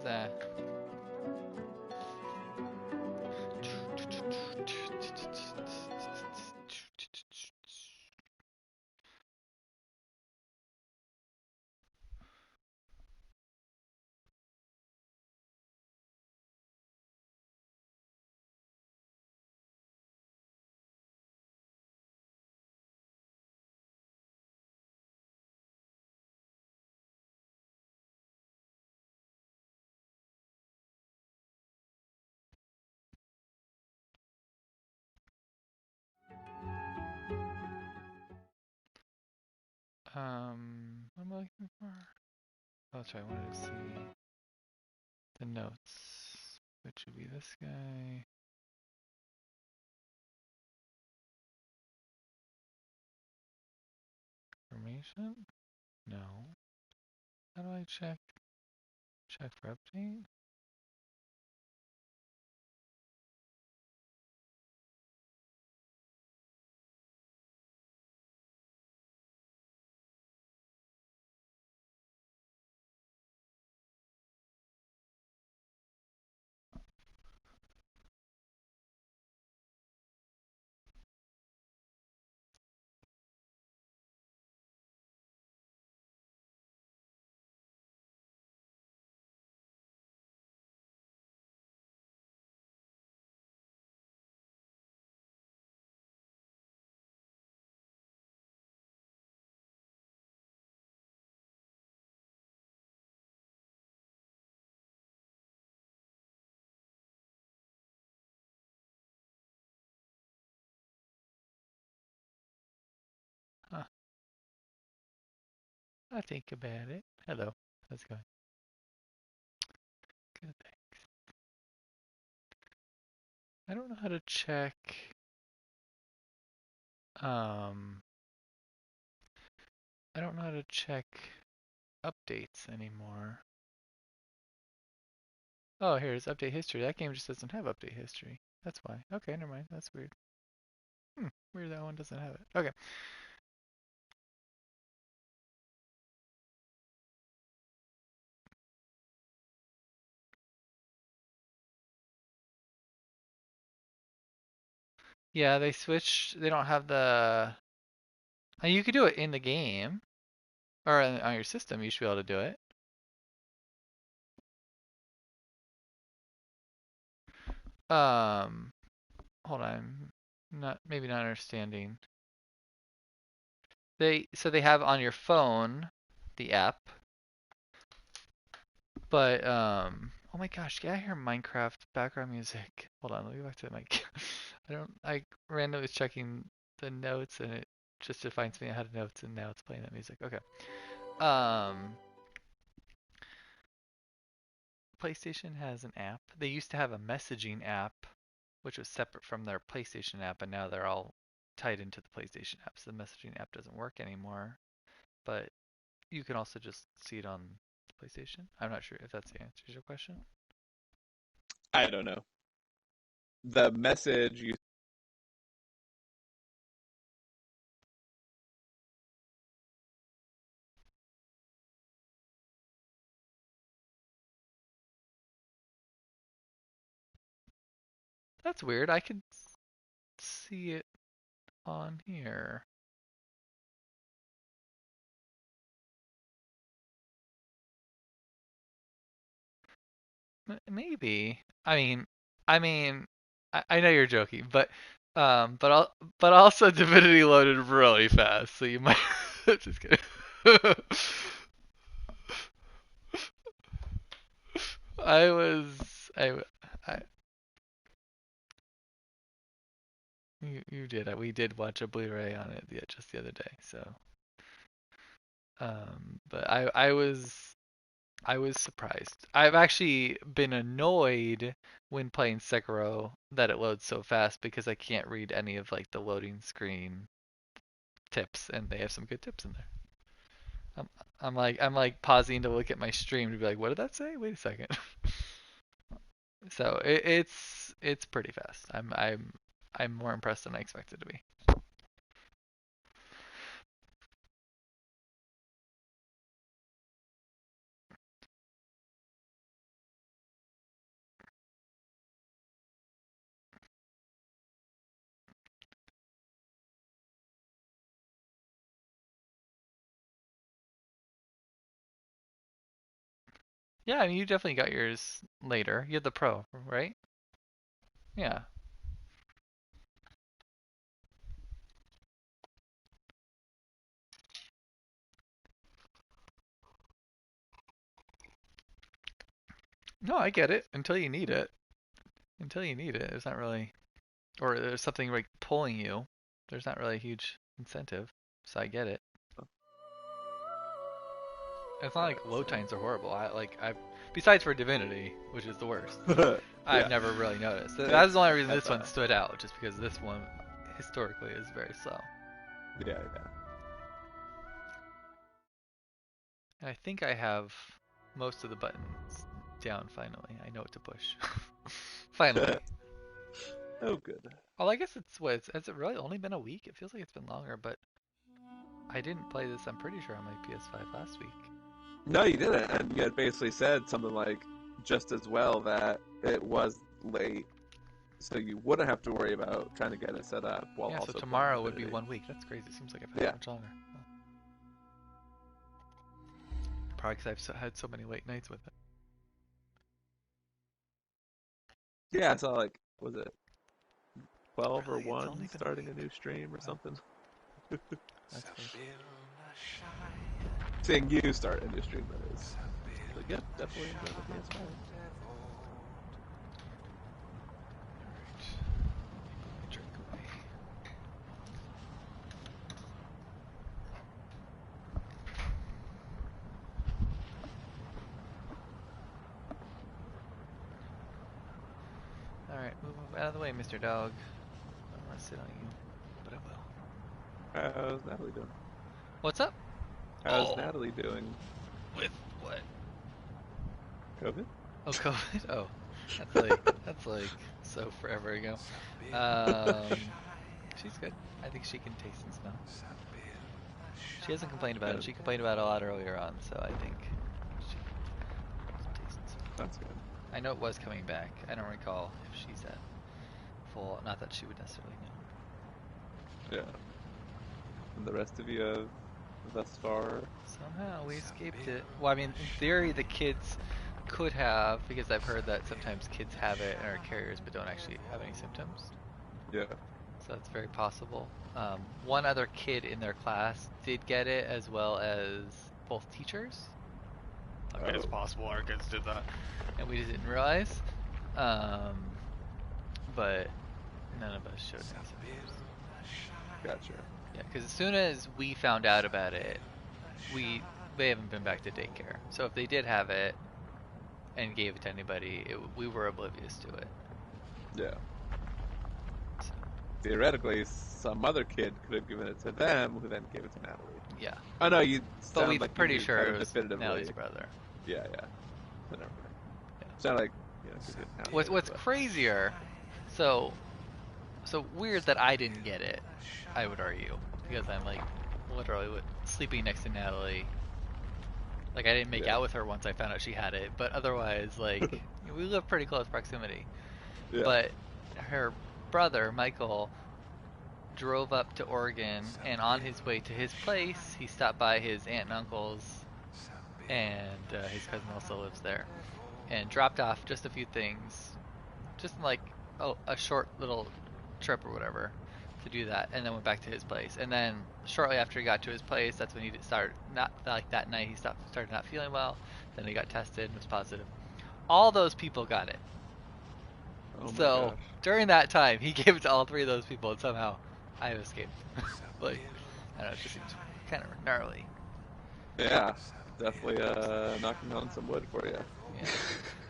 that? What am I looking for? Oh, that's right. I wanted to see the notes, which would be this guy. Information? No. How do I check? Check for update? Huh. I think about it. Hello. How's it going? Good, thanks. I don't know how to check. Um, I don't know how to check updates anymore. Oh, here's update history. That game just doesn't have update history. That's why. Okay, never mind. That's weird. Weird that one doesn't have it. Okay. Yeah, they switched. They don't have the. You could do it in the game or on your system. You should be able to do it. Um, hold on. Not maybe not understanding. They have on your phone the app, but oh my gosh, yeah, I hear Minecraft background music. Hold on, let me go back to the mic. I randomly was checking the notes and it just defines me I had notes and now it's playing that music. Okay. Um, PlayStation has an app. They used to have a messaging app, which was separate from their PlayStation app, and now they're all tied into the PlayStation app. So the messaging app doesn't work anymore. But you can also just see it on the PlayStation. I'm not sure if that's the answer to your question. I don't know. The message you That's weird. I could see it on here. Maybe. I know you're joking, but also Divinity loaded really fast, so you might. Just kidding. I was, I, you did. We did watch a Blu-ray on it just the other day, so. But I was surprised. I've actually been annoyed when playing Sekiro that it loads so fast because I can't read any of like the loading screen tips, and they have some good tips in there. I'm, I'm like pausing to look at my stream to be like, what did that say? Wait a second. So it's pretty fast. I'm more impressed than I expected to be. Yeah, I mean, you definitely got yours later. You had the Pro, right? Yeah. No, I get it. Until you need it. Until you need it, it's not really, or there's something like pulling you. There's not really a huge incentive. So I get it. It's not like load times are horrible. Besides for Divinity, which is the worst. I've Yeah, never really noticed. That's the it's only reason that's this one stood out, just because this one historically is very slow. yeah, And I think I have most of the buttons down finally. I know what to push. yeah. Finally. Oh, good. Well, I guess has it really only been a week? It feels like it's been longer, but I didn't play this, I'm pretty sure, on my PS5 last week. No, you didn't, and you had basically said something like just as well that it was late, so you wouldn't have to worry about trying to get it set up while Yeah, so also playing tomorrow would be Divinity. 1 week. That's crazy. It seems like I've had it Yeah, much longer. Probably because had so many late nights with it. yeah. I saw like was it 12 or Really? It's 1 only been a starting a week? new stream or Wow, something? that's crazy. Seeing you start a new stream, that is. Like, yeah, definitely enjoy the PS5. Alright. Let me put my drink away. Alright, move out of the way, Mr. Dog. I don't want to sit on you, but I will. How's Natalie doing? What's up? How's Oh, Natalie doing? with what? COVID? Oh, COVID? Oh, that's like so forever ago. Um, she's good. I think she can taste and smell. She hasn't complained about it. Good. She complained about it a lot earlier on, so I think she can taste and smell. That's good. I know it was coming back. I don't recall if she's at full. Not that she would necessarily know. Yeah. And the rest of you have thus far. Somehow we escaped it. Well, I mean, in theory, the kids could have, because I've heard that sometimes kids have it and are carriers but don't actually have any symptoms. Yeah. So that's very possible. One other kid in their class did get it, as well as both teachers. Okay, it's Oh. possible our kids did that, and we just didn't realize. Um, but none of us showed any symptoms. Gotcha. Yeah, because as soon as we found out about it, we they haven't been back to daycare. So if they did have it and gave it to anybody, we were oblivious to it. Yeah. So, Theoretically, some other kid could have given it to them, who then gave it to Natalie. yeah, I know you but sound we're like you pretty knew sure kind it of was definitively. Nellie's brother. Yeah, yeah. But never mind. Yeah. Sound like you didn't have it, What's but crazier? So so weird that I didn't get it. I would argue, because I'm like literally sleeping next to Natalie. Like I didn't make yeah, out with her once I found out she had it, but otherwise, like we live pretty close proximity. yeah. But her brother Michael drove up to Oregon, and on his way to his place, he stopped by his aunt and uncle's, and his cousin also lives there, and dropped off just a few things, just like a short little trip or whatever to do that, and then went back to his place. And then shortly after he got to his place, that's when he started not like that night he started not feeling well. Then he got tested and was positive. All those people got it. Oh my So gosh. during that time, he gave it to all three of those people, and somehow I escaped. Like I don't know, it just seems kind of gnarly. Yeah, definitely knocking on some wood for you. Yeah,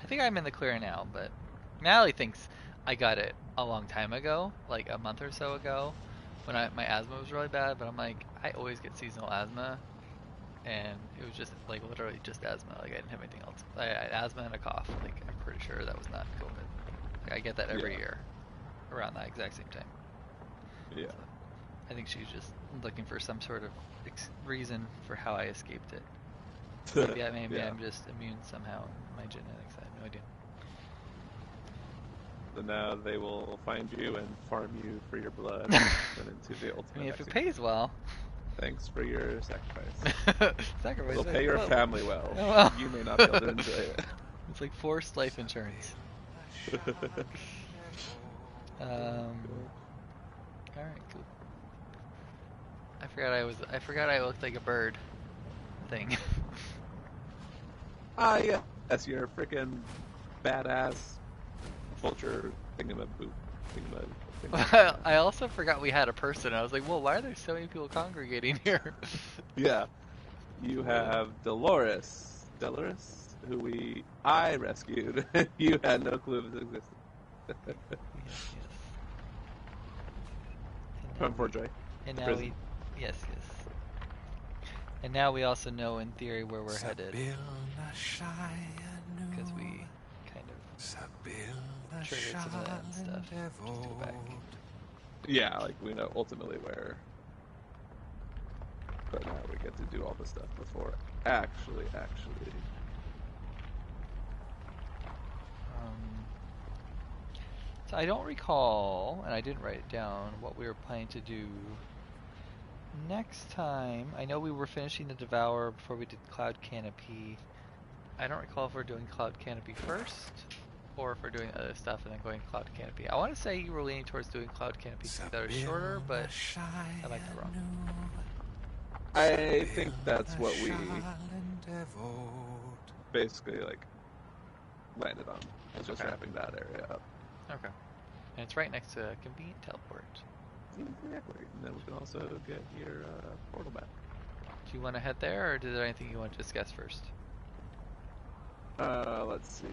I think I'm in the clear now, but Natalie thinks I got it a long time ago, like a month or so ago, when my asthma was really bad. But I'm like, I always get seasonal asthma, and it was just like literally just asthma. Like I didn't have anything else. I had asthma and a cough. Like I'm pretty sure that was not COVID. Like, I get that every Yeah, year, around that exact same time. yeah. So I think she's just looking for some sort of reason for how I escaped it. Maybe Yeah. I'm just immune somehow. My genetics, I have no idea. So now they will find you and farm you for your blood and turn into the I mean, ultimate if it vaccine. pays well. Thanks for your sacrifice. Sacrifice. It'll pay your Well, family well. well. You may not be able to enjoy it. It's like forced life insurance. All right, cool. I forgot I looked like a bird thing. Ah, yeah. That's your freaking badass vulture thingamaboop. Thingamab. I also forgot we had a person. I was like, well, why are there so many people congregating here? Yeah. You Where have Dolores, who I rescued. You had no clue of its existence. yes, yes. And From now Fort Joy, and the now prison. we, yes, yes. And now we also know in theory where we're headed. Because we kind of triggered some of that and stuff. Just to go back. Yeah, like we know ultimately where. But now we get to do all the stuff before actually. Um, so I don't recall, and I didn't write it down, what we were planning to do next time. I know we were finishing the Devour before we did Cloud Canopy. I don't recall if we're doing Cloud Canopy first, or if we're doing other stuff and then going Cloud Canopy. I want to say you were leaning towards doing Cloud Canopy because that was shorter, but I might be wrong. I think that's what we basically like landed on. It's just Okay. wrapping that area up. Okay. And it's right next to a convenient teleport. Exactly. And then we can also get your portal back. Do you want to head there, or is there anything you want to discuss first? Let's see.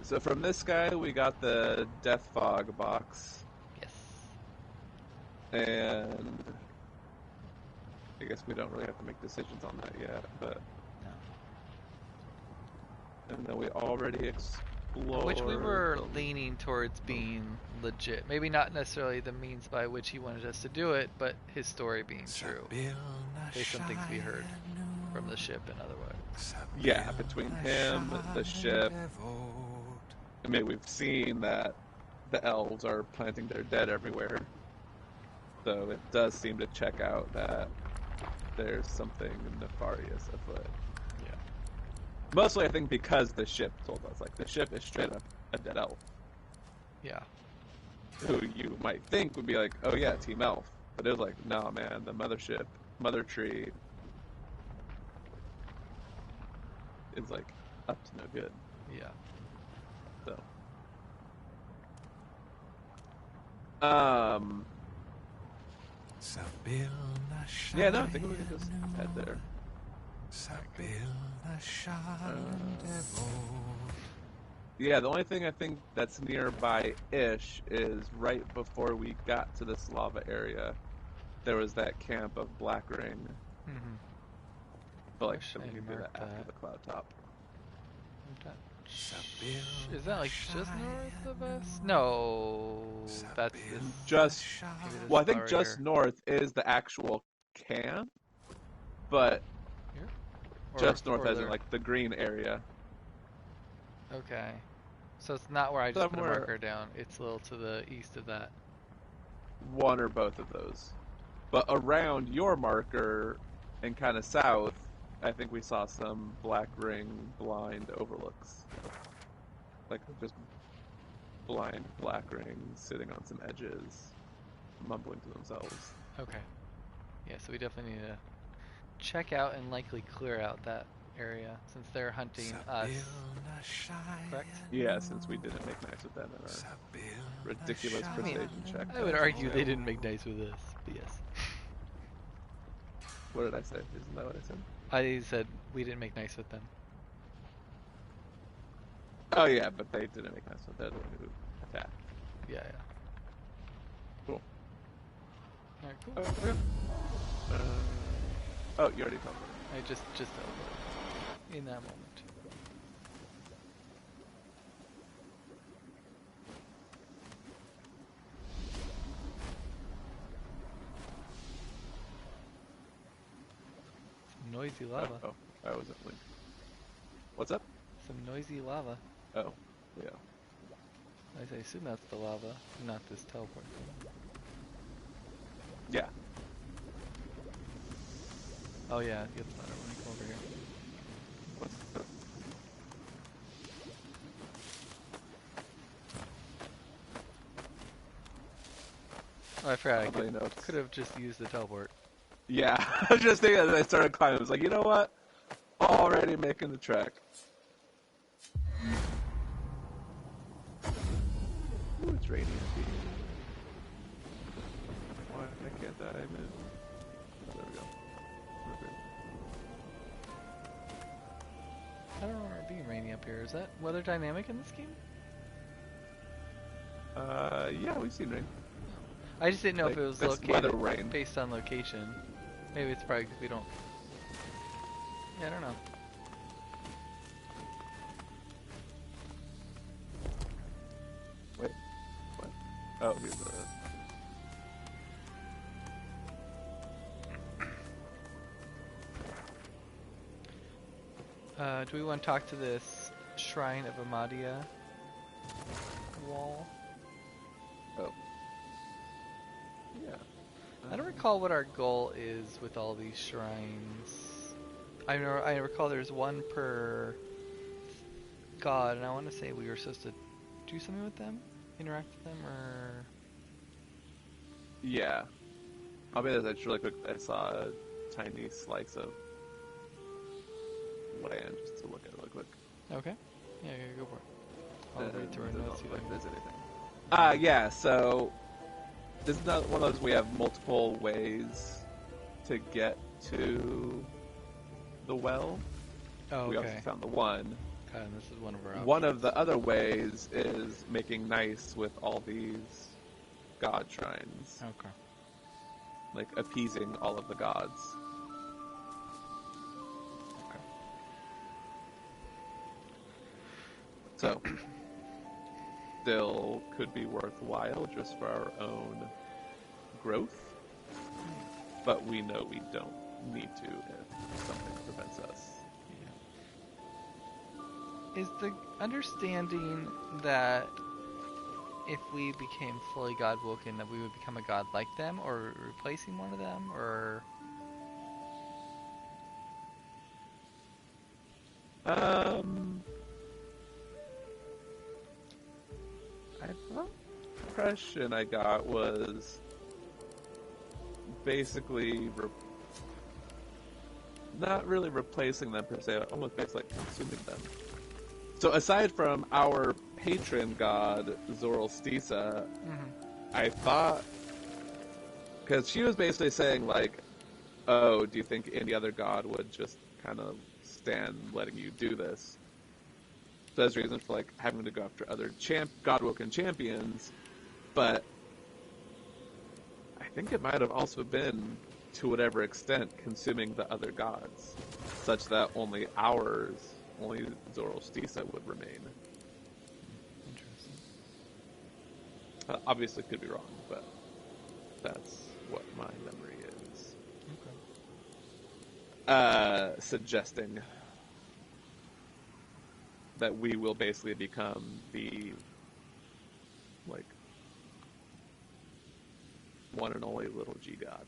So from this guy, we got the Death Fog box, Yes. and I guess we don't really have to make decisions on that yet. But No. and then we already explored, Which we were leaning towards being legit. Maybe not necessarily the means by which he wanted us to do it, but his story being true, based on things we heard from the ship and otherwise. Yeah, between him, the ship. I mean, we've seen that the elves are planting their dead everywhere. So it does seem to check out that there's something nefarious afoot. Yeah. Mostly, I think, because the ship told us. Like, the ship is straight up a dead elf. Yeah. Who you might think would be like, oh yeah, Team Elf. But it was like, no, man, the mothership, Mother Tree, is like up to no good. Yeah. So, um, yeah, no, I think we can just head there. Yeah, the only thing I think that's nearby-ish is right before we got to this lava area, there was that camp of Black Ring. Mm-hmm. But like, Wish then we I can do that marked after that. the cloud top. Is that like just north of us? No, that's this. Just, Maybe this well, I spot think right just here. north is the actual camp, but Here? Or just north as in further. like the green area. Okay. So it's not where I just put a Somewhere marker down. It's a little to the east of that. one or both of those. But around your marker and kind of south, I think we saw some Black Ring blind overlooks. Like just blind Black Rings sitting on some edges, mumbling to themselves. Okay. Yeah, so we definitely need to check out and likely clear out that area since they're hunting us. Correct? Yeah, since we didn't make nice with them in our ridiculous I mean, persuasion check. I would argue they didn't make nice with us, but yes. What did I say? Isn't that what I said? I said we didn't make nice with them. Oh yeah, but they didn't make nice with them. They're the one who attacked. Yeah, yeah. Cool. Alright, cool. Okay. Oh, you already told me. I just teleported in that moment. Some noisy lava. Oh, I wasn't linked. What's up? Some noisy lava. Oh, yeah. I assume that's the lava, not this teleport thing. Yeah. Oh yeah, it gets better when we come over here. What's the... Oh, I forgot I on my notes. could have just used the teleport. Yeah, I was just thinking as I started climbing, I was like, you know what? Already making the trek. Ooh, it's raining up here. Why can't I move? There we go. Okay. I don't remember it being rainy up here. Is that weather dynamic in this game? Yeah, we've seen rain. I just didn't know if Like, it was this weather located rain. based on location. Maybe it's probably because we don't. Yeah, I don't know. Wait, what? Oh, here's the... Do we want to talk to this Shrine of Amadia wall? Oh. Yeah. I don't recall what our goal is with all these shrines. I recall there's one per god, and I want to say we were supposed to do something with them, interact with them, or Yeah. I'll be honest, just really quick, I saw a tiny slice of land just to look at it really quick. okay, yeah, go for it. I'll read through our notes. See if I If can- there's anything. Yeah, so this is not one of those we have multiple ways to get to the well. Oh, We okay. also found the one. Okay, and this is one of our options. One of the other ways is making nice with all these god shrines. Okay. Like appeasing all of the gods. Okay. So, still could be worthwhile just for our own growth, but we know we don't need to if something prevents us. Yeah. Is the understanding that if we became fully God-woken, that we would become a god like them, or replacing one of them, or... I thought the impression I got was basically not really replacing them per se, almost basically like consuming them. So aside from our patron god Zoroastisa, I thought, because she was basically saying like, "Oh, do you think any other god would just kind of stand letting you do this?" So that's reason for like having to go after other godwoken champions, but I think it might have also been to whatever extent consuming the other gods, such that only Zoroastisa would remain. Interesting. Obviously, could be wrong, but that's what my memory is. Okay. Suggesting that we will basically become the like one and only little G god.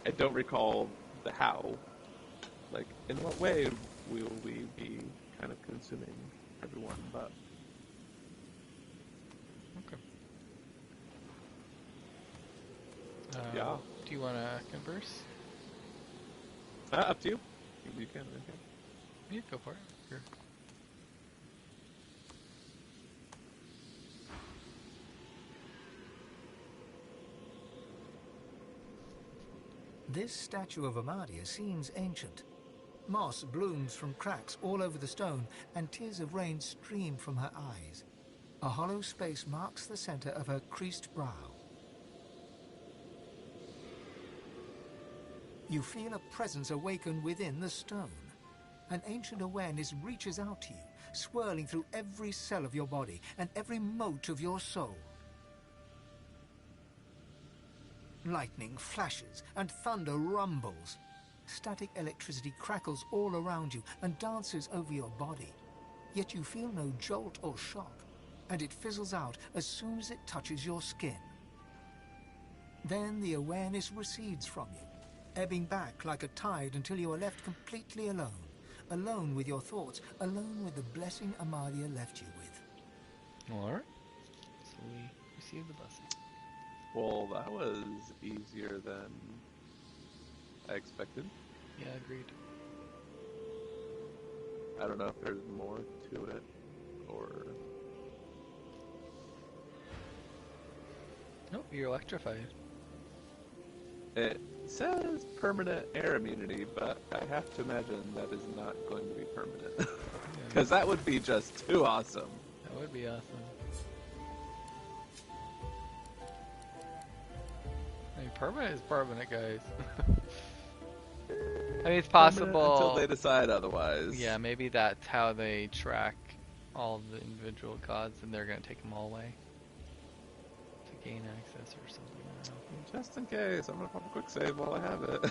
I don't recall the how. Like, in what way will we be kind of consuming everyone? But Okay. yeah, Do you want to converse? up to you. You can. Okay. Yeah, go for it. Sure. This statue of Amadia seems ancient. Moss blooms from cracks all over the stone, and tears of rain stream from her eyes. A hollow space marks the center of her creased brow. You feel a presence awaken within the stone. An ancient awareness reaches out to you, swirling through every cell of your body and every mote of your soul. Lightning flashes and thunder rumbles. Static electricity crackles all around you and dances over your body. Yet you feel no jolt or shock, and it fizzles out as soon as it touches your skin. Then the awareness recedes from you, ebbing back like a tide until you are left completely alone, alone with your thoughts, alone with the blessing Amadia left you with. Alright. So we receive the blessing. Well, that was easier than I expected. Yeah, agreed. I don't know if there's more to it, or... Nope, you're electrified. It says permanent air immunity, but I have to imagine that is not going to be permanent. Because that would be just too awesome. That would be awesome. I mean, permanent is permanent, guys. I mean, it's possible. Until they decide otherwise. Yeah, maybe that's how they track all the individual gods, and they're going to take them all away to gain access or something. I don't know. Just in case, I'm going to pop a quick save while I have it.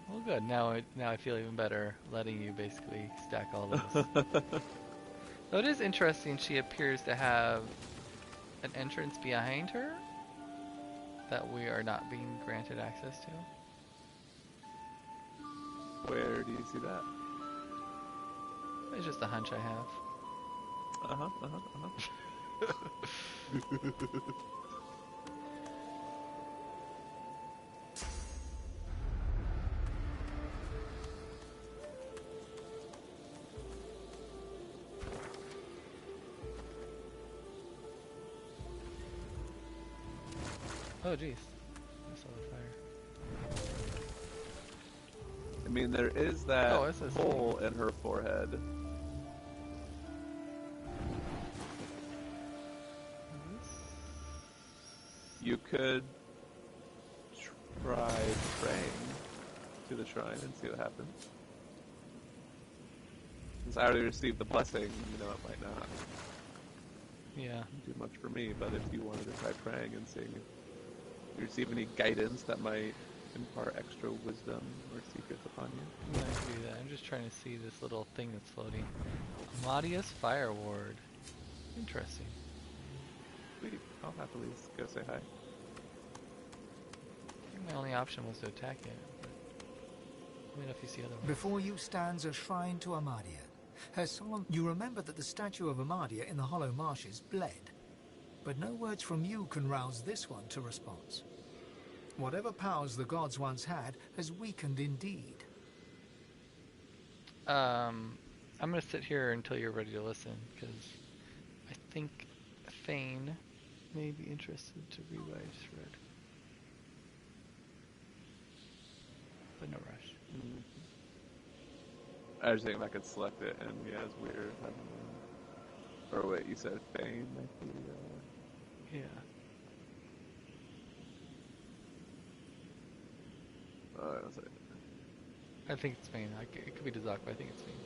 Well, good. Now I feel even better letting you basically stack all those. Though it is interesting, she appears to have an entrance behind her that we are not being granted access to. Where do you see that? It's just a hunch I have. Oh, jeez. I saw the fire. I mean, there is that hole in her forehead. You could try praying to the shrine and see what happens. Since I already received the blessing, you know, it might not do much for me, but if you wanted to try praying and seeing if you receive any guidance that might impart extra wisdom or secrets upon you. Yeah, I can do that. I'm just trying to see this little thing that's floating. Amadia's Fire Ward. Interesting. Sweet. I'll happily go say hi. I think my only option was to attack it. But let me know if you see otherwise. Before you stands a shrine to Amadia. Her solemn... You remember that the statue of Amadia in the Hollow Marshes bled. But no words from you can rouse this one to response. Whatever powers the gods once had has weakened indeed. I'm gonna sit here until you're ready to listen, because I think Thane may be interested to revive Shred. But no rush. I was thinking if I could select it, and yeah, it's weird. Or wait, you said Fane might be, Yeah. I think it's Thane. It could be Dazak, but I think it's Thane.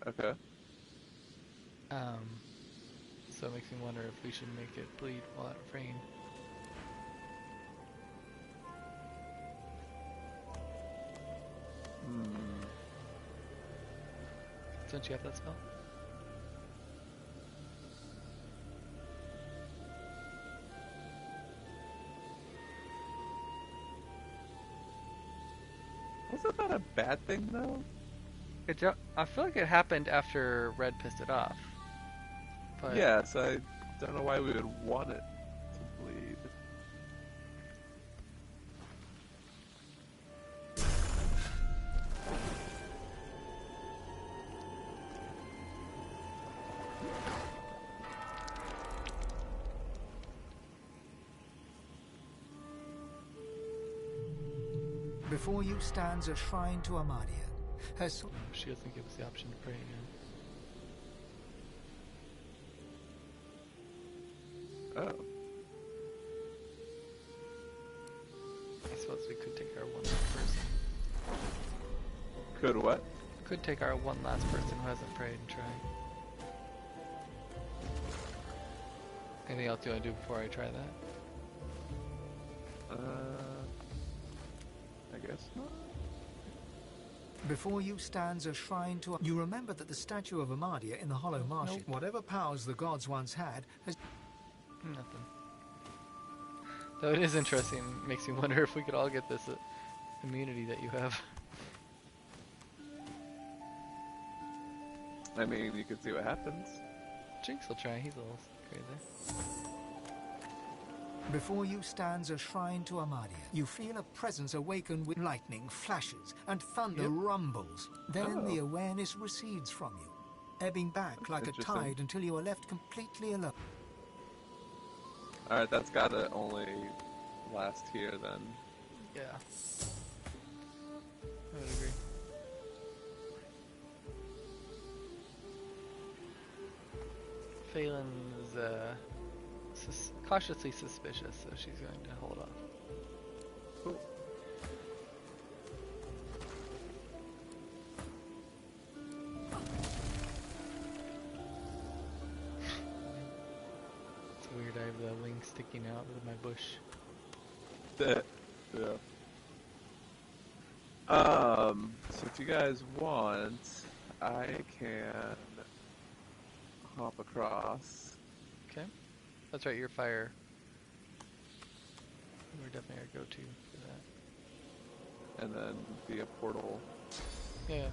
Okay. So it makes me wonder if we should make it bleed while at Frame. Don't you have that spell? Wasn't that a bad thing though? I feel like it happened after Red pissed it off. But yes, I don't know why we would want it to bleed. Before you stands a shrine to Amadia. Her she doesn't give us the option to pray again. Oh. I suppose we could take our one last person. Could what? Could take our one last person who hasn't prayed and try. Anything else you want to do before I try that? I guess not. Before you stands a shrine to... You remember that the statue of Amadia in the Hollow Marsh, whatever powers the gods once had, has... Nothing. Though it is interesting, makes me wonder if we could all get this immunity that you have. I mean, you can see what happens. Jinx will try, he's a little crazy. Before you stands a shrine to Amadia. You feel a presence awaken with lightning flashes and thunder rumbles. Then the awareness recedes from you, ebbing back like a tide until you are left completely alone. Alright, that's gotta only last here then. Yeah. I would agree. Phelan's cautiously suspicious, so she's going to hold off. Cool. It's weird, I have the wing sticking out of my bush. Yeah. So if you guys want, I can hop across. Okay. That's right, your fire. We're definitely our go-to for that. And then be a portal. Yeah.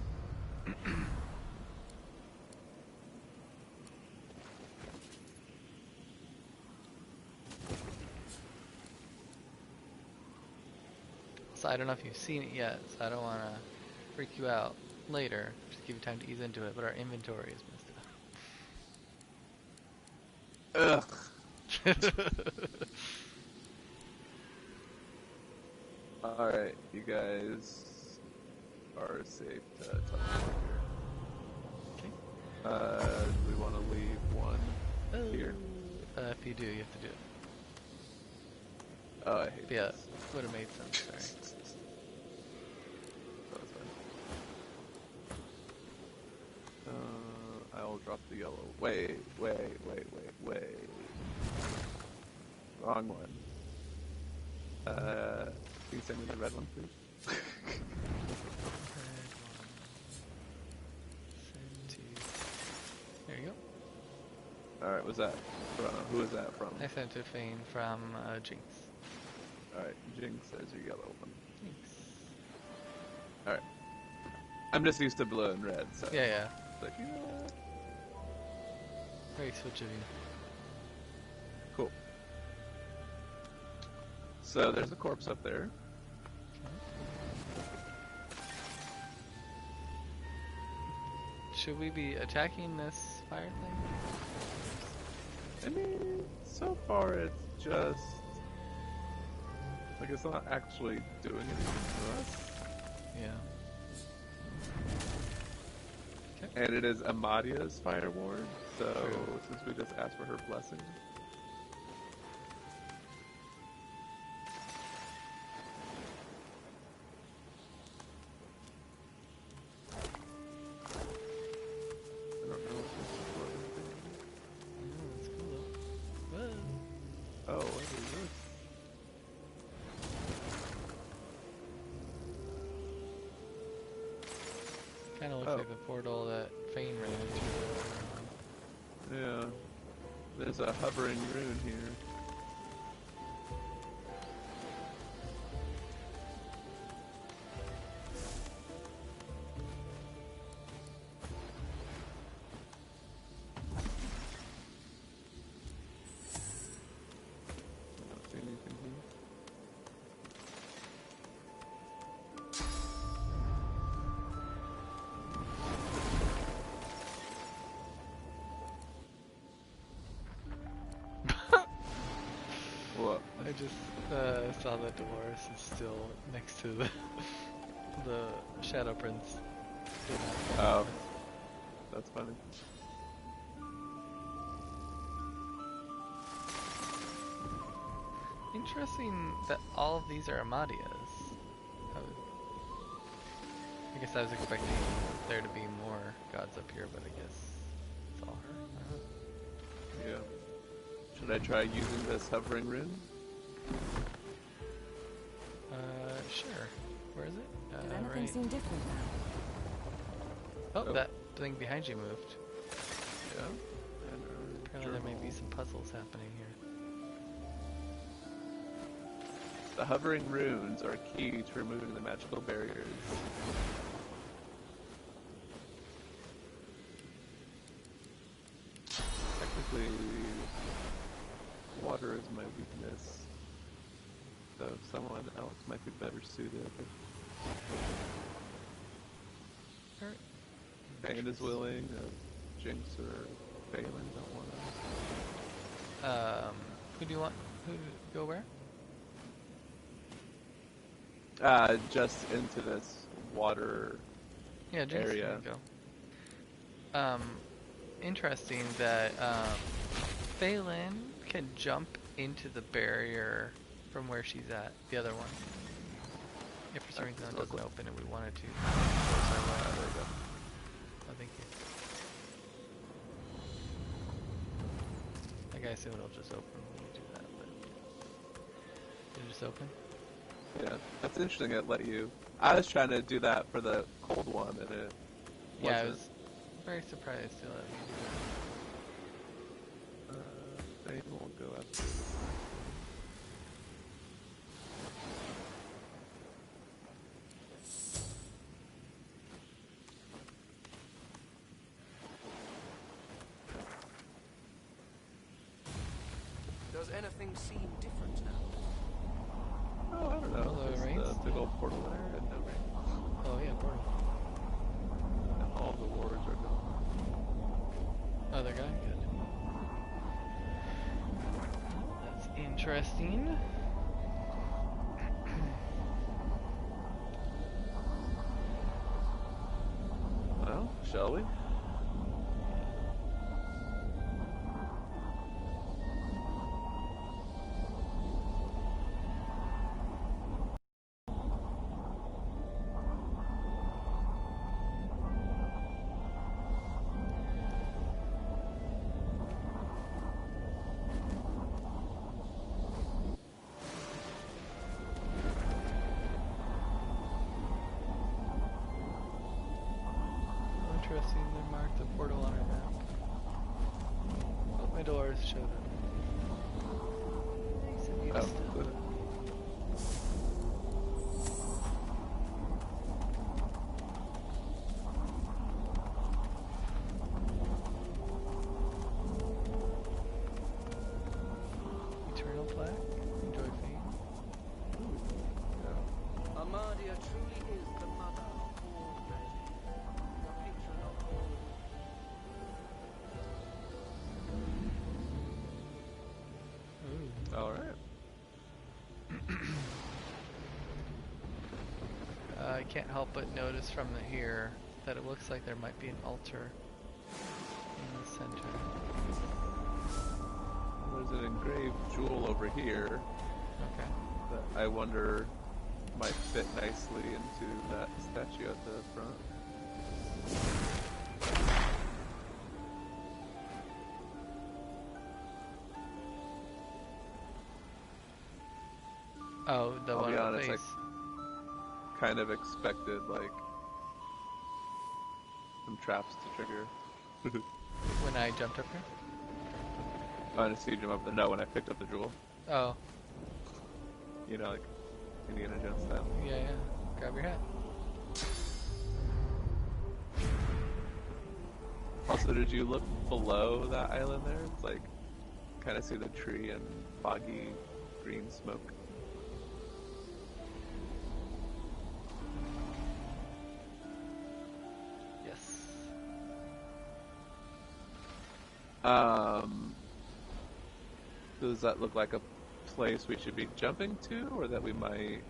So I don't know if you've seen it yet, so I don't want to freak you out later. Just give you time to ease into it, but our inventory is messed up. Ugh. Alright, you guys are safe to teleport here. Okay. Do we want to leave one here? If you do, you have to do it. Oh, I hate Yeah, this. would have made sense, sorry. That's fine. I'll drop the yellow. Wait. Wrong one. Can you send me the red one, please? Send to... There you go. Alright, what's that from? Who is that from? I sent to Fane from Jinx. Alright, Jinx, there's your yellow one. Thanks. Alright. I'm just used to blue and red, so. Yeah. It's like, yeah. Very switch of you. Cool. So there's a corpse up there. Should we be attacking this fire thing? I mean, so far it's just like it's not actually doing anything for us. Yeah. And it is Amadia's fire ward, so True. since we just asked for her blessing. I don't know if this is what Oh, that's cool though. Whoa. oh, what is this? Kind of looks Oh. like the portal that Fane ran into. Yeah. There's a hovering rune here. I don't see anything here. What? I just saw that Dolores is still next to the Shadow Prince. Oh. That's funny. Interesting that all of these are Amadias. I guess I was expecting there to be more gods up here, but I guess it's all her. Yeah. Should I try using this hovering rune? Sure. Where is it? Does anything Right. seem different now? Oh, Oh. that thing behind you moved. Yeah. And Apparently there may be some puzzles happening here. The hovering runes are key to removing the magical barriers. Technically, water is my weakness, so someone else might be better suited. Alright. Bane is willing, Jinx or Phelan don't want to. Who do you want? Who to go where? Just into this water Yeah, Jinx area. can go. Interesting that Phelan can jump into the barrier from where she's at, the other one. If for some reason it doesn't open and we wanted to force our way. There we go. Oh, thank you. Like I assume it'll just open when you do that, but did it just open? Yeah, that's interesting. It let you. I was trying to do that for the cold one, and it Yeah, I wasn't. was very surprised to let me do Bane will go after. Does anything seem different now? Oh, I don't know. Although it There's rains? the big old portal there, and no rain. that. Oh yeah, portal. And all the wards are gone. Other guy, good. That's interesting. Well, shall we? Interesting, they marked the portal on our map. Oh, Middle Earth showed up. Nice of you to Oh, stop. good. Eternal plaque? Enjoy fame. Yeah. Amadia truly is the mother of all men, the patron of all. Ooh. All right. I can't help but notice from here that it looks like there might be an altar in the center. There's an engraved jewel over here Okay. that I wonder might fit nicely into that statue at the front. Oh, the I'll one be on the honest, face. Kind of expected like some traps to trigger. When I jumped up here? Oh, and a siege him up there. No, when I picked up the jewel. Oh, You know, like Indiana Jones style. yeah, yeah. Grab your hat. Also, did you look below that island there? It's like, kind of see the tree and foggy green smoke. Yes. Does that look like a place we should be jumping to, or that we might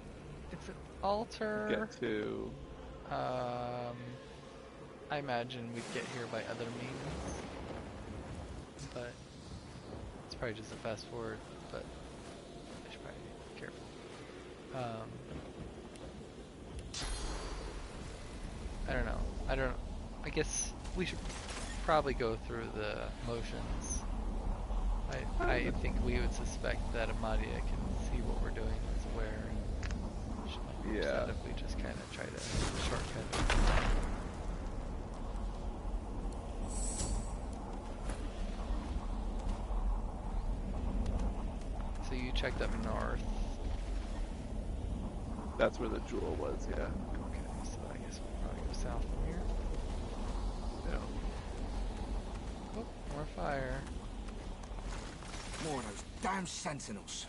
It's an altar. get to? I imagine we'd get here by other means. But it's probably just a fast forward, but I should probably be careful. I don't know. I guess we should probably go through the motions. I think we would suspect that Amadia can see what we're doing, is aware, and she might be upset Yeah. if we just kind of try to shortcut it. checked up north. That's where the jewel was, yeah. Okay, so I guess we'll probably go south from here. Yeah. Oh, more fire. More of those damn sentinels.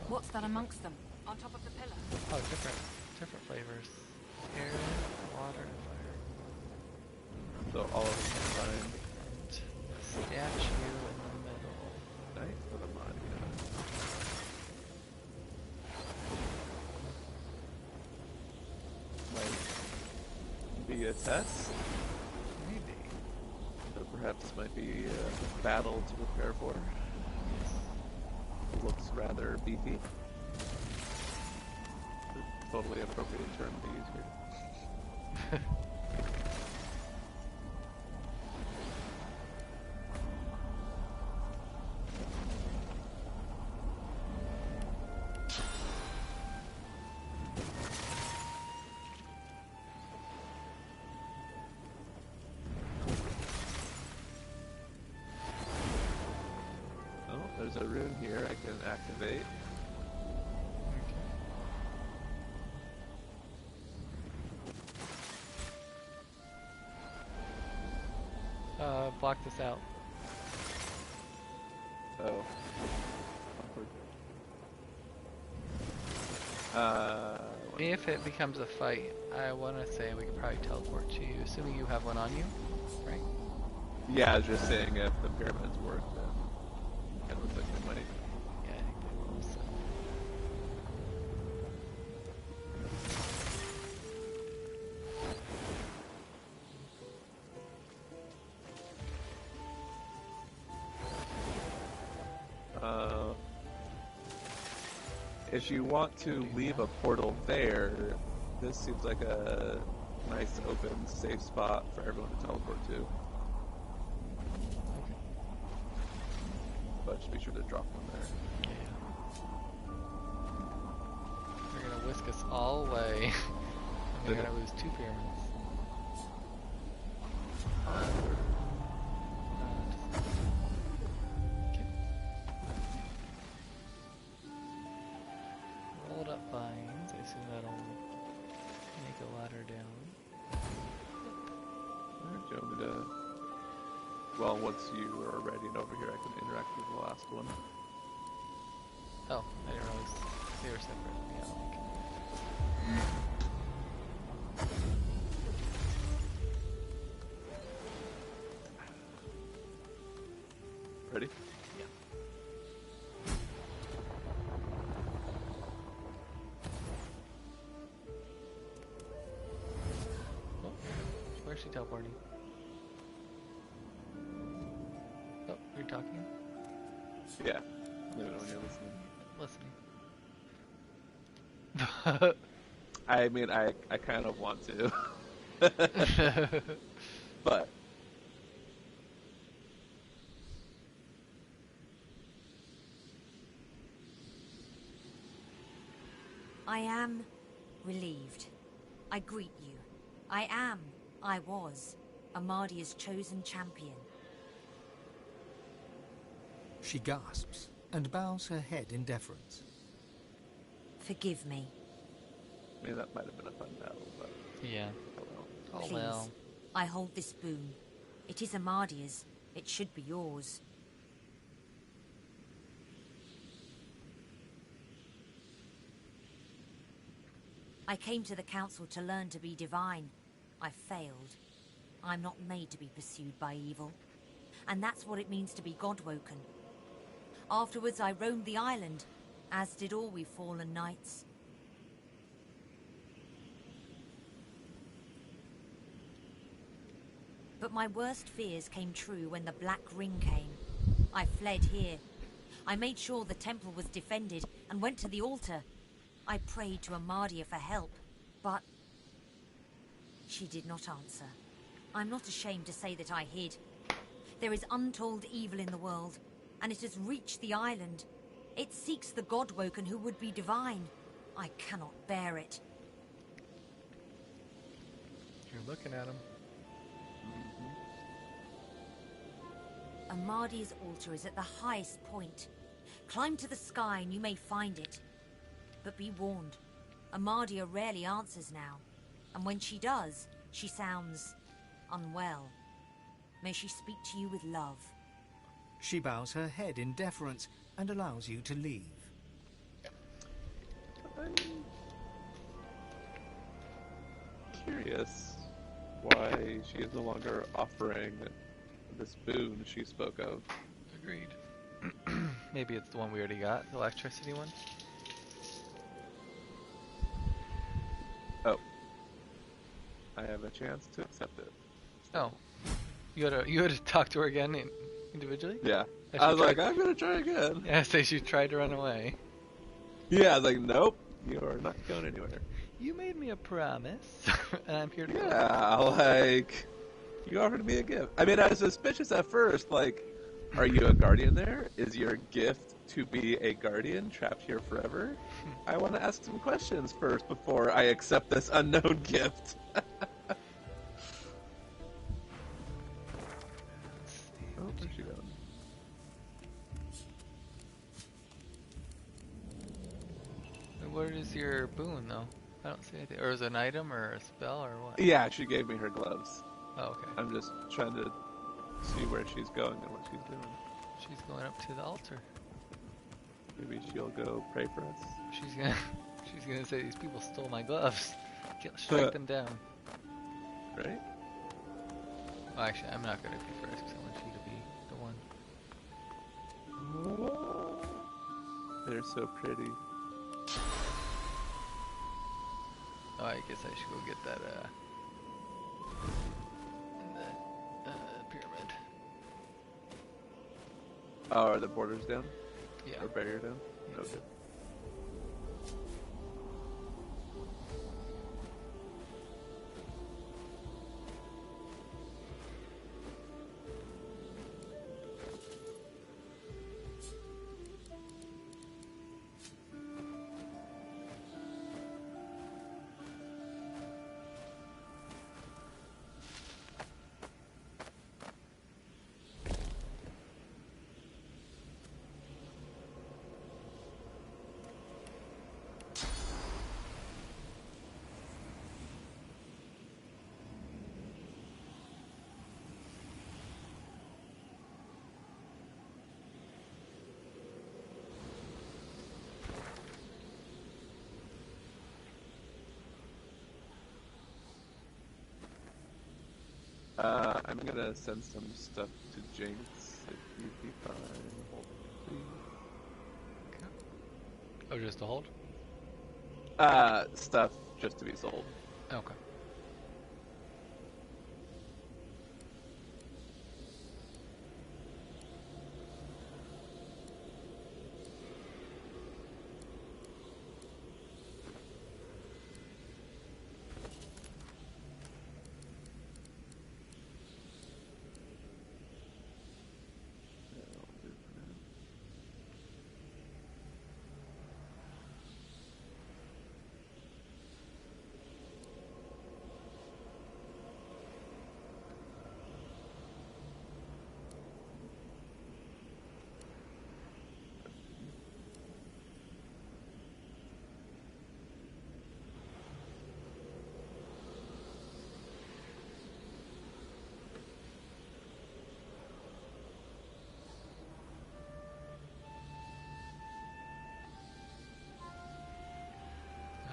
What's that amongst them? On top of the pillar? Oh, different flavors. Air, water, fire. So all of them combined. And a statue in the middle. Nice for the mod, yeah. Might be a test. Maybe. Or perhaps might be a battle to prepare for. Looks rather beefy. Totally appropriate term to use here. Oh, there's a rune here I can activate. Block this out. Oh. If it becomes a fight, I want to say we could probably teleport to you, assuming you have one on you, right? Yeah, I was just saying if the pyramids work, then it looks like they might. Yeah, I think they will. So. If you want to leave a portal there, this seems like a nice open, safe spot for everyone to teleport to. Okay. But just be sure to drop one there. Yeah. They're gonna whisk us all away. And we're gonna lose 2 pyramids. Okay. Rolled up vines. I assume that'll make a ladder down. Alright, do you want me to... Well, once you are ready and over here, I can interact with the last one. Oh, I didn't realize they were separate. Yeah, okay. Ready? Yeah. Oh, where's she teleporting? Oh, you're talking? Yeah. Let me know when you're listening. Listening. I mean, I kind of want to. But... I am relieved. I greet you. I was, Amadia's chosen champion. She gasps and bows her head in deference. Forgive me. I mean, that might have been a fun battle, but... Yeah. Oh well. Oh Please. well. I hold this boon. It is Amadia's. It should be yours. I came to the council to learn to be divine. I failed. I'm not made to be pursued by evil. And that's what it means to be God-woken. Afterwards, I roamed the island, as did all we fallen knights. But my worst fears came true when the Black Ring came. I fled here. I made sure the temple was defended and went to the altar. I prayed to Amadia for help, but she did not answer. I'm not ashamed to say that I hid. There is untold evil in the world, and it has reached the island. It seeks the God-woken who would be divine. I cannot bear it. You're looking at him. Amadi's altar is at the highest point. Climb to the sky and you may find it. But be warned, Amadia rarely answers now. And when she does, she sounds unwell. May she speak to you with love. She bows her head in deference and allows you to leave. I'm curious why she is no longer offering this boon she spoke of. Agreed. Maybe it's the one we already got, the electricity one. Oh. I have a chance to accept it. Oh, you had to talk to her again individually? Yeah. Has I she was tried- like, I'm gonna try again. Yeah, say she tried to run away. Yeah, I was like, nope, you are not going anywhere. You made me a promise, and I'm here to go. Yeah, like, you offered me a gift. I mean, I was suspicious at first, like, are you a guardian there? Is your gift to be a guardian trapped here forever? I want to ask some questions first before I accept this unknown gift. Oh, where's she going? What is your boon, though? I don't see anything. Or is it an item or a spell or what? Yeah, she gave me her gloves. Oh, okay. I'm just trying to see where she's going and what she's doing. She's going up to the altar. Maybe she'll go pray for us. She's gonna say these people stole my gloves. Strike them down. Right? Well, actually, I'm not gonna be first because I want you to be the one. They're so pretty. Oh, I guess I should go get that pyramid. Oh, are the borders down? Yeah. Or barrier down? Yes. Okay. I'm gonna send some stuff to Jinx if you'd be fine. Hold, please. Oh, just to hold? Stuff just to be sold. Okay.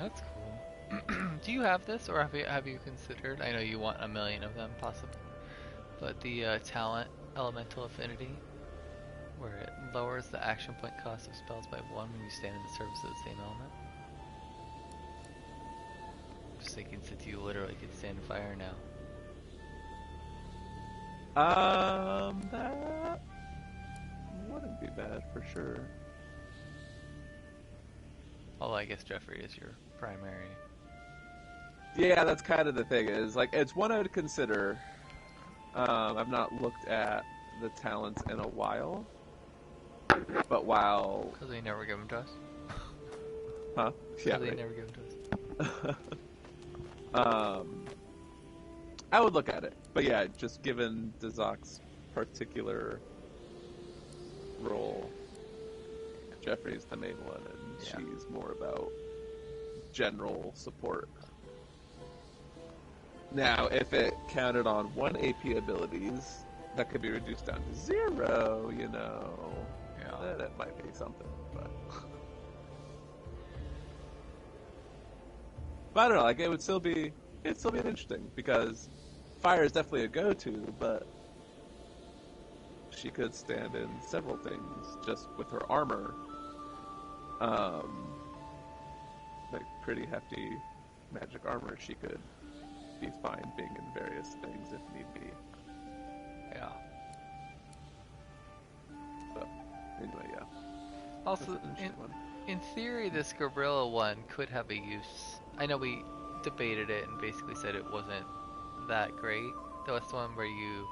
That's cool. Do you have this, or have you considered? I know you want 1,000,000 of them, possibly, but the talent elemental affinity, where it lowers the action point cost of spells by 1 when you stand in the service of the same element. Just thinking, since you literally can stand fire now. That wouldn't be bad for sure. Although I guess Jeffrey is your primary. Yeah, that's kind of the thing. Is like it's one I would consider. I've not looked at the talents in a while, but while Because they never give them to us. huh? Yeah, They right. never give them to us. I would look at it, but yeah, just given Dazak's particular role, Jeffrey's the main one, and Yeah. she's more about general support. Now, if it counted on 1 AP abilities, that could be reduced down to 0, you know. Yeah. That might be something, but... But I don't know, like, it'd still be interesting, because fire is definitely a go-to, but she could stand in several things just with her armor. Like, pretty hefty magic armor, she could be fine being in various things if need be. Yeah. But anyway, yeah. Also, That's an interesting one. in theory, this gorilla one could have a use. I know we debated it and basically said it wasn't that great. Though it's the one where you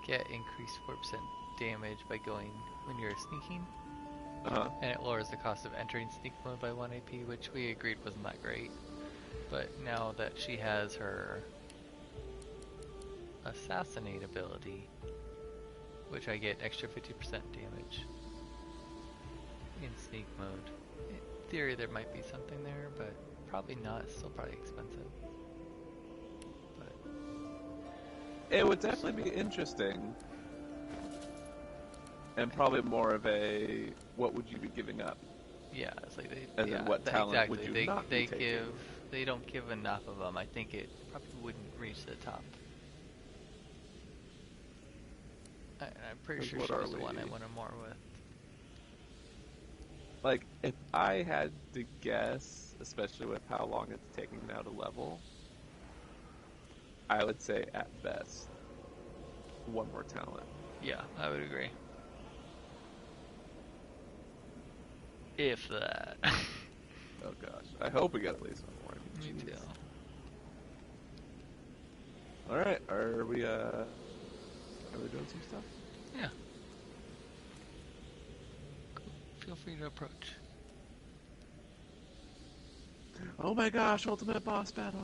get increased 4% damage by going when you're sneaking, Uh-huh. and it lowers the cost of entering sneak mode by 1 AP, which we agreed wasn't that great. But now that she has her assassinate ability, which I get extra 50% damage in sneak mode. In theory, there might be something there, but probably not. It's still probably expensive. But It would definitely be interesting, and probably more of a what would you be giving up? yeah, it's like they. As in Yeah, what talent exactly. would you not be taking? They don't give enough of them. I think it probably wouldn't reach the top. I'm pretty sure What she are was the one I we? wanted more with. Like, if I had to guess, especially with how long it's taking now to level, I would say at best, one more talent. Yeah, I would agree. If that. Oh gosh, I hope we get at least one more. I mean, Me jeez. too. All right, are we doing some stuff? Yeah. Feel free to approach. Oh my gosh, ultimate boss battle!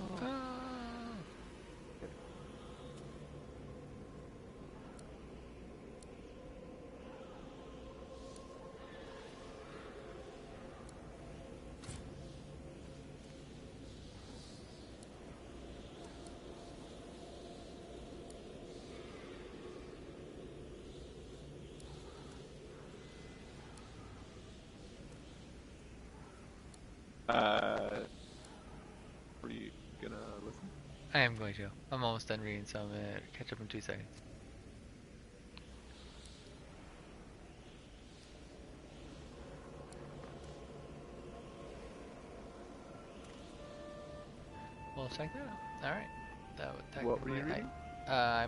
Ah. Were you gonna listen? I am going to. I'm almost done reading, so I'm gonna catch up in 2 seconds. We'll check that out. Alright. That would What were you technically. reading? I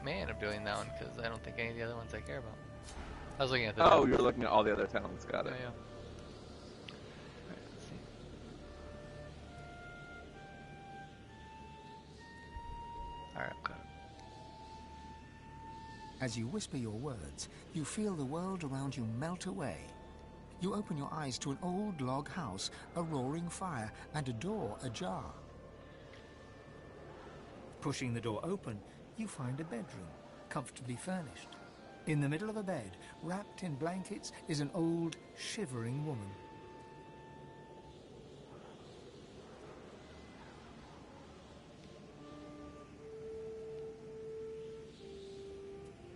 may end up doing that one because I don't think any of the other ones I care about. I was looking at the. Oh, talents. you're looking at all the other talents. Got it. Yeah. Alright, let's see. Alright, okay. As you whisper your words, you feel the world around you melt away. You open your eyes to an old log house, a roaring fire, and a door ajar. Pushing the door open, you find a bedroom, comfortably furnished. In the middle of a bed, wrapped in blankets, is an old, shivering woman.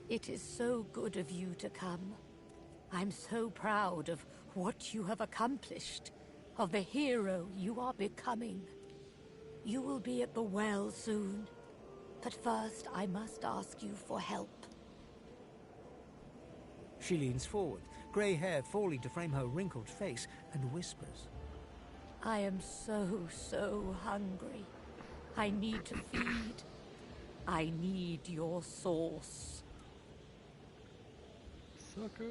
It is so good of you to come. I'm so proud of what you have accomplished, of the hero you are becoming. You will be at the well soon, but first I must ask you for help. She leans forward, grey hair falling to frame her wrinkled face, and whispers. I am so hungry. I need to feed. I need your sauce. Sucker.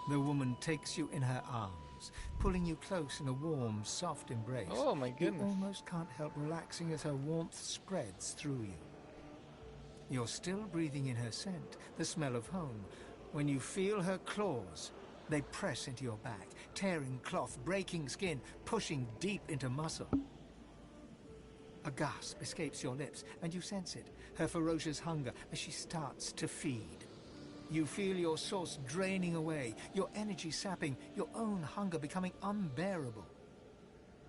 The woman takes you in her arms, pulling you close in a warm, soft embrace. Oh my You goodness. almost can't help relaxing as her warmth spreads through you. You're still breathing in her scent, the smell of home, when you feel her claws. They press into your back, tearing cloth, breaking skin, pushing deep into muscle. A gasp escapes your lips, and you sense it, her ferocious hunger as she starts to feed. You feel your source draining away, your energy sapping, your own hunger becoming unbearable.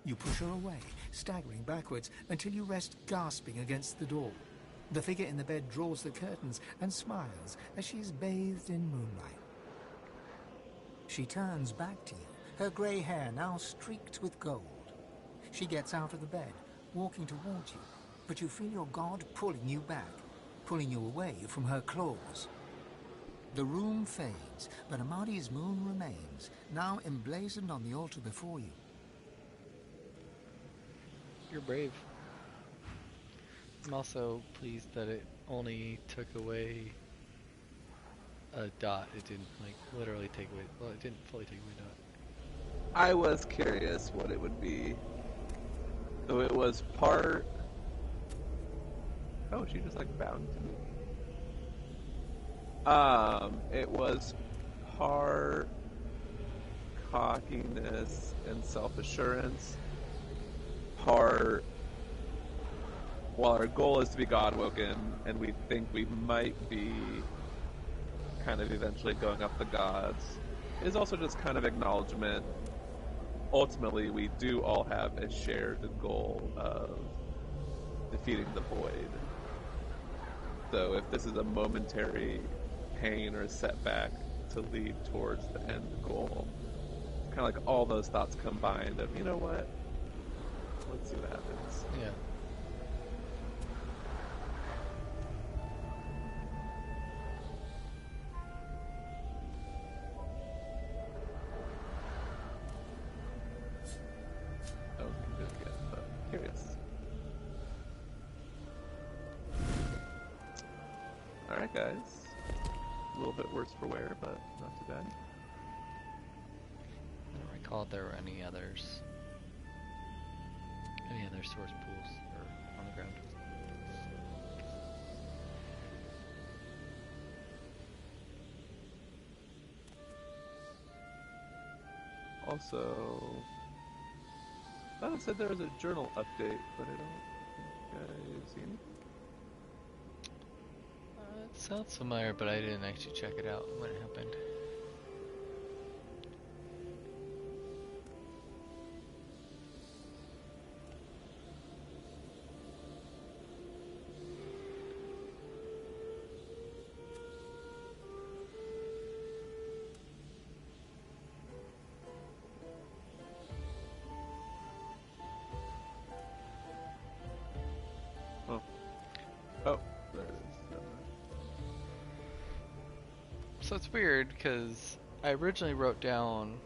You push her away, staggering backwards, until you rest gasping against the door. The figure in the bed draws the curtains and smiles as she is bathed in moonlight. She turns back to you, her grey hair now streaked with gold. She gets out of the bed, walking towards you, but you feel your god pulling you back, pulling you away from her claws. The room fades, but Amadi's moon remains, now emblazoned on the altar before you. You're brave. I'm also pleased that it only took away a dot. It didn't like literally take away. Well, it didn't fully take away a dot. I was curious what it would be. So it was part. Oh, she just like bowed to me. It was part cockiness and self-assurance. Part. While our goal is to be God-woken, and we think we might be kind of eventually going up the gods, is also just kind of acknowledgement. Ultimately, we do all have a shared goal of defeating the void. So if this is a momentary pain or a setback to lead towards the end goal, it's kind of like all those thoughts combined of, you know what, let's see what happens. Yeah. I don't think it's yet, but curious. Alright guys. A little bit worse for wear, but not too bad. I don't recall if there were any others. Any other source pools or on the ground. Also, I thought it said there was a journal update, but I don't think I've seen it. It sounds familiar, but I didn't actually check it out when it happened. Oh, there it is. So it's weird because I originally wrote down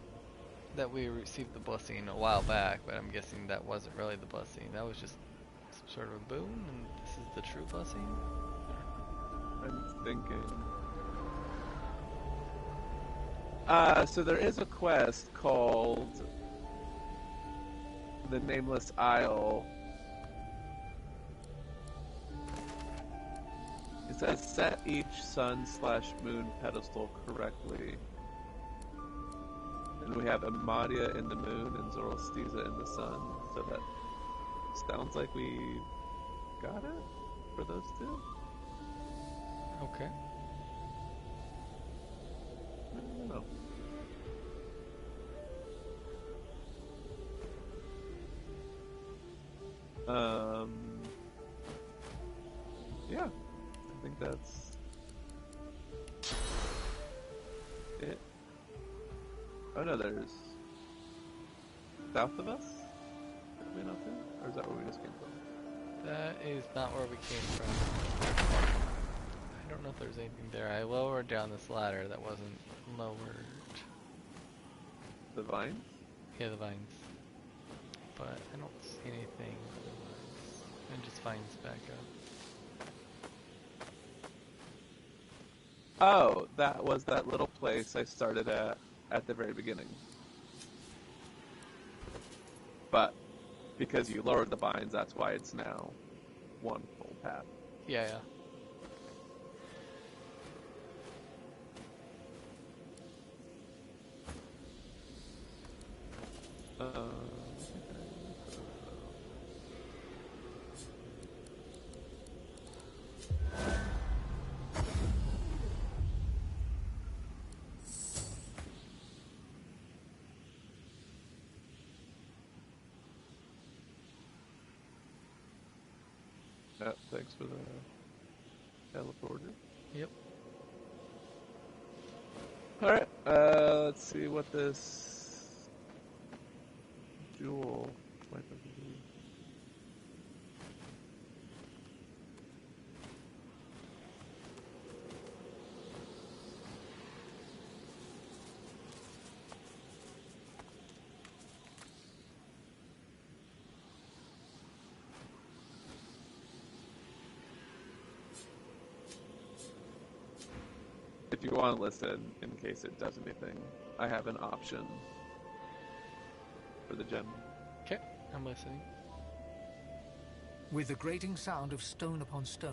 that we received the blessing a while back, but I'm guessing that wasn't really the blessing. That was just some sort of a boon, and this is the true blessing? I'm thinking. So there is a quest called the Nameless Isle. It says set each sun/moon pedestal correctly. And we have Amadia in the moon and Zoroastriza in the sun. So that sounds like we got it for those two. Okay. I don't know. Yeah, I think that's it. Oh no, there's south of us that we went up in? Or is that where we just came from? That is not where we came from. I don't know if there's anything there. I lowered down this ladder that wasn't lowered. The vines? Yeah, the vines. But I don't see anything. And just vines back up. Oh, that was that little place I started at at the very beginning. But because you lowered the binds, that's why it's now one full path. Yeah, yeah. Uh, thanks for the teleporter. Yep. Alright, let's see what this jewel might be. If you want to listen in case it does anything, I have an option for the gem. Okay, I'm listening. With the grating sound of stone upon stone,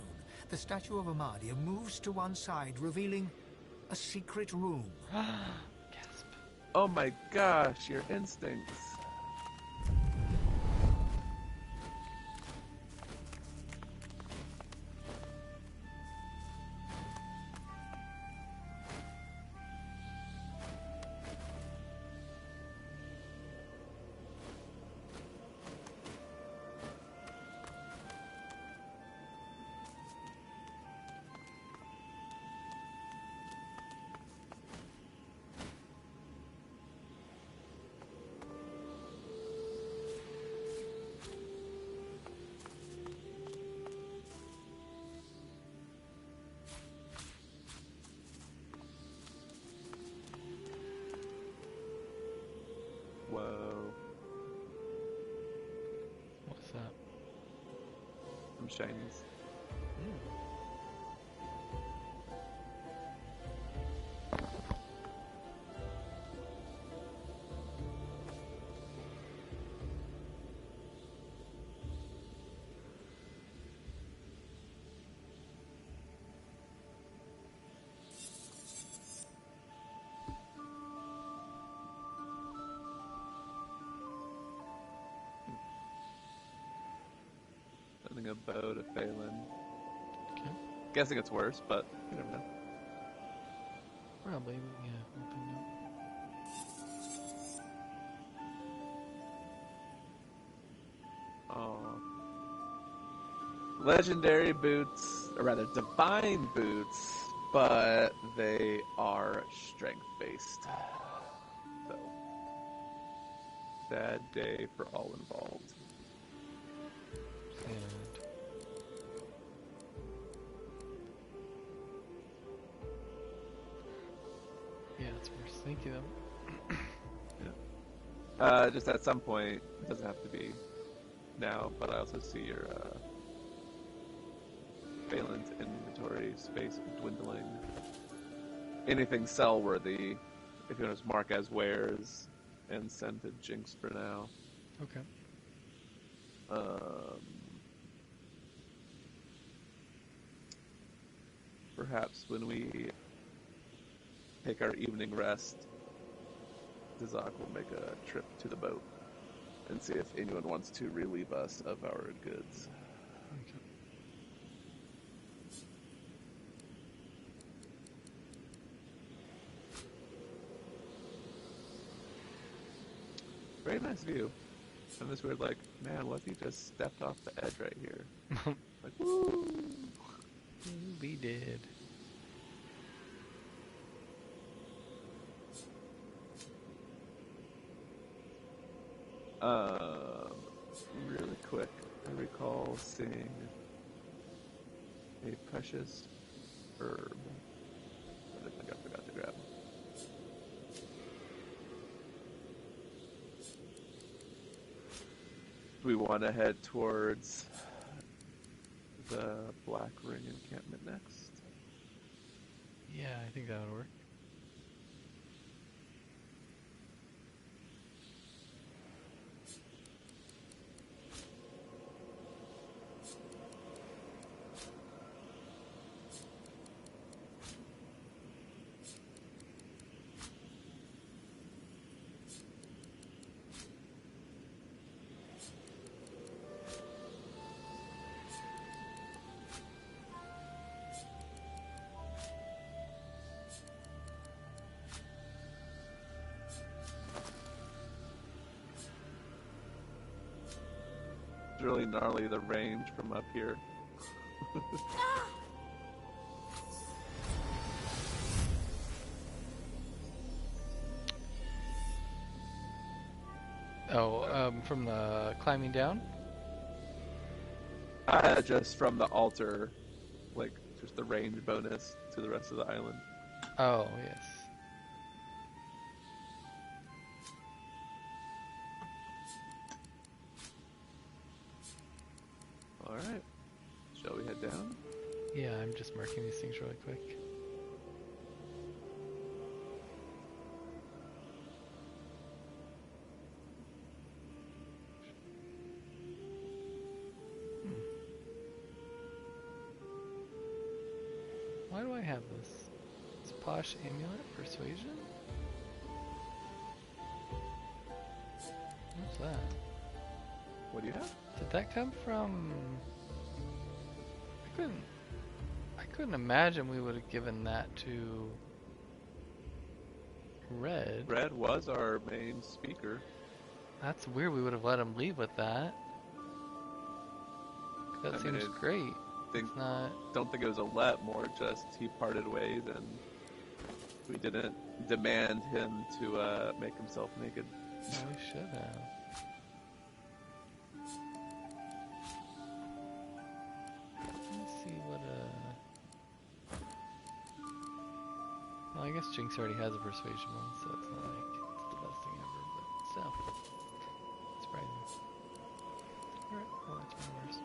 the statue of Amadia moves to one side, revealing a secret room. Gasp. Oh my gosh, your instincts. Whoa, What's that? some shinies. Sending a bow to Phelan. Okay. Guessing it's worse, but you never know. Probably, yeah. Open up. Oh. Legendary boots, or rather divine boots, but they are strength based. So, sad day for all involved. Sad. Yeah, it's worse. Thank you, though. Just at some point, it doesn't have to be now, but I also see your Phelan's inventory space dwindling. Anything sell worthy, if you want to mark as wares, and send to Jinx for now. Okay. Perhaps when we take our evening rest, Zazak will make a trip to the boat and see if anyone wants to relieve us of our goods. Okay. Very nice view. And this weird, like, man, what if he just stepped off the edge right here? Like, woo! We did. Really quick, I recall seeing a precious herb that I think I forgot to grab. Do we want to head towards the Black Ring encampment next? Yeah, I think that would work. really gnarly, the range from up here. Oh, from the climbing down? Just from the altar, like just the range bonus to the rest of the island. Oh, yes. Alright. Shall we head down? Yeah, I'm just marking these things really quick. Why do I have this? It's Posh Amulet Persuasion? What's that? What do you have? Did that come from... I couldn't imagine we would have given that to Red. Red was our main speaker. That's weird, we would have let him leave with that. That seems great. It's not... Don't think it was a let, more just he parted ways and we didn't demand him to make himself naked. Oh, we should have. Let's see what well, I guess Jinx already has a persuasion one, so it's not like it's the best thing ever, but still. Surprising. Alright, well that's my worst.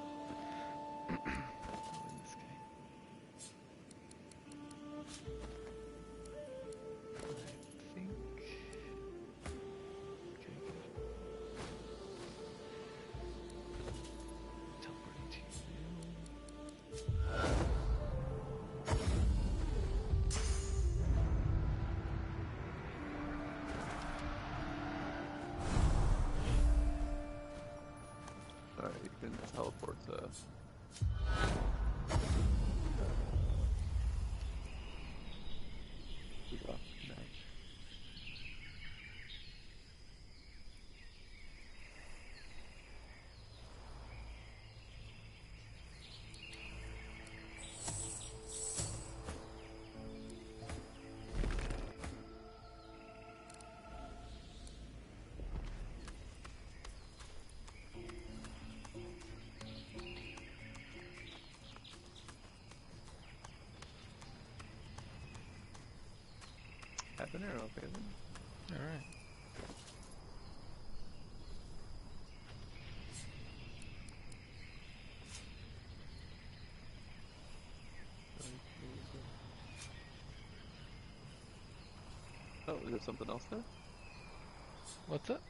I'll win this guy. I think... Okay, good. Teleporting to you. Alright, you can teleport to... Have an arrow, okay then. Alright. Oh, is there something else there? What's up?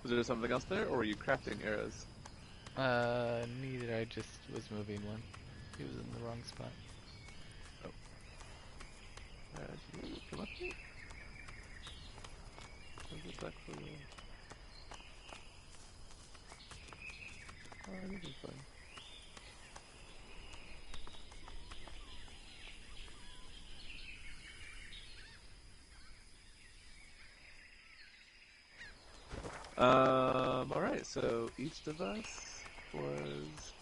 Was there something else there, or were you crafting arrows? Neither. I just was moving one. He was in the wrong spot. Did you come up here? Or is it back for the... Oh, I think it's fine. Alright, so each of us was...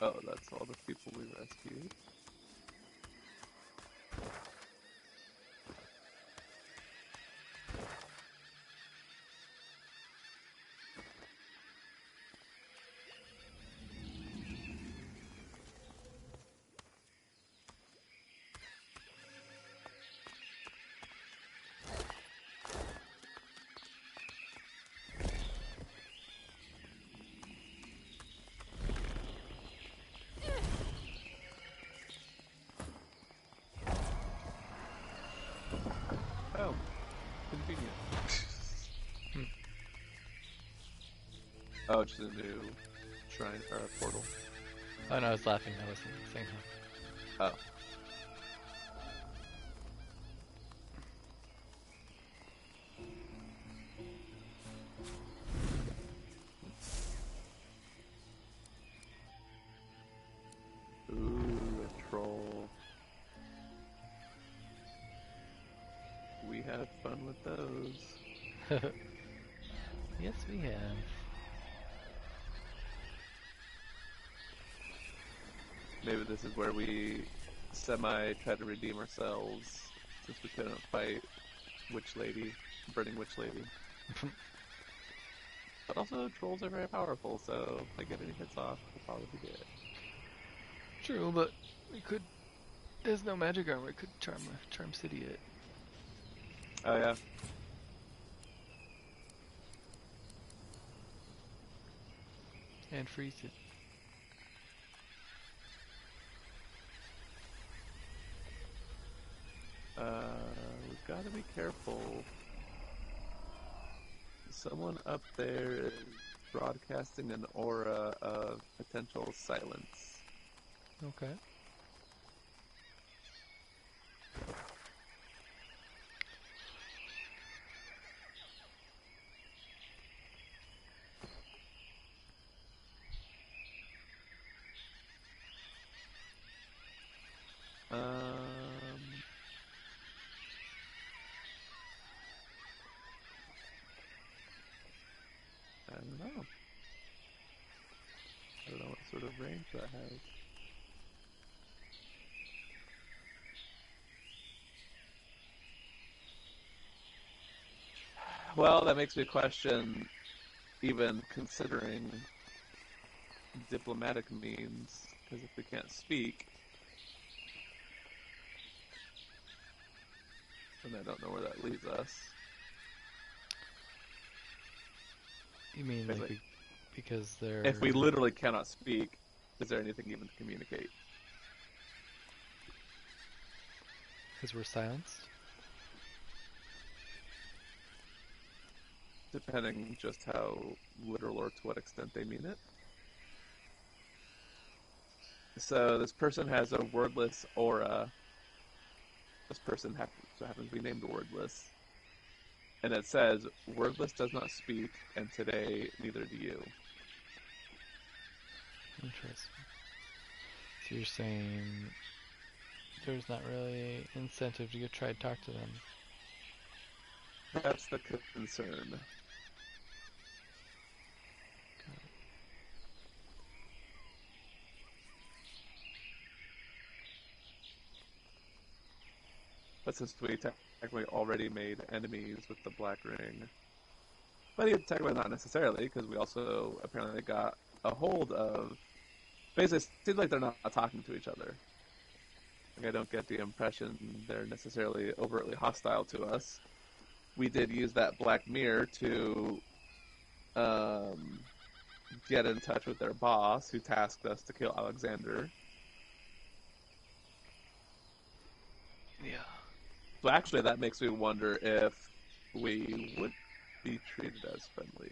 Oh, that's all the people we rescued. Oh, convenient. Oh, it's a new shrine or a portal. Oh no, I was laughing. I wasn't saying hi. Oh. fun with those. Yes, we have. Maybe this is where we semi try to redeem ourselves since we couldn't fight Witch Lady, Burning Witch Lady. But also, trolls are very powerful, so if they get any hits off, we'll probably be dead. True, but we could. There's no magic armor. We could charm city it. Oh yeah. And freeze it. We've got to be careful. Someone up there is broadcasting an aura of potential silence. Okay. I don't know. I don't know what sort of range that has. Well, that makes me question even considering diplomatic means, because if we can't speak, then I don't know where that leaves us. You mean like Basically, because they're... if we literally cannot speak, is there anything even to communicate? Because we're silenced? Depending just how literal or to what extent they mean it. So this person has a wordless aura. This person happens to be named Wordless. And it says, Wordless does not speak, and today neither do you. Interesting. So you're saying there's not really incentive to go try to talk to them. That's the concern. But since we technically already made enemies with the Black Ring, but even technically not necessarily, because we also apparently got a hold of. Basically, it seems like they're not talking to each other. Like, I don't get the impression they're necessarily overtly hostile to us. We did use that black mirror to get in touch with their boss, who tasked us to kill Alexander. Yeah. So actually, that makes me wonder if we would be treated as friendly.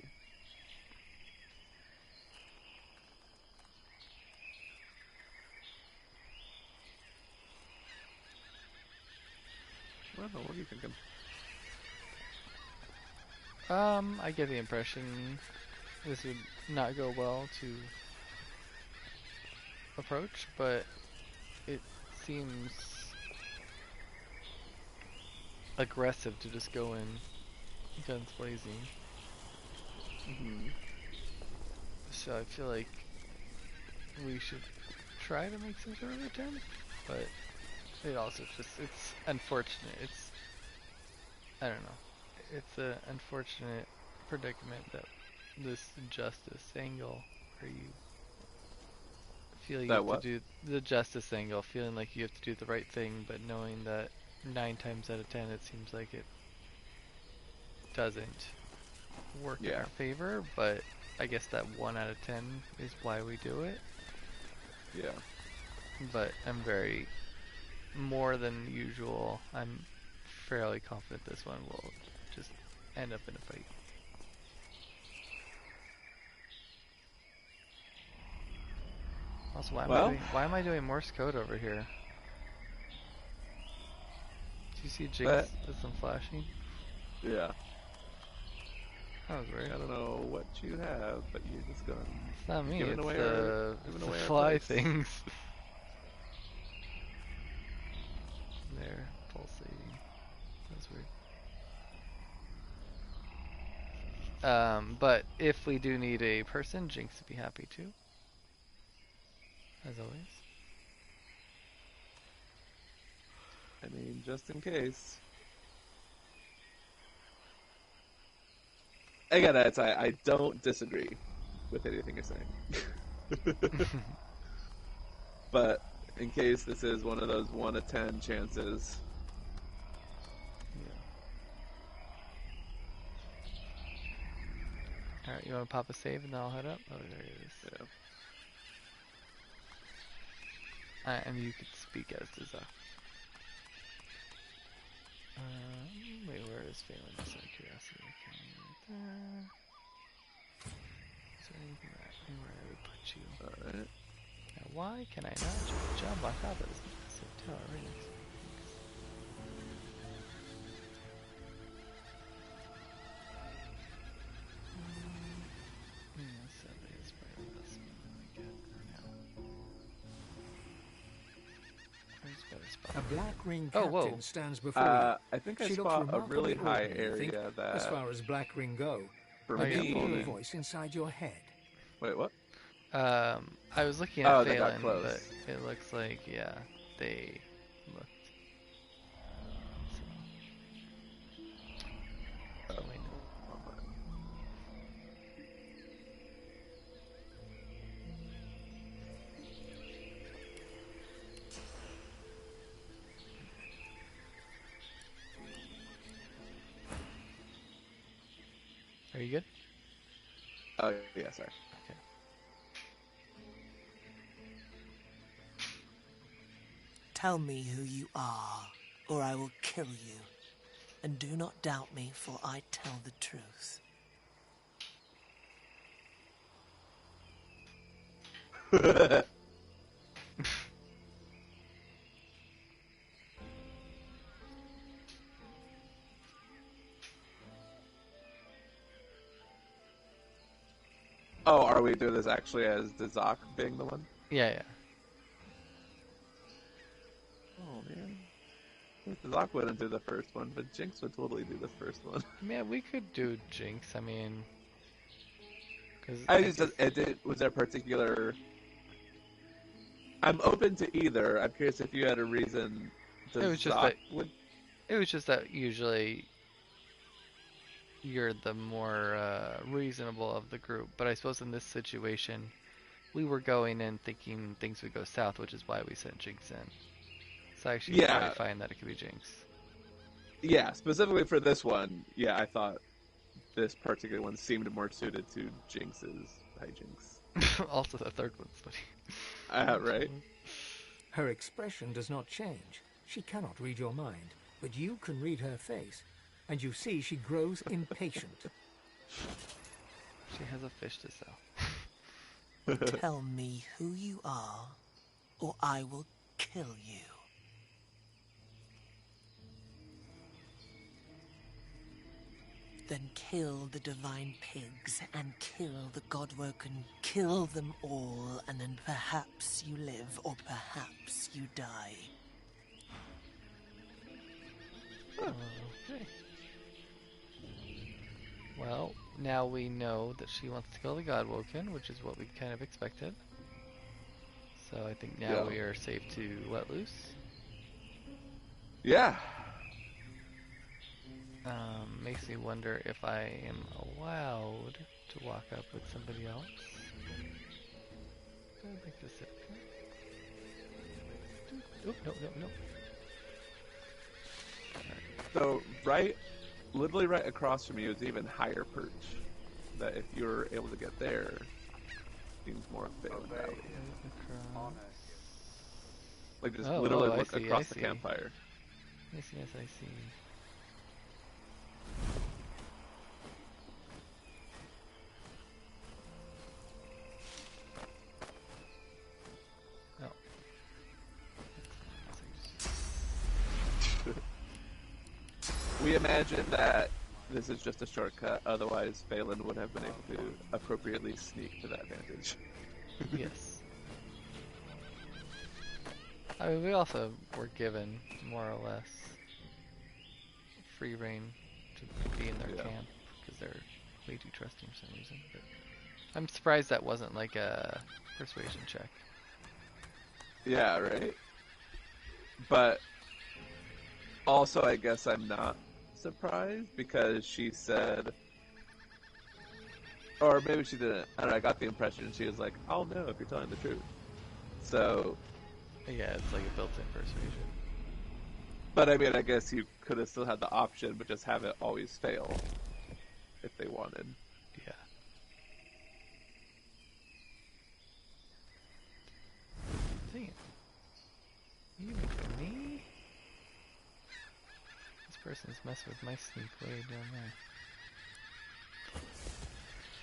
I don't know, what are you thinking? I get the impression this would not go well to approach, but it seems aggressive to just go in guns blazing. Mm-hmm. So I feel like we should try to make some sort of attempt, but it also it's unfortunate. I don't know. It's an unfortunate predicament that this justice angle where you feel you That have what? to do the justice angle, feeling like you have to do the right thing, but knowing that 9 times out of 10 it seems like it doesn't work in Yeah. our favor, but I guess that 1 out of 10 is why we do it. Yeah. But I'm more than usual, I'm fairly confident this one will just end up in a fight. Also, why am I doing Morse code over here? Do you see Jinx with some flashing? Yeah. That was weird. I don't know what you have, but you're just going. It's not me, Giving it's away the our fly place. things. They're pulsating. That's weird. But if we do need a person, Jinx would be happy to, as always. I mean, just in case. Again, I don't disagree with anything you're saying. But in case this is one of those 1 to 10 chances. Alright, you want to pop a save and then I'll head up? Oh, there it is. Yeah. And you could speak as to Zuck. Wait, where is Phelan? Just out of curiosity. Okay, right there. Is there anything anywhere I would put you? Alright. Now, why can I not jump on top of this massive tower right next to me? Yeah, sadly, it's probably the best spot I get for now. Where's a better spot? A black ring Oh, whoa. captain stands before you. I think I She looks spot a really remarkably high ordinary, I think, area that. as far as black ring go. For But yeah. then you hear me. a voice inside your head. Wait, what? I was looking at they got Phelan, close. but it looks like, yeah, they looked. Oh, wait, no. Are you good? Oh, yeah, sorry. Okay. Tell me who you are, or I will kill you. And do not doubt me, for I tell the truth. Oh, are we doing this actually as Dazak being the one? Yeah, yeah. Oh, man. Dazak wouldn't do the first one, but Jinx would totally do the first one. Yeah, we could do Jinx. I mean, because Was there a particular... I'm open to either. I'm curious if you had a reason It was just Dazak that- would... it was just that usually you're the more reasonable of the group. But I suppose in this situation, we were going in thinking things would go south, which is why we sent Jinx in. So I actually Yeah. probably find that it could be Jinx. Yeah, specifically for this one, yeah, I thought this particular one seemed more suited to Jinx's. Hi, Jinx. Also, the third one's funny. Right? Her expression does not change. She cannot read your mind, but you can read her face, and you see she grows impatient. She has a fish to sell. Tell me who you are, or I will kill you. Then kill the divine pigs and kill the godwoken. Kill them all, and then perhaps you live, or perhaps you die. Okay. Well, now we know that she wants to kill the Godwoken, which is what we kind of expected. So I think now Yeah. we are safe to let loose. Yeah. Makes me wonder if I am allowed to walk up with somebody else. I'd like to sit here. Oh, no, no, no. So, literally right across from you is even higher perch. That if you're able to get there, seems more Phelan Valley. Across. Like just Oh, literally I look see, across I the see. campfire. Yes, yes, I see. Oh. We imagine that this is just a shortcut, otherwise Phelan would have been able to appropriately sneak to that vantage. Yes. I mean, we also were given more or less free reign to be in their Yeah. camp because they're way too trusting for some reason. But I'm surprised that wasn't like a persuasion check. Yeah, right? But also, I guess I'm not surprised because she said, or maybe she didn't. I don't know. I got the impression she was like, "I'll know if you're telling the truth." So, Yeah, it's like a built-in persuasion. but I mean, I guess you could have still had the option, but just have it always fail if they wanted. Yeah. Dang it. You with me? This person's messing with my sneak way down there.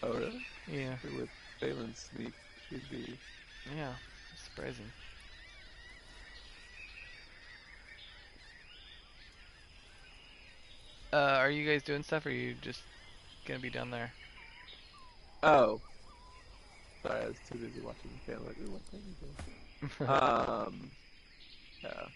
Oh, really? Yeah. With Phelan's sneak, she'd be. Yeah. Surprising. Are you guys doing stuff, or are you just gonna be down there? Oh, sorry, I was too busy watching Phelan. Like, ooh, what thing is this? Yeah.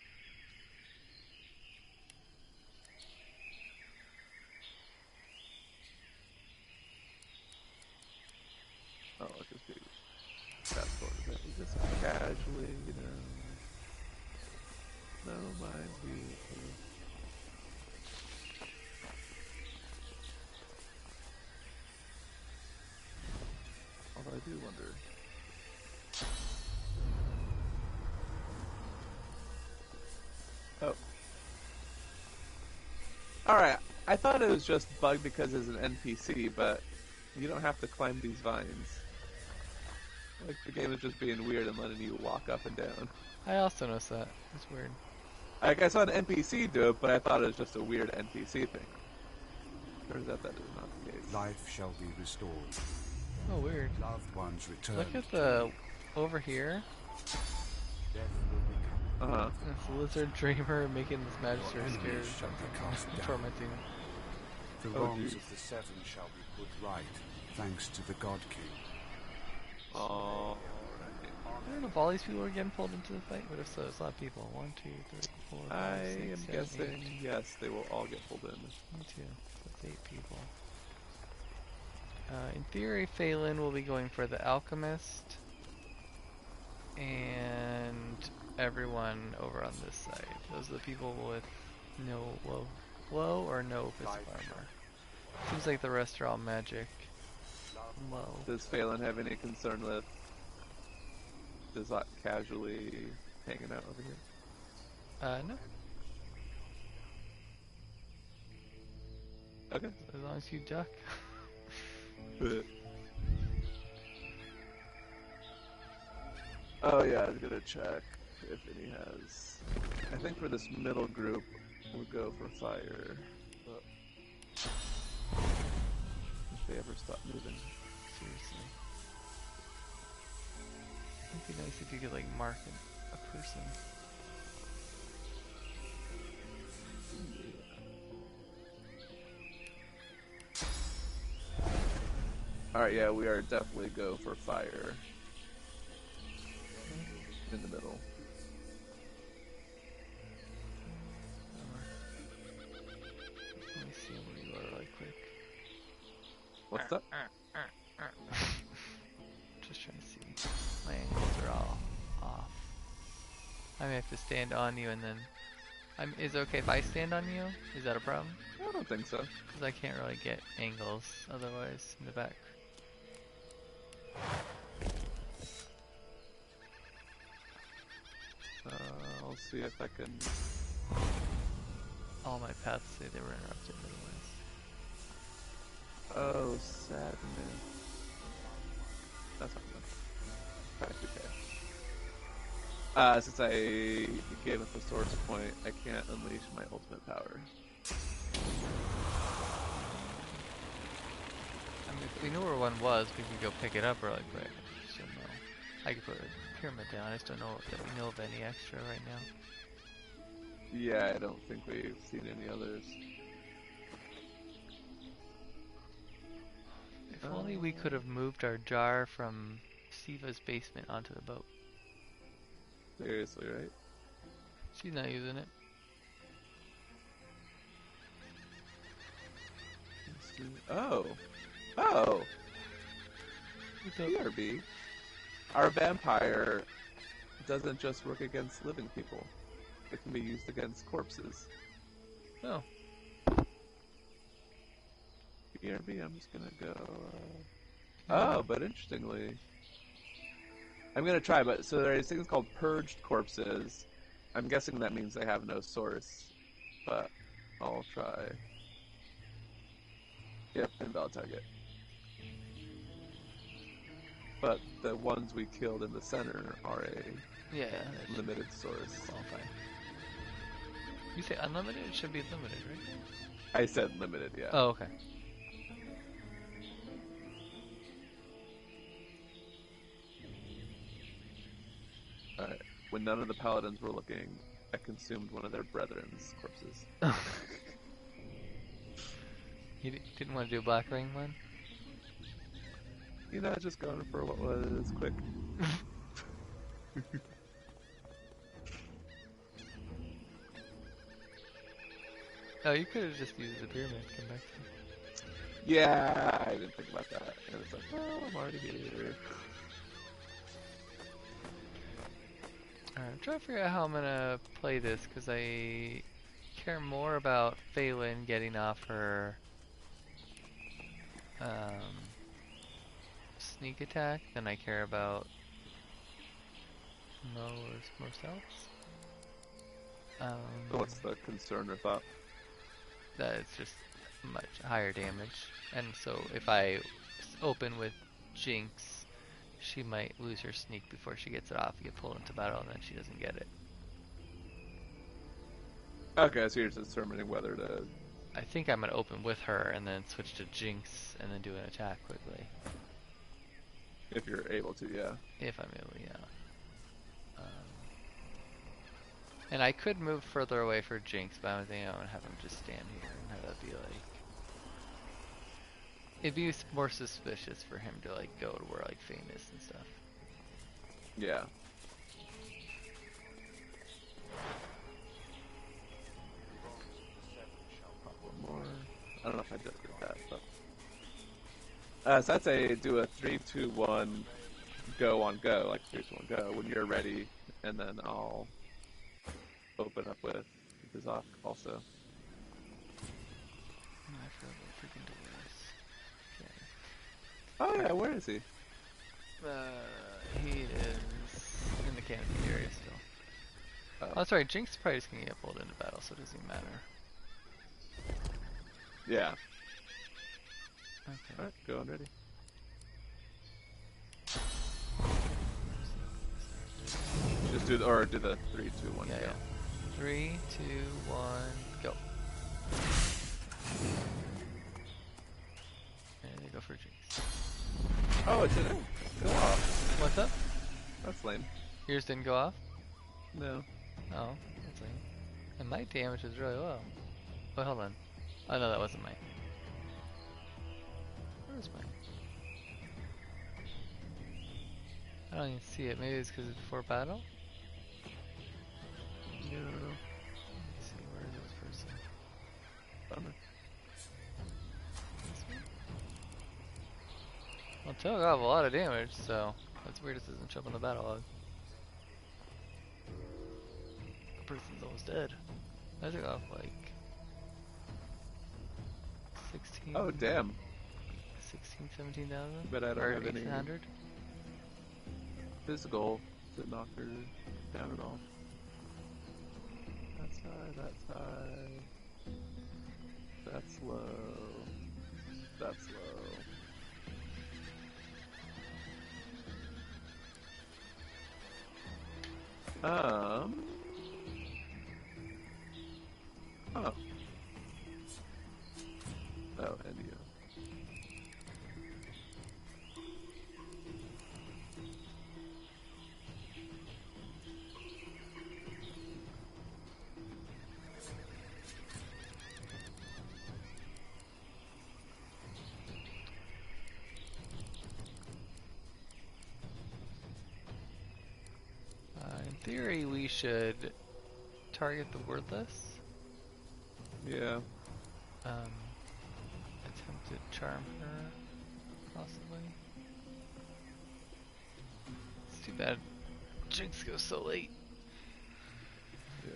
Oh, I'll just do fast forward a bit. Just casually, no mind you. Although I do wonder. Oh. Alright, I thought it was just bugged because it's an NPC, but you don't have to climb these vines. Like, the game is just being weird and letting you walk up and down. I also noticed that. It's weird. Like, I saw an NPC do it, but I thought it was just a weird NPC thing. Turns out that is not the case. Life shall be restored. Oh, weird. Loved ones return. Look at the over here. Death will become. This lizard dreamer making this magister Enemies scared, shall be cast down. tormenting him. The Oh, wrongs geez. of the seven shall be put right, thanks to the God King. Alright. I don't know if all these people are getting pulled into the fight, but if so, it's a lot of people. 1, 2, 3, 4, 5, I 6, am 7, guessing, 8. yes, they will all get pulled in. 1, 2. So that's 8 people. In theory, Phelan will be going for the alchemist, and everyone over on this side. Those are the people with no low or no physical armor. Seems like the rest are all magic. Low. Does Phelan have any concern with just like casually hanging out over here? No. Okay. As long as you duck. Oh yeah, I was gonna check if any has. I think for this middle group, we'll go for fire. But if they ever stop moving. Seriously. It'd be nice if you could like mark a person. Alright, yeah, we are definitely go for fire. In the middle. Let me see where you are really quick. What's that? Just trying to see. My angles are all off. I may have to stand on you and then... is it okay if I stand on you? Is that a problem? I don't think so. Because I can't really get angles otherwise in the back. I'll see if I can. All my paths say they were interrupted otherwise. Oh, sadness. That's not much. That's okay. Since I gave up the source point, I can't unleash my ultimate power. I mean, if we knew where one was, we could go pick it up really quick. I just don't know. I could put a pyramid down. I just don't know that we know of any extra right now. Yeah, I don't think we've seen any others. If only we could have moved our jar from Siva's basement onto the boat. Seriously, right? She's not using it. Let's see. Oh, Oh, BRB. Our vampire doesn't just work against living people. It can be used against corpses. Oh. BRB, I'm just gonna go... Oh, but interestingly... I'm gonna try, but so there are these things called purged corpses. I'm guessing that means they have no source, but I'll try. Yep, invalid target. But the ones we killed in the center are a Yeah, that should limited source. qualify. You say unlimited? It should be limited, right? I said limited, yeah. Oh, okay. Alright. When none of the paladins were looking, I consumed one of their brethren's corpses. You didn't want to do a black ring one? You know, just going for what was quick. Oh, you could have just used the pyramid to come back to. Yeah, I didn't think about that. And it's like, oh, I'm already here. Alright, I'm trying to figure out how I'm gonna play this, because I care more about Phelan getting off her sneak attack than I care about Mo or Morsel's. So what's the concern or thought? That it's just much higher damage, and so if I open with Jinx, she might lose her sneak before she gets it off, get pulled into battle, and then she doesn't get it. Okay, so you're just determining whether to... I think I'm going to open with her and then switch to Jinx and then do an attack quickly. If you're able to, yeah. If I'm able, yeah. And I could move further away for Jinx, but I'm thinking I'm going to have him just stand here and have that be like... It'd be more suspicious for him to like go to where like Fane is and stuff. Yeah. More. I don't know if I just did that, but... so I'd say do a 3, 2, 1, go on go, like 3, 2, 1, go, when you're ready, and then I'll open up with Bizak also. I forgot what freaking Dolores. Okay. Oh yeah, where is he? He is in the canopy area still. Oh. Oh, sorry, Jinx is probably just gonna get pulled into battle, so it doesn't even matter. Yeah. Okay. Alright, go on ready. Just do the, do the 3, 2, 1, Yeah, go. yeah. 3, 2, 1, go. And they go for Jinx. Oh, it didn't go off. What's up? That's lame. Yours didn't go off? No. Oh, that's lame. And my damage is really low. Wait, hold on. Oh no, that wasn't mine. Where's mine? I don't even see it. Maybe it's because it's before battle? No. Let's see, where is this person? Bummer. This one? Well, Toad got a lot of damage, so that's weird it doesn't show up on the battle log. The person's almost dead. I took off like 16. Oh, damn. 16, 17,000? But I don't or have any 1,800? physical to knock her down at all. That's high, that's high. That's low. That's low. Oh. Oh, and you. In theory, we should target the wordless. Yeah. Attempt to charm her. possibly. It's too bad Jinx goes so late. Yeah.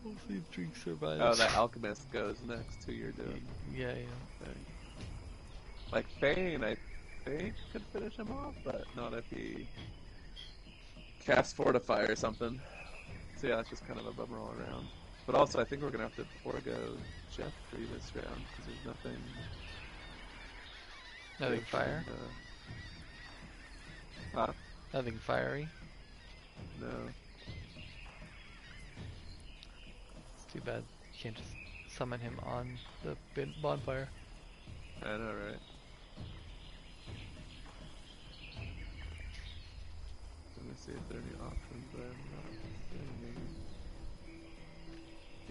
We'll see if Jinx survives. Oh, that alchemist goes next to you're doing Yeah. thing. Like Bane, I think could finish him off, but not if he casts Fortify or something. So yeah, it's just kind of a bummer all around. But also, I think we're gonna have to forego Jeffrey this round because there's nothing. Nothing big fire? Huh? Nothing fiery? No. It's too bad you can't just summon him on the bonfire. I know, right? Let me see if there are any options that I'm not seeing.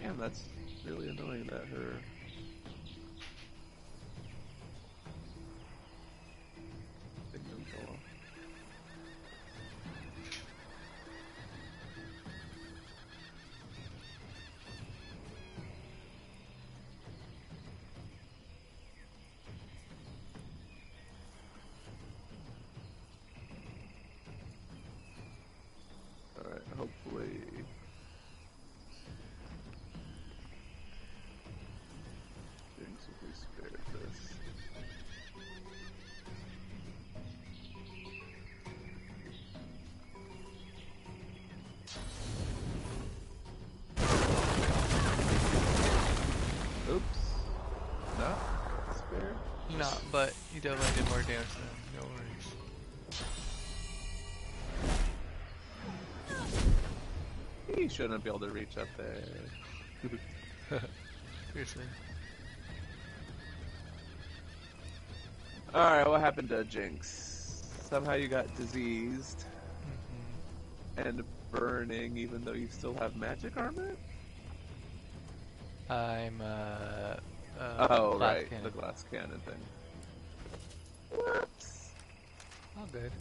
Damn, that's really annoying that her... thing didn't go off. Alright, hopefully... Jinx will be spared this. Oops. Not spared? No, but you definitely did more damage than him. No worries. He shouldn't be able to reach up there. Seriously. Alright, what happened to Jinx? Somehow you got diseased and burning even though you still have magic armor? I'm, Oh, glass right, cannon. the glass cannon thing. What? All good.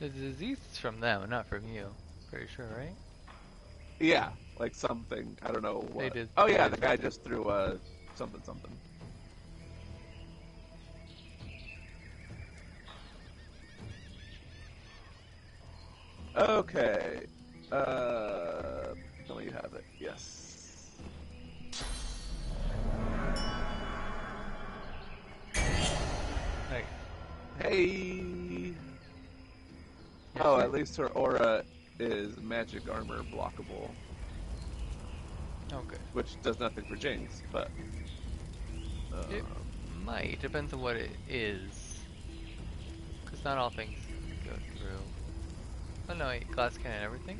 The disease is from them, not from you. Pretty sure, right? Yeah, like something, I don't know what. They did. Oh they yeah, did the guy something. just threw something something. Okay. Tell me you have it. Yes. Nice. Hey. Yes, Oh, sir. at least her aura is magic armor blockable, Okay. which does nothing for Jinx, but It might. Depends on what it is. Because not all things go through. Oh no, wait. Glass cannon, everything?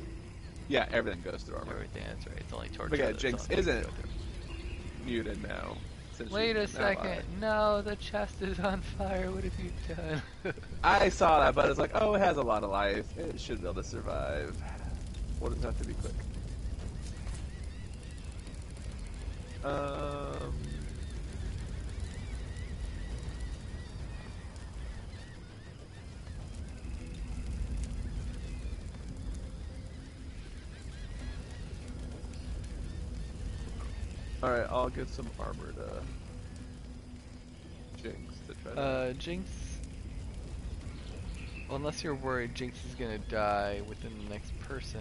yeah, everything goes through armor. Everything, that's right. It's only torture But yeah, that's Jinx only things isn't go through. muted now since Wait a she's an ally. second. No, the chest is on fire. What have you done? I saw that, but it's like, oh, it has a lot of life. It should be able to survive. We'll just have to be quick. Alright, I'll give some armor to Jinx to try to... Jinx. Well, unless you're worried Jinx is gonna die within the next person.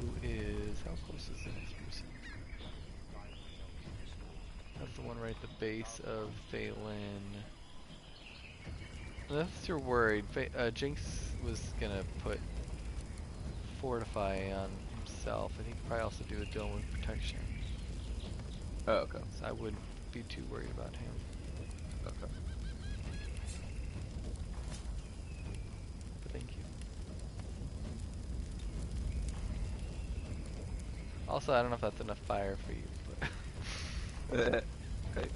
Who is... How close is the next person? That's the one right at the base of Phelan. Unless you're worried, Jinx was gonna put Fortify on himself, and he could probably also do a Dome of Protection. Oh, okay. So I wouldn't be too worried about him. Okay. But thank you. Also, I don't know if that's enough fire for you, but... Great.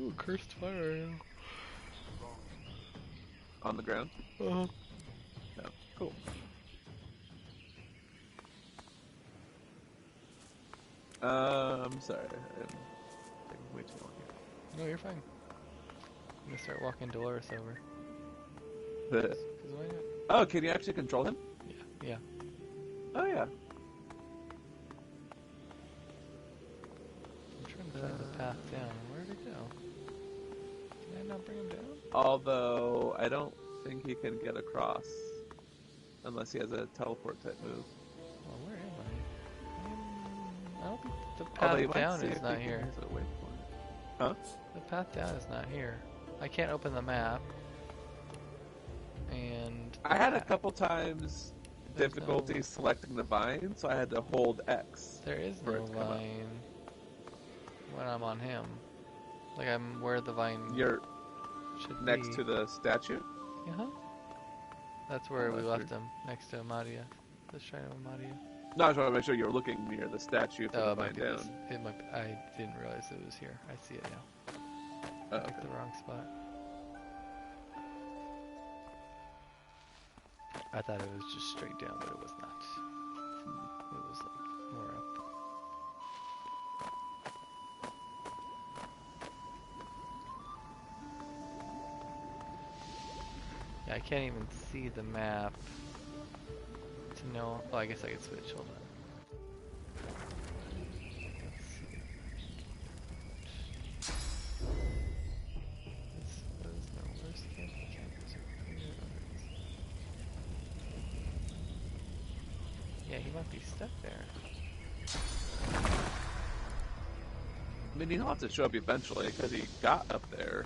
Ooh, cursed fire arrow. On the ground? Uh-huh. No. Cool. I'm sorry. I'm taking way too long No, you're fine. I'm gonna start walking Dolores over. here. 'Cause why not? Oh, can you actually control him? Yeah. Oh, yeah. I'm trying to find the path down. Where'd it go? Can I not bring him down? Although, I don't think he can get across. Unless he has a teleport type move. Well, where am I? I don't think the Although path you might down see is if not he here. has a waypoint. Huh? The path down is not here. I can't open the map. And I had a couple times There's difficulty no- selecting the vine, so I had to hold X. there is for no it to come up. vine when I'm on him. Like I'm where the vine You're should next be. to the statue? Uh-huh. That's where Oh, we that's left weird. him, next to Amadia. The shrine of Amadia. No, I just want to make sure you're looking near the statue for Oh, the it might vine be this. down. It might be, I didn't realize it was here. I see it now. Oh, I picked okay. the wrong spot. I thought it was just straight down, but it was not. It was like more up. Yeah, I can't even see the map to know. Well, I guess I could switch. Hold on. Let's see. This was no worse camp. Yeah, he might be stuck there. I mean, he'll have to show up eventually because he got up there.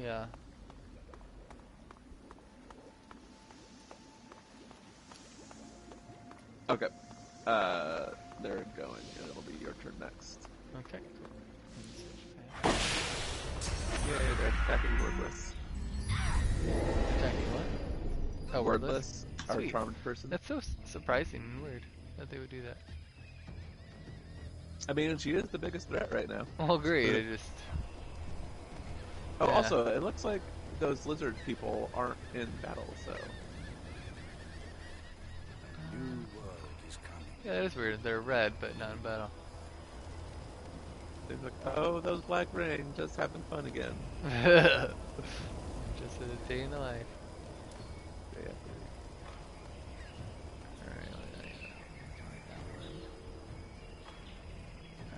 Yeah. Okay. They're going, and it'll be your turn next. Okay, cool. Let me switch back. Yay, they're attacking wordless. Attacking what? Oh, Wordless, our Sweet. charmed person. That's so surprising and weird that they would do that. I mean, she is the biggest threat right now. Well, agreed. I just. Oh, Yeah. also, it looks like those lizard people aren't in battle, so. New world is coming. Yeah, that is weird. They're red, but not in battle. They're like, oh, those black rings, just having fun again. Just a day in the life. Yeah. Alright,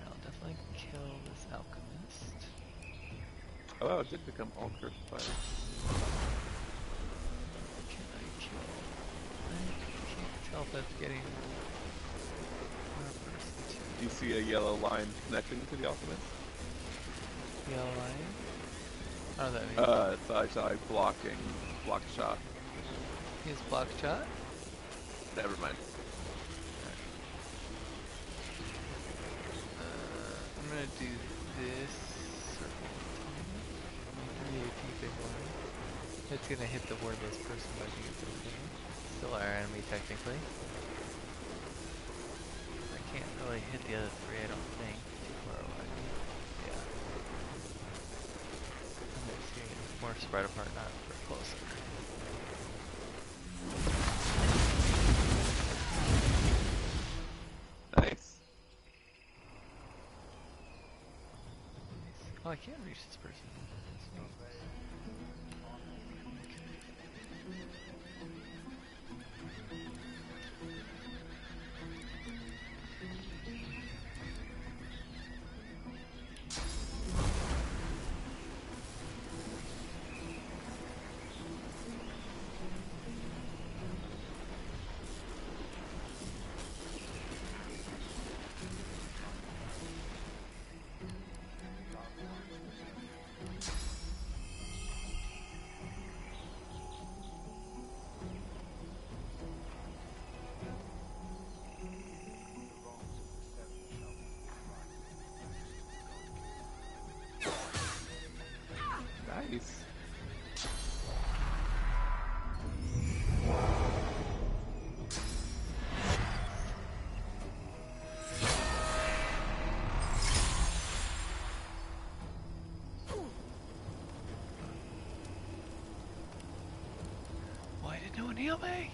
I'll definitely kill this alchemist. Oh, wow, it did become all cursed fire. Can I kill? I can't tell if that's getting one person to Do you see a yellow line connecting to the alchemist? yellow line. Oh, that means It's actually blocking block shot. his block shot. Never mind. I'm gonna do this circle. VIP big one. It's gonna hit the wordless person, but I think it's okay. Still our enemy technically. I can't really hit the other three, I don't think. Too far away. Yeah. I'm just getting more spread apart, not for closer. Nice. Oh, I can't reach this person. Heal me!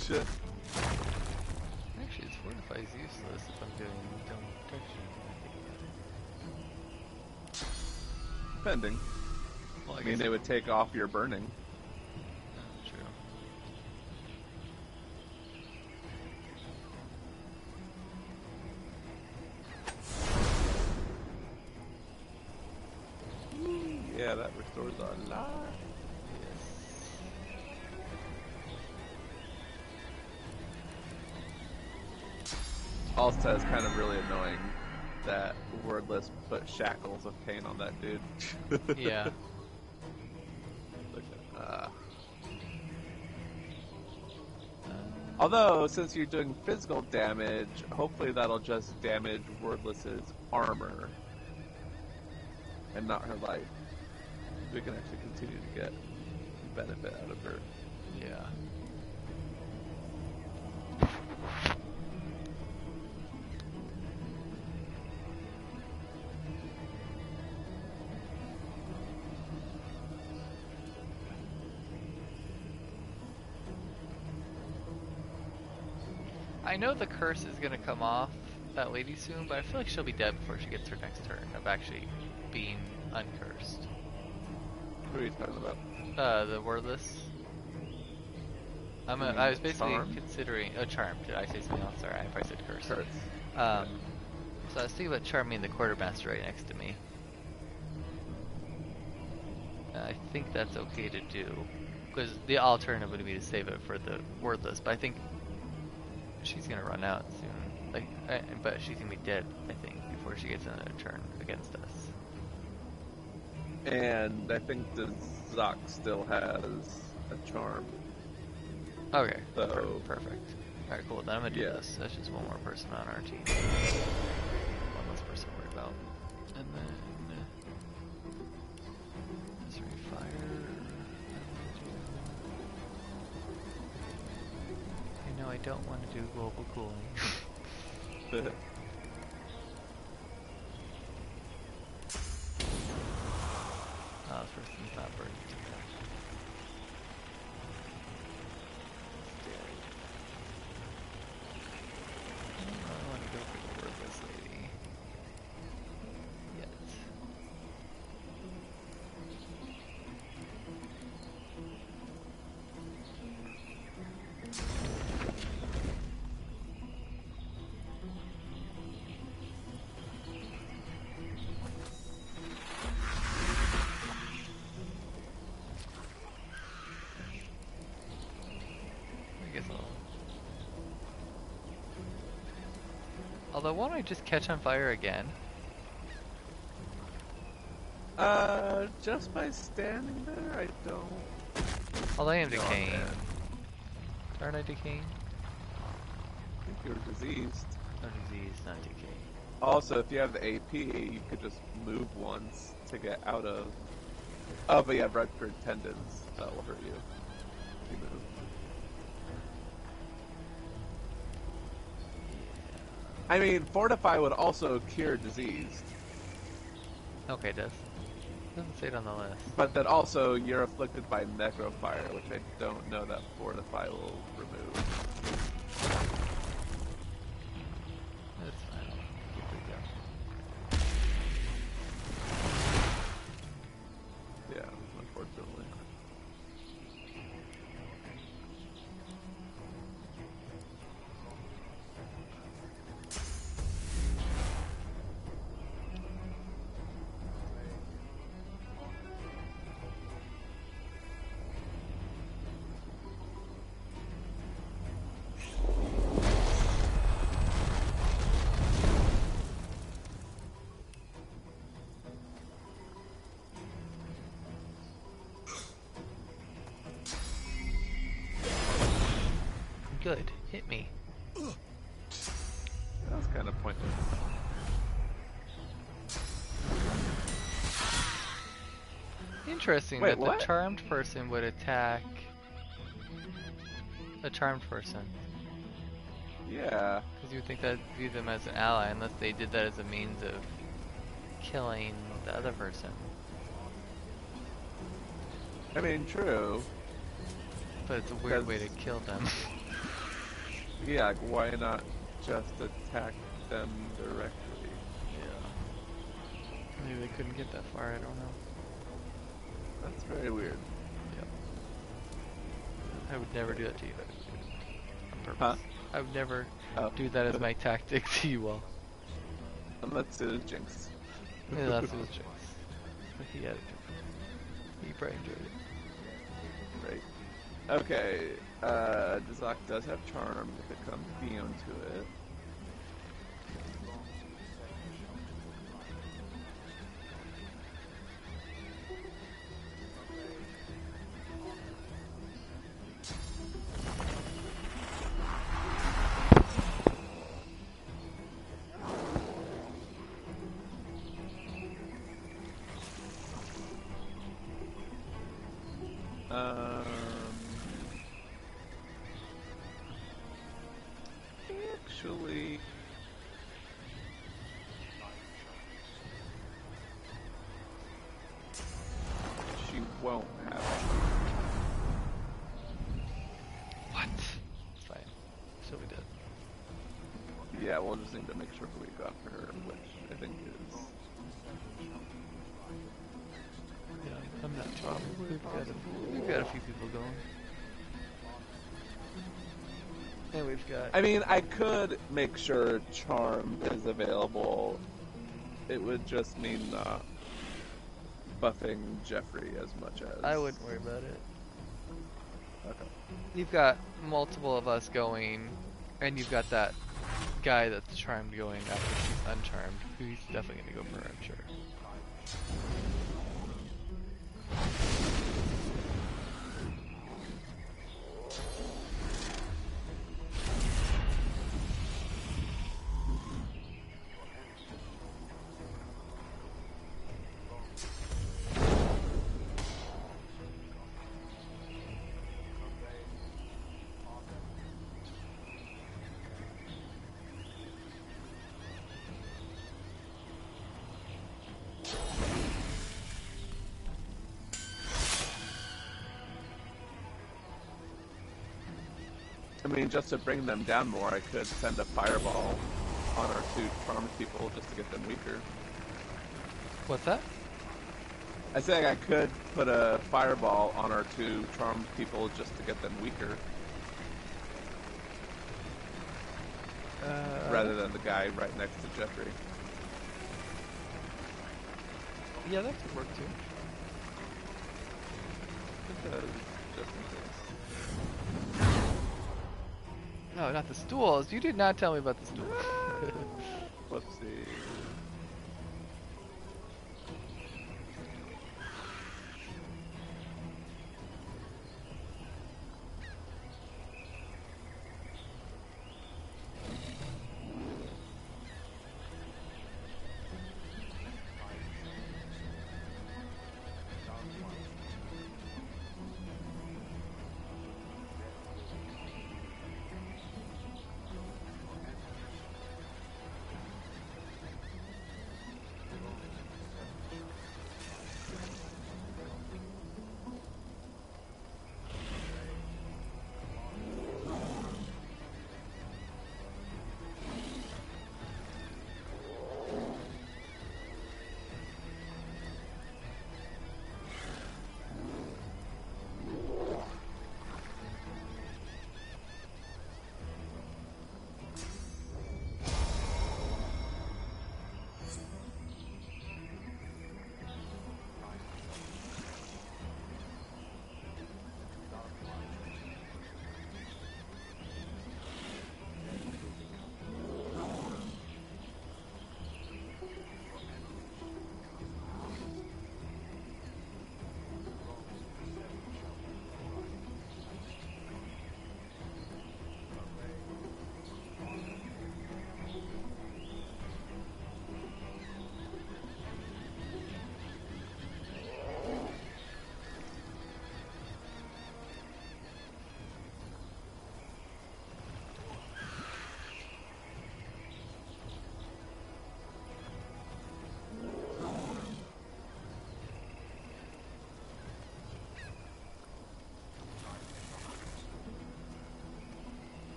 Shit. Actually, its fortify is useless if I'm doing dome protection. Depending. Well, I mean, it would take off your burning. True. Yeah, that restores a lot. Also, it's kind of really annoying that Wordless put shackles of pain on that dude. Yeah. Look although, since you're doing physical damage, hopefully that'll just damage Wordless's armor and not her life. We can actually continue to get benefit out of her. Yeah. I know the curse is gonna come off that lady soon, but I feel like she'll be dead before she gets her next turn of actually being uncursed. Who are you talking about? The wordless. I was basically charmed? considering charmed. Did I say something else? Sorry, I probably said curse. Curse. So I was thinking about charming the quartermaster right next to me. I think that's okay to do, because the alternative would be to save it for the wordless. But I think she's gonna run out soon. Like, but she's gonna be dead, I think, before she gets another turn against us. And I think the Zoc still has a charm. Okay, So, perfect. Alright, cool, then I'm gonna do yeah. this. That's just one more person on our team. One less person to worry about. And then... Misery Fire... I know I don't want to do global cooling. Oh, this person's not burned. I don't want to go for the wordless lady. Yet. I guess I'll... Although, won't I just catch on fire again? Just by standing there, I don't. Although I am know decaying. offhand. Aren't I decaying? I think you're diseased. No, disease, not decaying. Also, if you have the AP, you could just move once to get out of. Oh, but you have ruptured tendons. That will hurt you. If you move. I mean, Fortify would also cure disease. Okay, it does. Doesn't say it on the list. But then also, you're afflicted by Necrofire, which I don't know that Fortify will remove. That's fine. I'll keep it going. Yeah, unfortunately. Good. Hit me. That was kind of pointless. Interesting Wait, that what? the charmed person would attack a charmed person. Yeah. Because you would think that view them as an ally unless they did that as a means of killing the other person. I mean, true. But it's a weird way to kill them. Yeah, like, why not just attack them directly? Yeah. Maybe they couldn't get that far, I don't know. That's very weird. Yep. I would never do that to you. On purpose. Huh? I would never Oh. do that as my tactic to you all. Unless it was Jinx. Yeah, that's what it was Jinx. But he had it. He probably enjoyed it. Right. Okay, Dazak does have charm if it comes down to it. Actually, she won't have it. What? It's fine. She'll be dead. Yeah, we'll just need to make sure we go after her, which I think is... Yeah, I'm not troubled. We've got a few people going. And we've got... I mean, I could make sure charm is available. It would just mean not buffing Jeffrey as much as... I wouldn't worry about it. Okay. You've got multiple of us going, and you've got that guy that's charmed going after she's uncharmed. Who's definitely going to go for her, I'm sure. I mean, just to bring them down more, I could send a fireball on our two charmed people just to get them weaker. What's that? I say I could put a fireball on our two charmed people just to get them weaker. Rather than the guy right next to Jeffrey. Yeah, that could work too. Because, just in case. No, not the stools. You did not tell me about the stools. Whoopsie.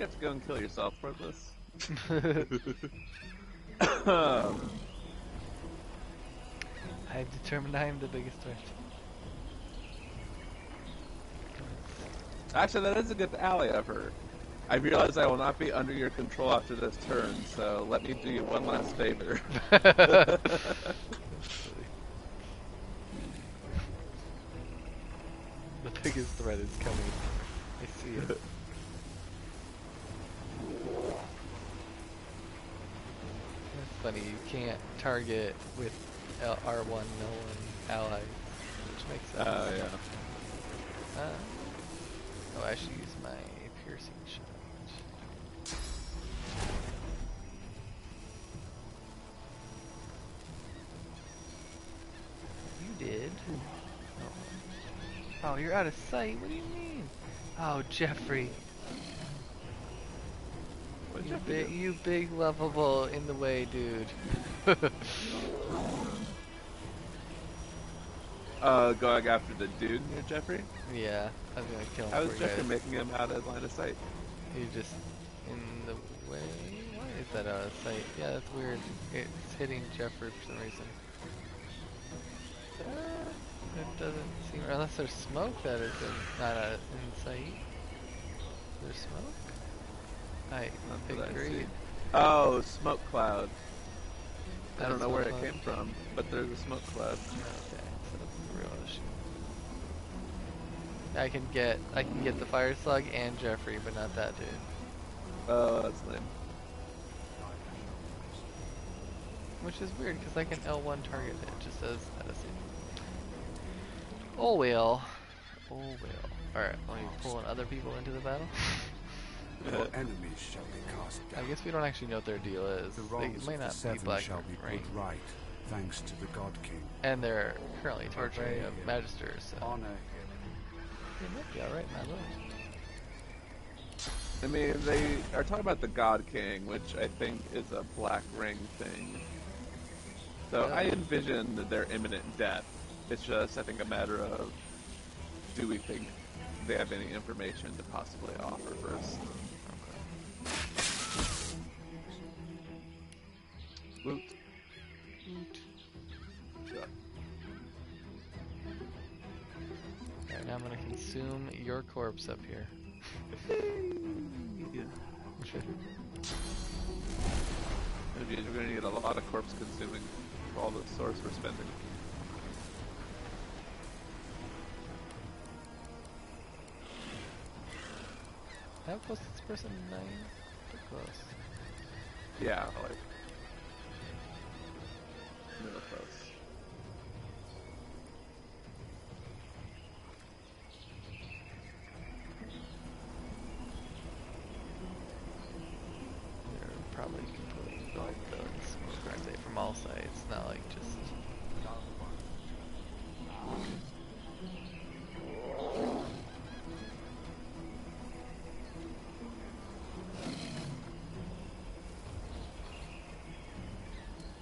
You have to go and kill yourself for this. I've determined I am the biggest threat. Actually, that is a good ally of her. I realize I will not be under your control after this turn, so let me do you one last favor. The biggest threat is coming. I see it. That's funny, you can't target with R1 no one allies, which makes sense. Oh, yeah. Oh, I should use my piercing shot. You did. Oh, you're out of sight. What do you mean? Oh, Jeffrey. What did you do? You big lovable in the way, dude. Going after the dude near Jeffrey? Yeah, I was gonna kill him How is for you Jeffrey guys. making him out of line of sight? He's just in the way. Why is that out of sight? Yeah, that's weird. It's hitting Jeffrey for some reason. It doesn't seem, unless there's smoke that is not in sight. There's smoke? I Not that I see. agreed. Oh, smoke cloud. I That's don't know where smoke it cloud? came from, but there's a smoke cloud. Okay, so that's the real issue. I can get the fire slug and Jeffrey, but not that dude. Oh, that's lame. Which is weird because I can L1 target it, just as Edison. Oh well. Oh well. Alright, let me pull in other people into the battle. Your enemies shall be cast I down. guess we don't actually know what their deal is. The They wrongs might of the not be seven black shall be ring. put right, thanks to the God King. And they're currently torturing Obey a him. magister, so Honor him. they might be alright in my book. I mean, they are talking about the God King, which I think is a black ring thing. So I envision their imminent death. It's just, I think, a matter of, do we think they have any information to possibly offer first? Woot. Alright, now I'm gonna consume your corpse up here. Yeah. Oh geez, we're gonna need a lot of corpse consuming for all the source we're spending. How close is this person? 9? Pretty close. Yeah, like real close. They're probably completely engulfed though in smoke, aren't they? From all sides, not like just.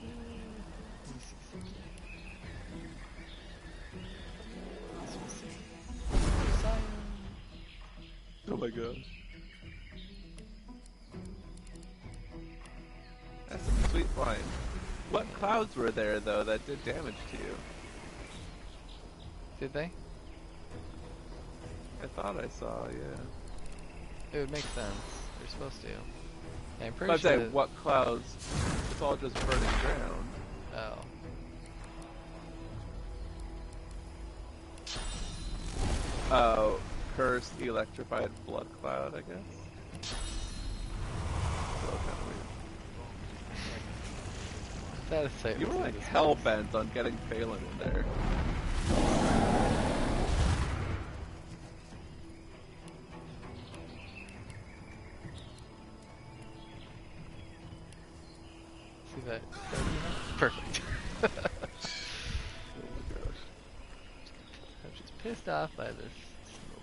Let me see something. This will see. Cyan. Oh my god. That's some sweet flying. What clouds were there though that did damage to you? Did they? I thought I saw, yeah. It would make sense. They're supposed to. Yeah, I'm pretty But sure. say, that- what clouds? It's all just burning ground. Oh. Oh, cursed electrified blood cloud, I guess. So kind of That is safe. weird. You were like hell bent on getting Phelan in there. See that? Perfect. Oh my gosh. I'm just pissed off by this smoke.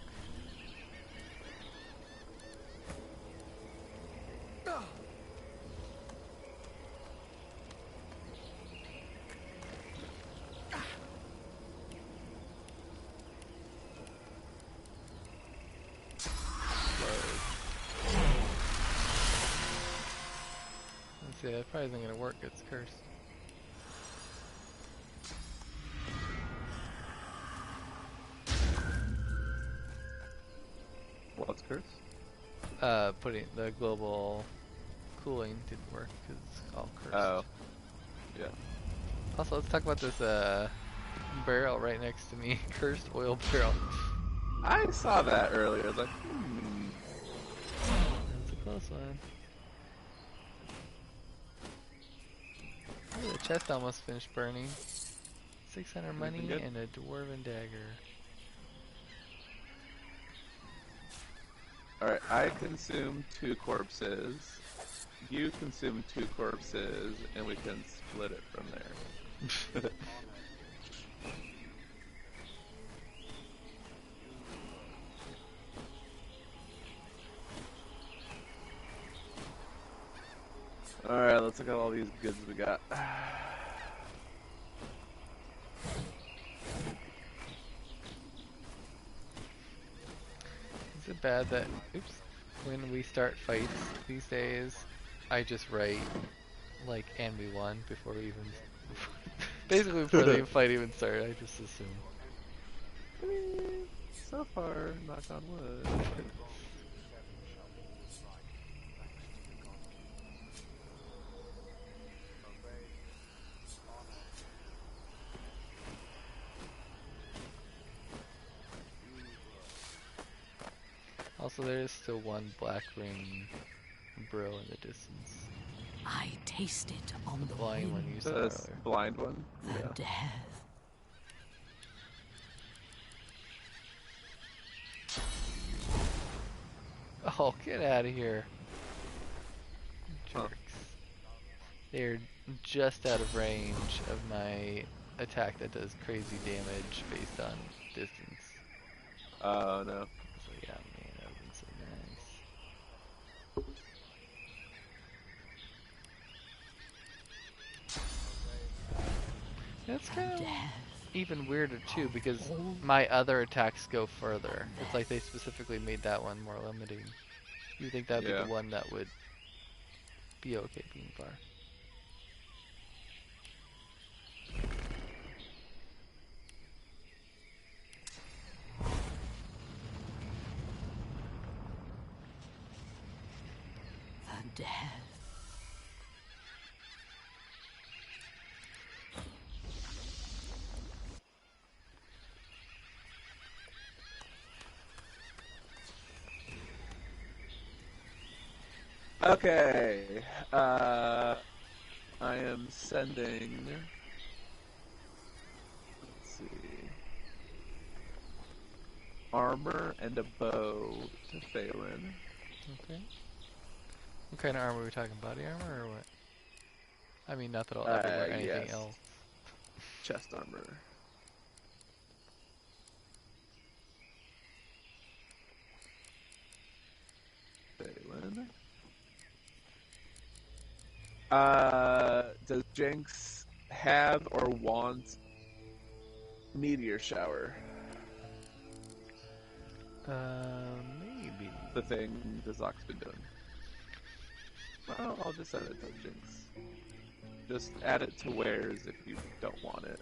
See, that probably isn't gonna work. It's cursed. What's cursed? Putting the global cooling didn't work because it's all cursed. Oh, yeah. Also, let's talk about this barrel right next to me. Cursed oil barrel. I saw that earlier. I was like, That's a close one. Ooh, the chest almost finished burning. 600 money good? and a dwarven dagger. Alright, I consume 2 corpses. You consume 2 corpses, and we can split it from there. Alright, let's look at all these goods we got. Is it bad that, oops, when we start fights these days, I just write, like, and we won before we even, basically before the fight even started, I just assume. I mean, so far, knock on wood. Also, there is still one black ring bro in the distance. I taste it on The the blind one wind you saw This earlier. blind one? Yeah. and death. Oh, get out of here. Huh. Jerks. They're just out of range of my attack that does crazy damage based on distance. Oh, no. So yeah, man, that would've been so nice. That's kind of even weirder too, because my other attacks go further. It's like they specifically made that one more limiting. You think that'd be Yeah. the one that would be okay being far? The death. Okay. I am sending. Let's see. Armor and a bow to Phelan. Okay. What kind of armor are we talking? Body armor or what? I mean, not that I'll ever wear anything Yes. else. Chest armor. Phelan. Does Jinx have or want meteor shower? Maybe. The thing the Zock's been doing. Well, I'll just send it to Jinx. Just add it to wares if you don't want it,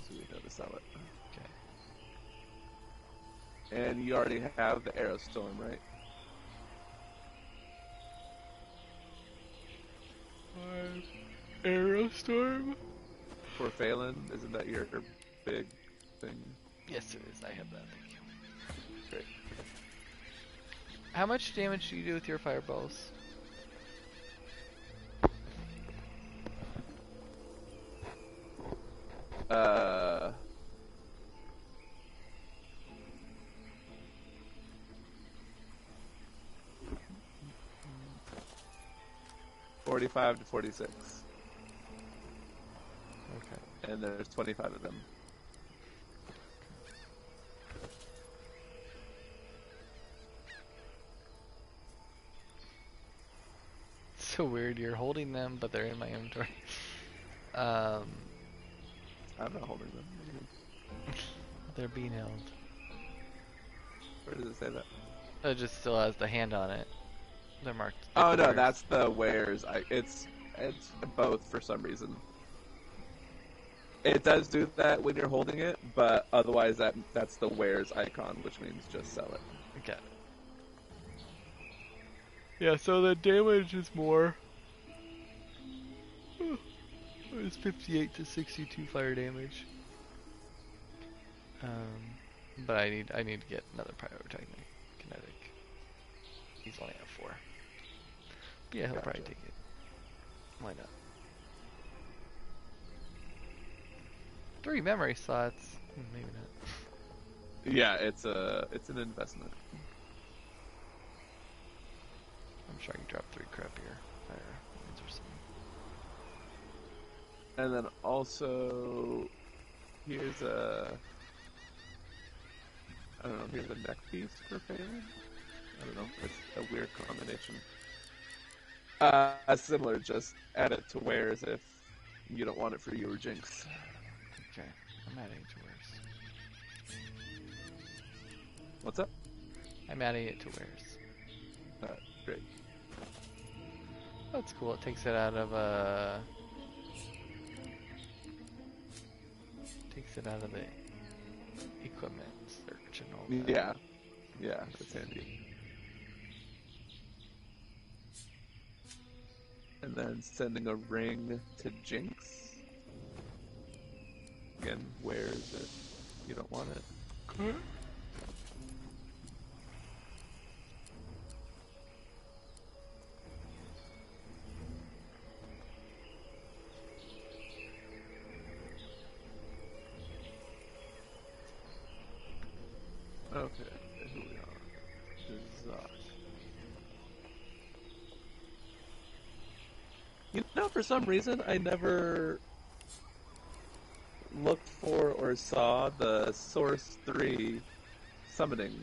so we know to sell it. Okay. And you already have the Arrow Storm, right? Arrow storm? For Phelan, isn't that your big thing? Yes, it is. I have that. Thank you. Great. How much damage do you do with your fireballs? Uh, 45 to 46. Okay. And there's 25 of them. So weird. You're holding them, but they're in my inventory. I'm not holding them. What do you mean? They're being held. Where does it say that? It just still has the hand on it. They're marked. Oh like no, wares. that's the wares. it's both for some reason. It does do that when you're holding it, but otherwise that's the wares icon, which means just sell it. Got it. Yeah, so the damage is more. It's 58 to 62 fire damage. But I need to get another pyrotechnic kinetic. He's only at 4. But yeah, he'll probably take it. Why not? 3 memory slots. Maybe not. Yeah, it's an investment. I'm sure I can drop 3 crappier fire ones or something. And then also, here's a neck piece for Phelan. I don't know, it's a weird combination. Similar, just add it to wares if you don't want it for you or Jinx. Okay, I'm adding it to wares. What's up? I'm adding it to wares. Great. That's cool. It takes it out of the equipment search and all that. Yeah, that's handy. And then sending a ring to Jinx. Again, wares it. You don't want it. Okay. Okay, here we are. Zot. You know, for some reason, I never looked for or saw the Source 3 summoning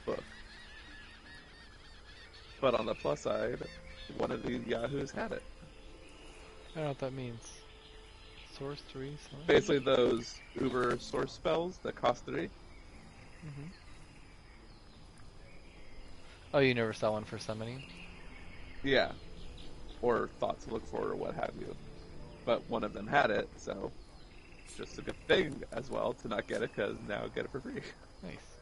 book. But on the plus side, one of these yahoos had it. I don't know what that means. Source 3? Something? Basically those Uber source spells that cost 3. Mm-hmm. Oh, you never saw one for summoning? Yeah. Or thought to look for or what have you. But one of them had it, so just a good thing as well to not get it, because now I get it for free. Nice.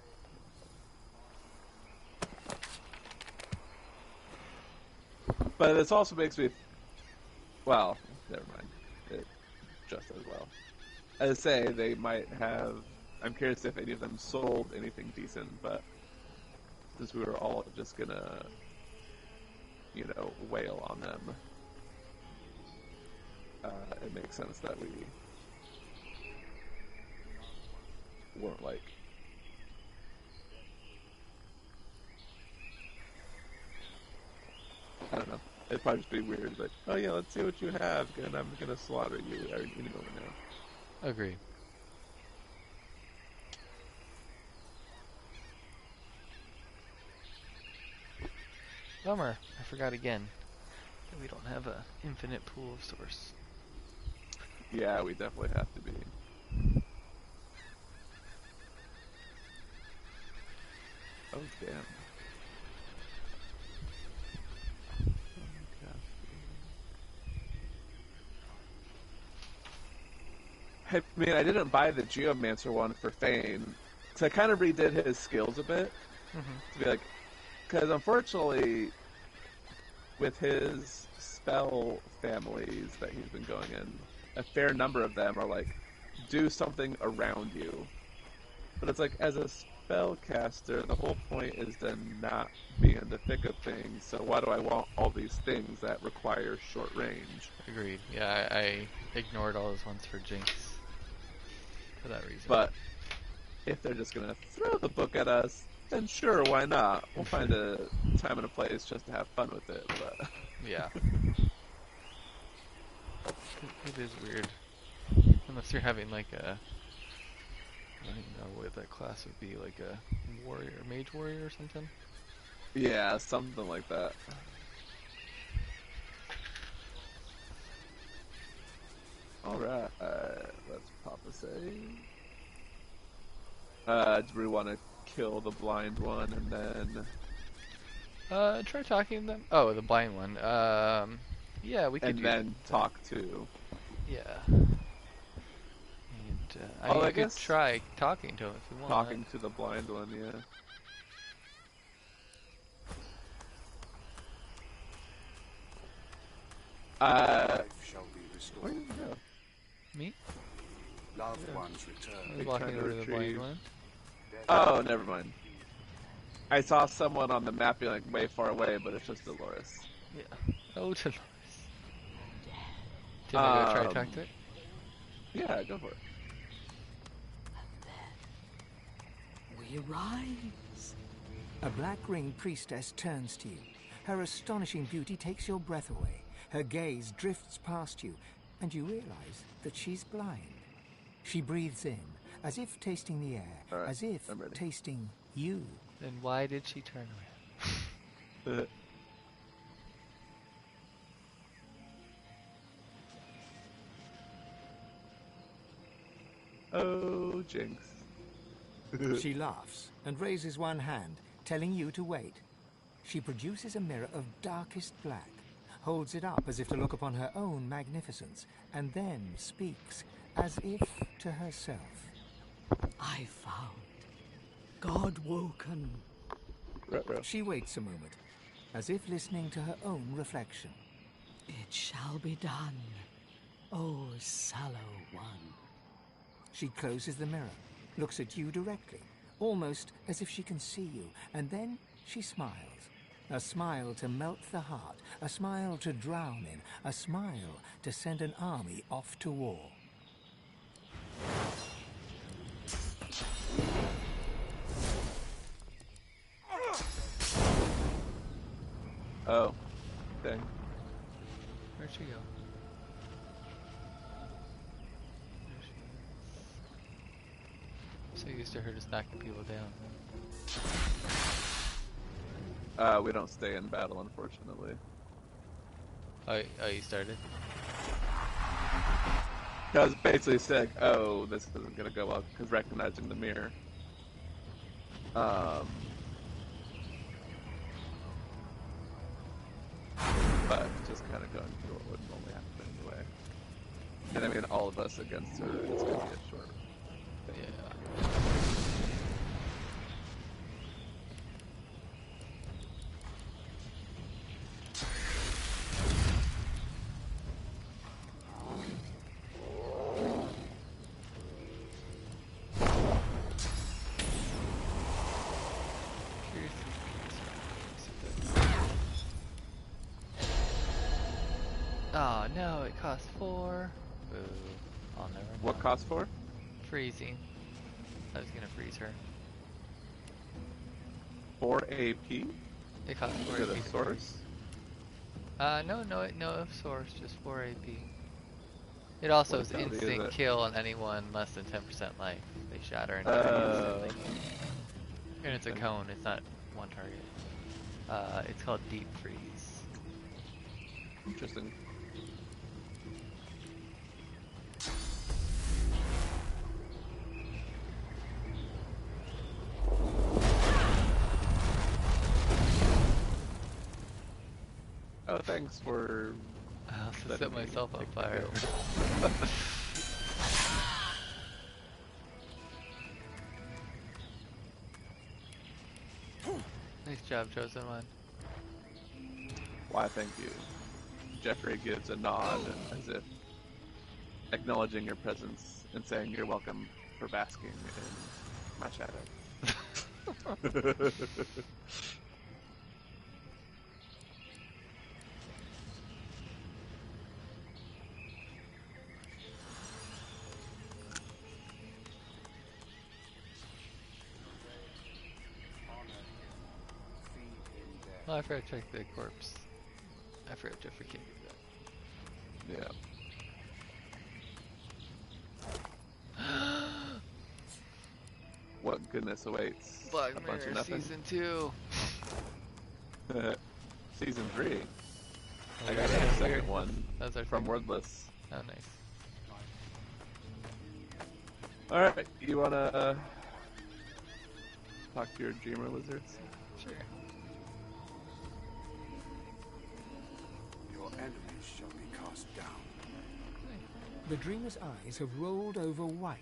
But this also makes me... Well, never mind. It just as well. As I say, they might have... I'm curious if any of them sold anything decent, but since we were all just gonna, wail on them, it makes sense that we weren't like... I don't know. It'd probably just be weird, like, oh yeah, let's see what you have, and I'm gonna slaughter you any moment now. Agreed. Bummer. I forgot again that we don't have a infinite pool of source. Yeah, we definitely have to be. Oh, damn. I mean, I didn't buy the Geomancer one for Fane, so I kind of redid his skills a bit to be like, because unfortunately, with his spell families that he's been going in, a fair number of them are like, do something around you. But it's like, as a spellcaster, the whole point is to not be in the thick of things, so why do I want all these things that require short range? Agreed. Yeah, I ignored all those ones for Jinx for that reason. But if they're just gonna throw the book at us, then sure, why not? We'll find a time and a place just to have fun with it, but... Yeah. It is weird. Unless you're having like a... I don't even know what that class would be, like a warrior, mage warrior or something? Yeah, something like that. Alright, let's pop a save. Do we want to kill the blind one and then... Try talking to them. Oh, the blind one. Yeah, we could and do then talk to. that. Yeah. And Oh, I you could guess try talking to him if you want. talking to the blind one, yeah. Life shall be Where restored. did you go? Me? Loved Yeah. ones I return. was Like, walking trying to over to the blind retrieve. one. Oh, never mind. I saw someone on the map being like way far away, but it's just Dolores. Yeah. Oh, Dolores. Did I go try to talk to it? Yeah, go for it. We rise. A black ring priestess turns to you. Her astonishing beauty takes your breath away. Her gaze drifts past you, and you realize that she's blind. She breathes in, as if tasting the air, All right, as if I'm ready. tasting you. Then why did she turn around? Oh, Jinx. She laughs and raises one hand, telling you to wait. She produces a mirror of darkest black, holds it up as if to look upon her own magnificence, and then speaks as if to herself. I found God woken. Ruh-roh. She waits a moment, as if listening to her own reflection. It shall be done, O sallow one. She closes the mirror, looks at you directly, almost as if she can see you, and then she smiles. A smile to melt the heart, a smile to drown in, a smile to send an army off to war. Oh, dang. Where'd she go? There she is. So used to her just knocking people down. We don't stay in battle, unfortunately. Oh, you started? I was basically saying, oh, this isn't gonna go well, because recognizing the mirror. But just kind of going through what would normally happen anyway. And I mean, all of us against her, it's gonna be a short. Yeah. Oh no, it costs 4. Boo. I'll never know. What cost for? Freezing. I was gonna freeze her. 4 AP? It costs 4 Is it AP. a to source? freeze. No source, just 4 AP. It also What is ability is instant it? kill on anyone less than 10% life. They shatter and Oh. die instantly. And it's a cone, it's not one target. It's called Deep Freeze. Interesting. Oh, thanks for I'll have to letting set me myself on take the fire. hill. Nice job, Chosen One. Why, thank you. Jeffrey gives a nod as if acknowledging your presence and saying you're welcome for basking in my shadow. Oh, I forgot to check the corpse. I forgot Jeffrey can't do that. Yeah. What goodness awaits? Black A bunch of Mirror nothing. Season 2. Season 3. Oh, I got yeah, a second weird. one That's our from second one. Wordless. Oh, nice. Alright, you wanna talk to your dreamer lizards? Sure. Your enemies shall The dreamer's eyes have rolled over white.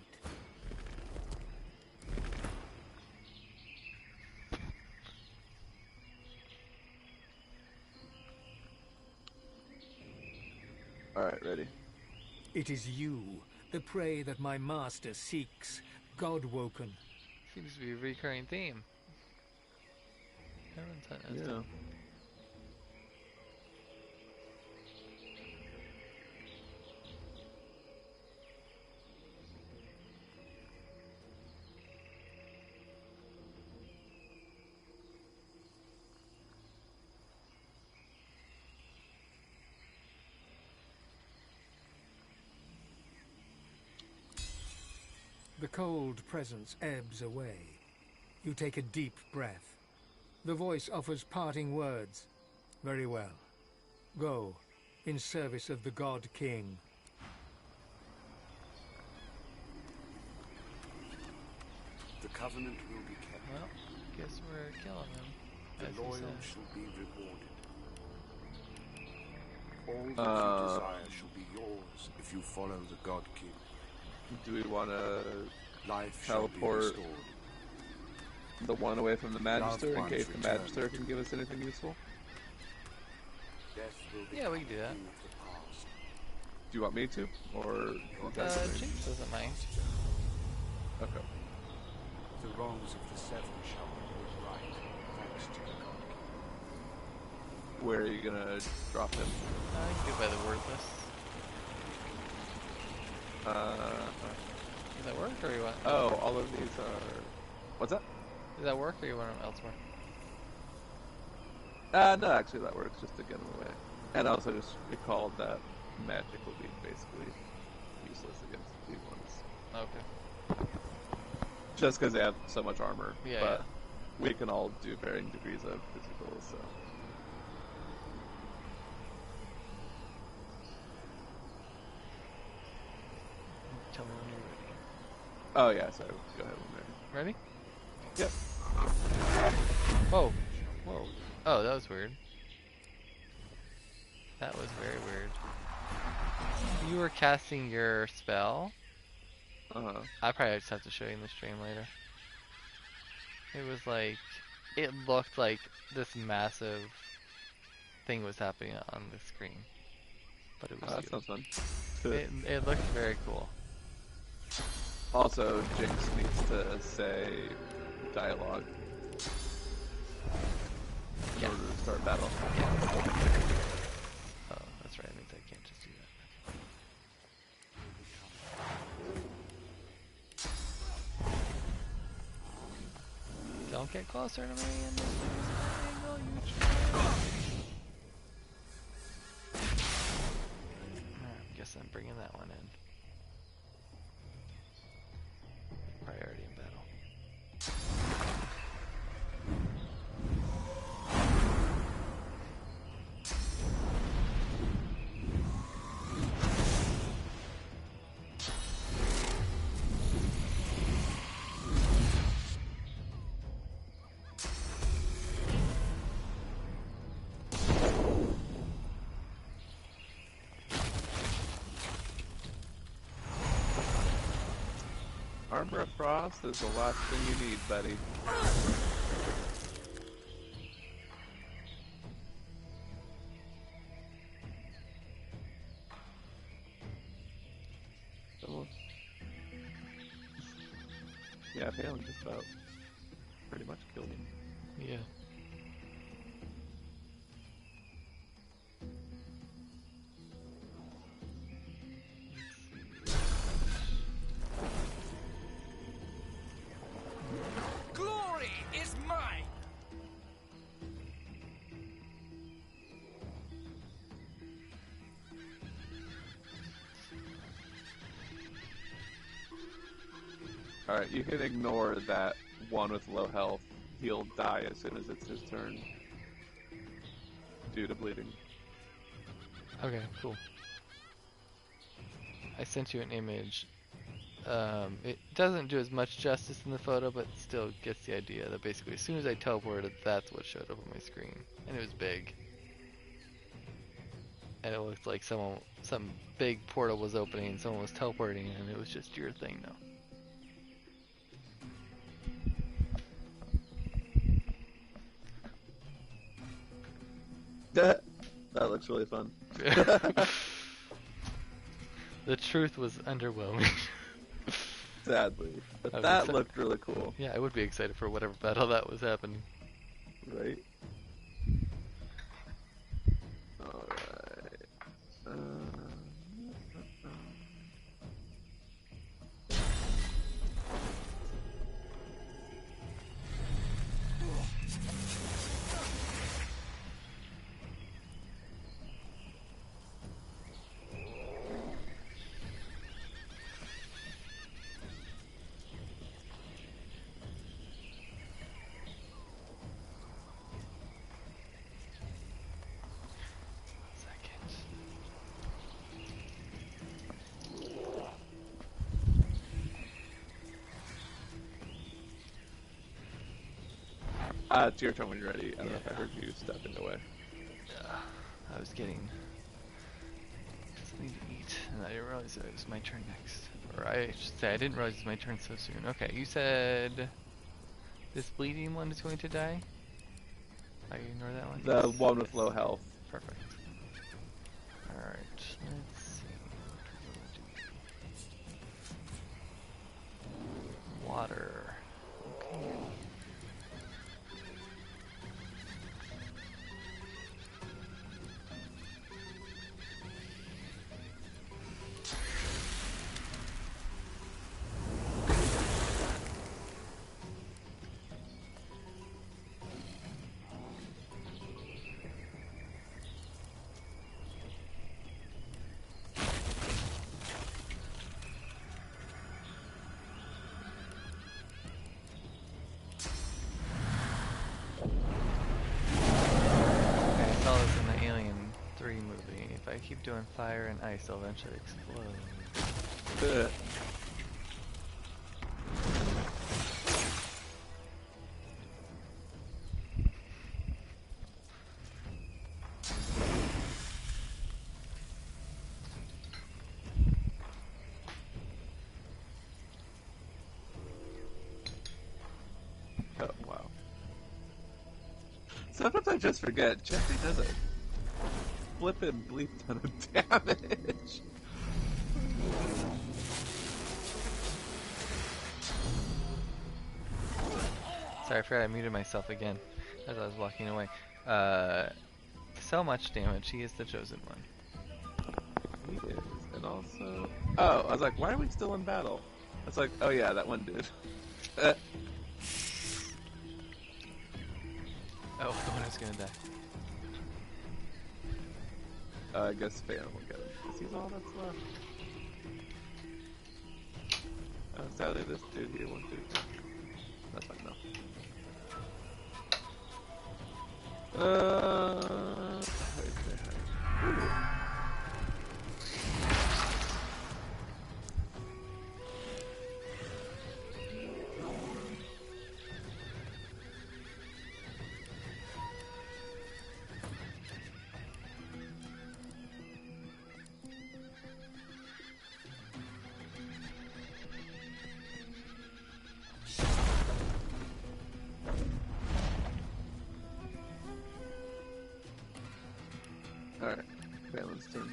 Alright, ready. It is you, the prey that my master seeks, God-woken. Seems to be a recurring theme. Everyone's hunting us Yeah. down. The cold presence ebbs away. You take a deep breath. The voice offers parting words. Very well. Go, in service of the God King. The covenant will be kept. Well, guess we're killing them. The as you loyal said. shall be rewarded. All that you desire shall be yours if you follow the God King. Do we want to Life shall be teleport restored. the one away from the Magister in ones case the return. Magister can give us anything useful? Death will be Yeah, we can do that. thing of the past. Do you want me to? Or you guys can- Jinx doesn't mind. Okay. The wrongs of the seven shall be made right, thanks to the God King. Where are you gonna drop him? I can go by the wordless. Does that work, or you want? Oh, all of these are... What's that? Does that work, or you want them elsewhere? No, actually that works, just to get him away. And also just recalled that magic will be basically useless against these ones. Okay. Just because they have so much armor. Yeah, But we can all do varying degrees of physical, so... Tell me when you're Oh yeah, sorry. Go ahead when ready. Ready? Yep. Whoa. Whoa. Oh, that was weird. That was very weird. You were casting your spell. Uh-huh. I probably just have to show you in the stream later. It was like, it looked like this massive thing was happening on the screen, but it was That you. sounds fun. It looked very cool. Also, Jinx needs to say dialogue in Yeah. order to start battle. Oh, that's right. It means I can't just do that. Don't get closer to me in this angle, you I guess I'm bringing that one in. Priority in battle. Armor of Frost is the last thing you need, buddy. So, yeah, Phelan just about pretty much killed him. Yeah. Glory is mine! Alright, you can ignore that one with low health. He'll die as soon as it's his turn. Due to bleeding. Okay, cool. I sent you an image. It doesn't do as much justice in the photo, but still gets the idea that basically as soon as I teleported, that's what showed up on my screen. And it was big. and it looked like some big portal was opening and someone was teleporting, and it was just your thing That looks really fun. though. The truth was underwhelming. Sadly. But I was that excited. looked really cool. Yeah, I would be excited for whatever battle that was happening. Right? Alright. Second. It's your turn when you're ready. I don't know if I Yeah. heard you stepping away. I was getting something to eat, and I didn't realize it was my turn next. Or I should say, I didn't realize it was my turn so soon. Okay, you said this bleeding one is going to die? I ignore that one? The Yes. one with Yes. low health. Perfect. Alright, let's see what we're gonna do. Water. Okay. Okay, I saw this in the Alien 3 movie. If I keep doing fire and ice, they'll eventually explode. Oh, wow. Sometimes I just forget. Jesse does a flippin' bleep ton of damage. Sorry, I forgot I muted myself again as I was walking away. So much damage. He is the chosen one. He is. And also... Oh, I was like, why are we still in battle? I was like, oh yeah, that one dude. Oh, the one who's gonna die. I guess Phantom will get him, because he's all that's left. Sadly, this dude here won't do it. That's fine, though. Alright, Phantom's turn.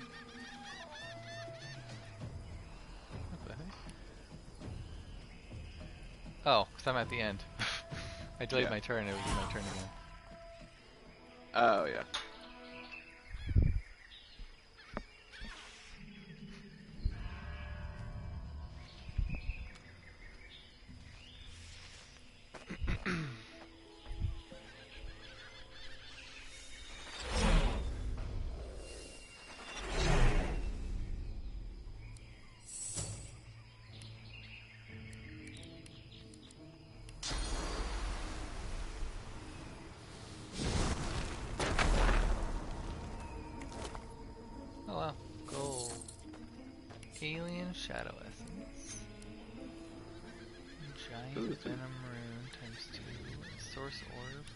What the heck? Oh, because I'm at the end. I delayed Yeah. my turn, it would be my turn again. Oh, yeah. Oh wow, gold. Alien Shadow Essence. Giant Ooh, Venom Rune ×2. Source Orb.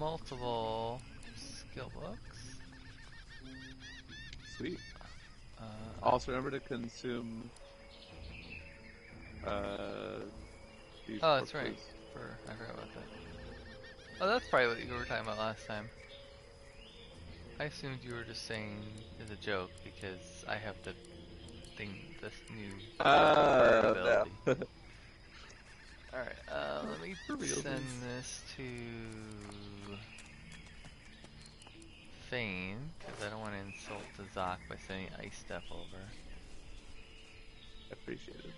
multiple skill books. Sweet. Uh, Also, remember to consume these oh, that's right. corpses. I forgot about that. Oh, that's probably what you were talking about last time. I assumed you were just saying as a joke because I have the thing, this new bird ability. No. Alright, let me send this to Fane, because I don't want to insult the Zoc by sending ice stuff over. Appreciate it.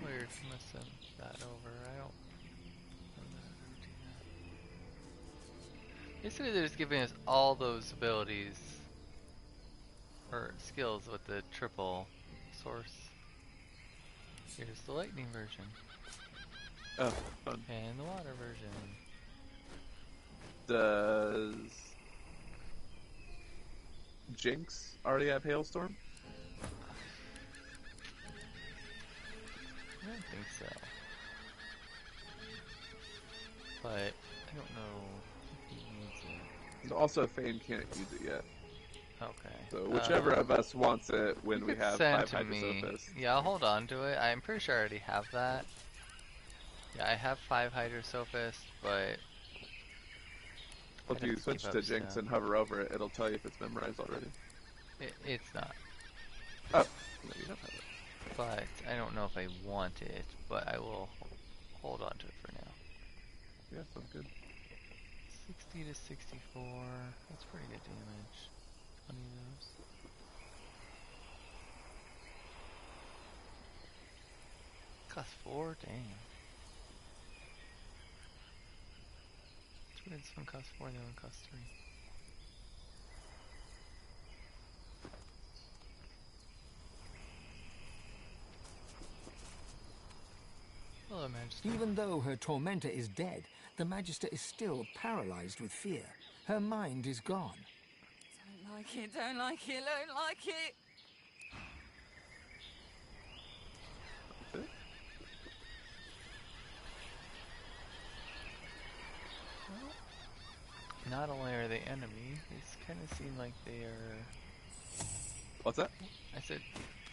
Weird, must send that over. I don't know how to do that. Basically, they're just giving us all those abilities or skills with the triple source. Here's the lightning version. Oh, fun. And the water version. Does Jinx already have Hailstorm? I don't think so. But I don't know if he needs it. Also, Fane can't use it yet. Okay. So whichever of us wants it when you we could have send 5 to me. Hydrosophist. Yeah, I'll hold on to it. I'm pretty sure I already have that. Yeah, I have 5 Hydrosophist, but Well, if you switch to Jinx and hover over it, it'll tell you if it's memorized already. It's not. Oh, no, you don't have it. But I don't know if I want it, but I will hold on to it for now. Yeah, sounds good. 60 to 64. That's pretty good damage. 20 of those. Cost 4? Dang. It's weird this one costs 4 and the other one costs 3. Hello, Majesty. Even though her tormentor is dead, the Magister is still paralyzed with fear. Her mind is gone. Don't like it, don't like it, don't like it. Not only are they enemy, they kind of seem like they are... What's that? I said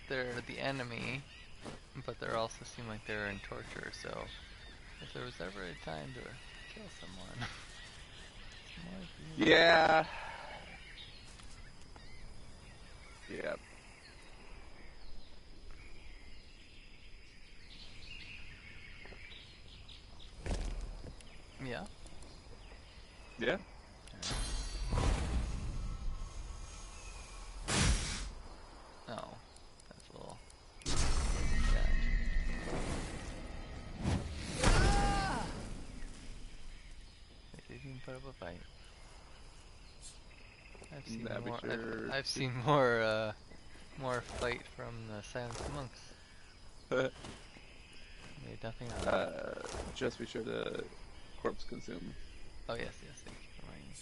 they're the enemy, but they also seem like they're in torture, so if there was ever a time to kill someone... Yeah. Yeah. Yeah? Yeah. Oh, that's a little sad. They didn't even put up a fight. I've seen more fight from the Silent Monks. Made nothing out of it. Just be sure to corpse consume. Oh yes, thank you for reminding me.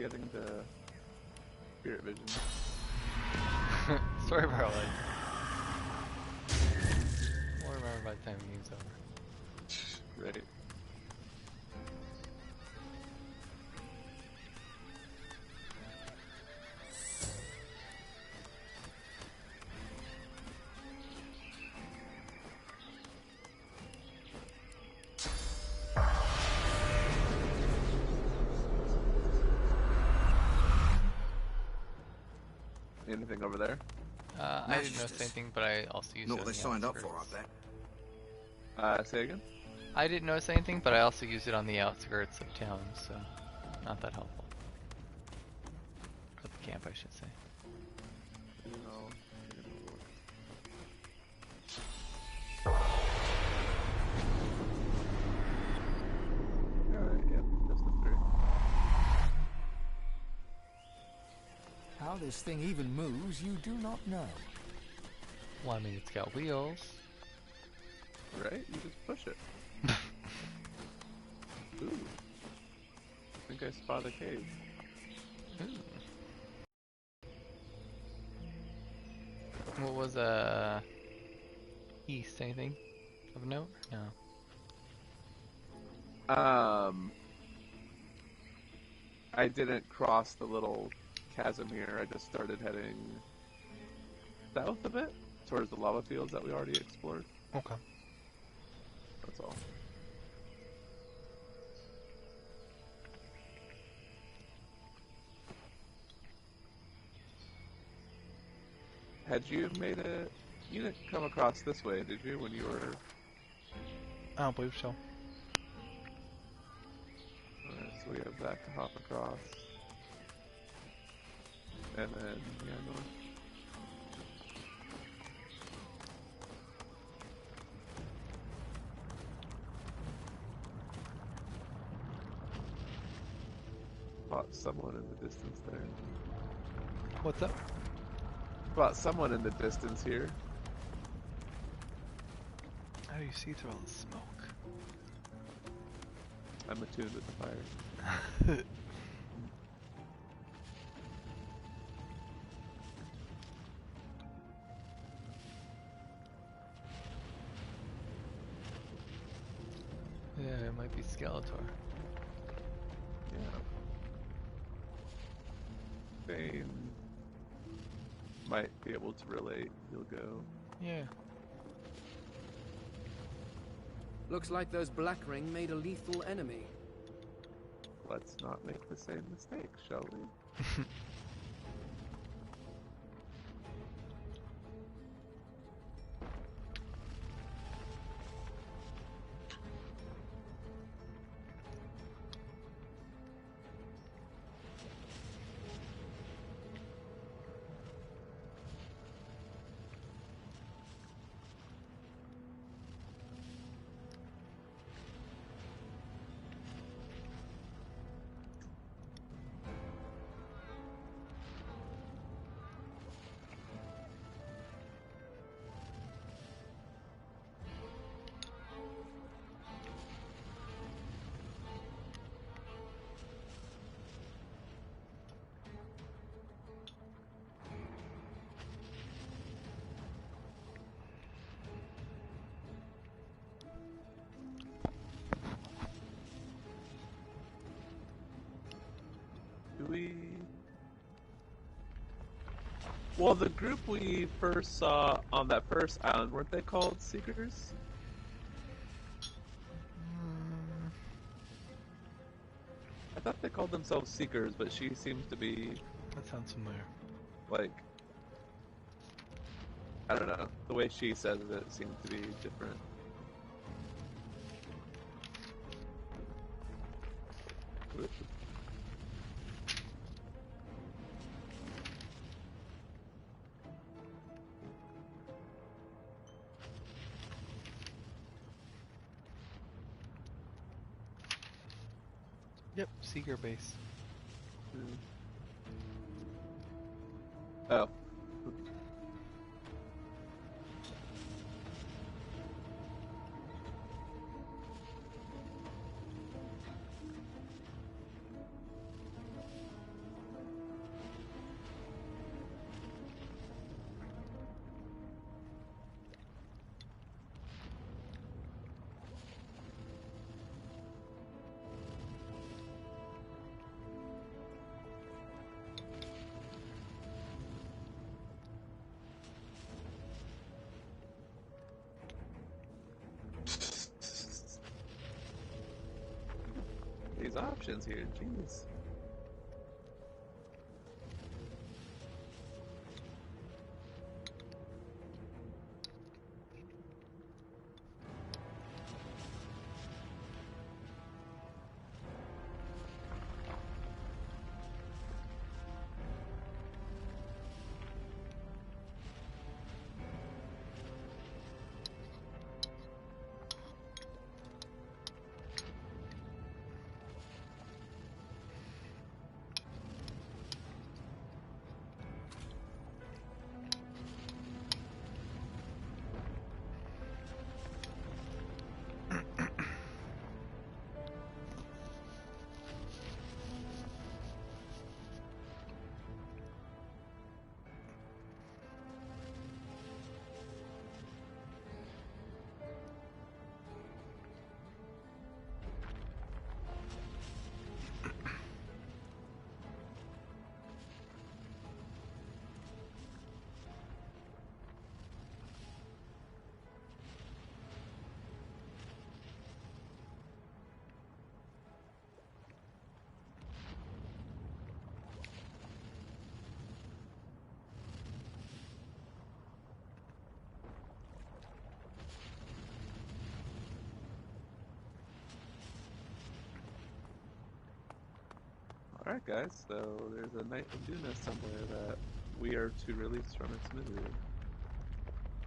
getting the spirit vision. Story of our life. We'll remember by the time the game's over. Right. Anything over there? I didn't notice anything, but I also used Not it what on they the signed up for, I outskirts. bet. Say again? I didn't notice anything, but I also used it on the outskirts of town, so not that helpful. Or the camp, I should say. No. Alright, yep, just the 3. How this thing even moves, you do not know. Well, I mean, it's got wheels. Right? You just push it. Ooh. I think I spot a cave. Ooh. What was east? Anything of note? No. I didn't cross the little chasm here. I just started heading south a bit towards the lava fields that we already explored. Okay. That's all. Had you made it? You didn't come across this way, did you, when you were... I don't believe so. Alright, so we have that to hop across. And then, yeah, north. Spot someone in the distance there. What's up? Spot someone in the distance here. How do you see through all the smoke? I'm attuned with the fire. Yeah, it might be Skeletor. Yeah. Bane might be able to relate. He'll go. Yeah. Looks like those Black Ring made a lethal enemy. Let's not make the same mistake, shall we? Do we... Well, the group we first saw on that first island, weren't they called Seekers? I thought they called themselves Seekers, but she seems to be, That sounds familiar. like... I don't know. The way she says it seems to be different. Yep, Seeker base. Oh. options here. Jeez. Alright guys, so there's a Knight of Duna somewhere that we are to release from its misery.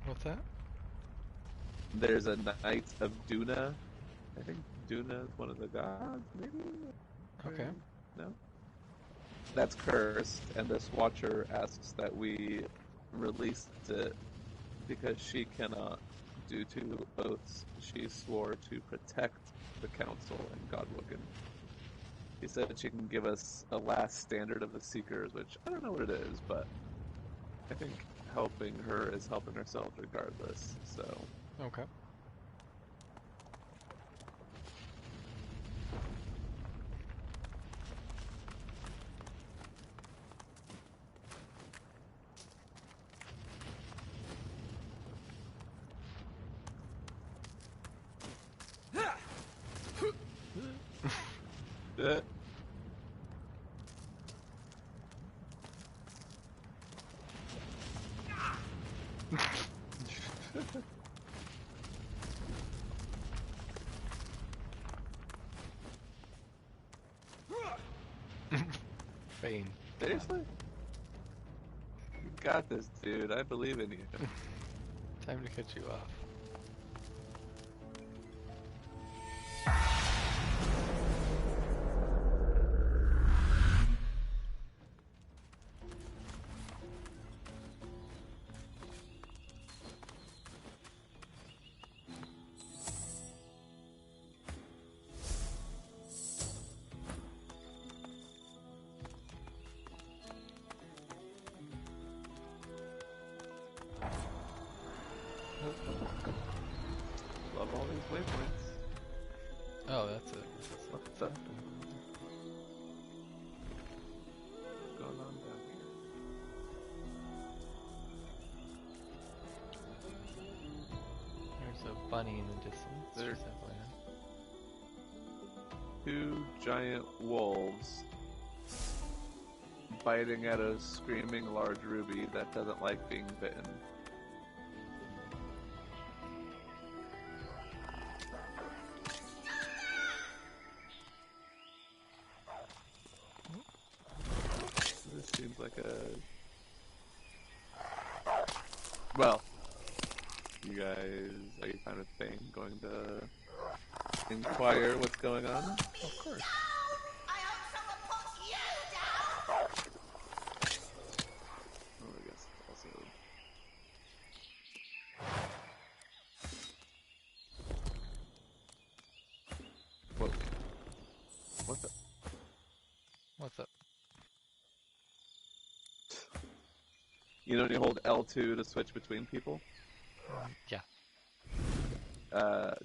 What's that? There's a Knight of Duna. I think Duna is one of the gods, maybe? Okay. No? That's cursed, and this Watcher asks that we release it because she cannot, due to oaths she swore to protect the Council and Godwoken. He said she can give us a last standard of the Seekers, which I don't know what it is, but I think helping her is helping herself regardless, so... Okay. Bane. Seriously? You got this, dude. I believe in you. Time to cut you off. Love all these waypoints. Oh, that's it. What's up? What's going on down here? There's a bunny in the distance. There's definitely. two giant wolves biting at a screaming large ruby that doesn't like being bitten. This seems like a... Well, you guys, are you fine with Bane going to inquire what's going on? Of course. Oh, I guess also... Whoa. What the... What's up? You know when you hold L2 to switch between people? Yeah.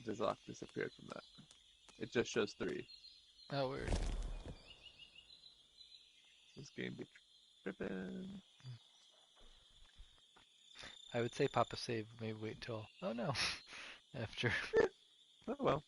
Dizok disappeared from that. It just shows 3. Oh, weird. This game be tripping. I would say pop a save, maybe wait till... Oh no. After. Oh well.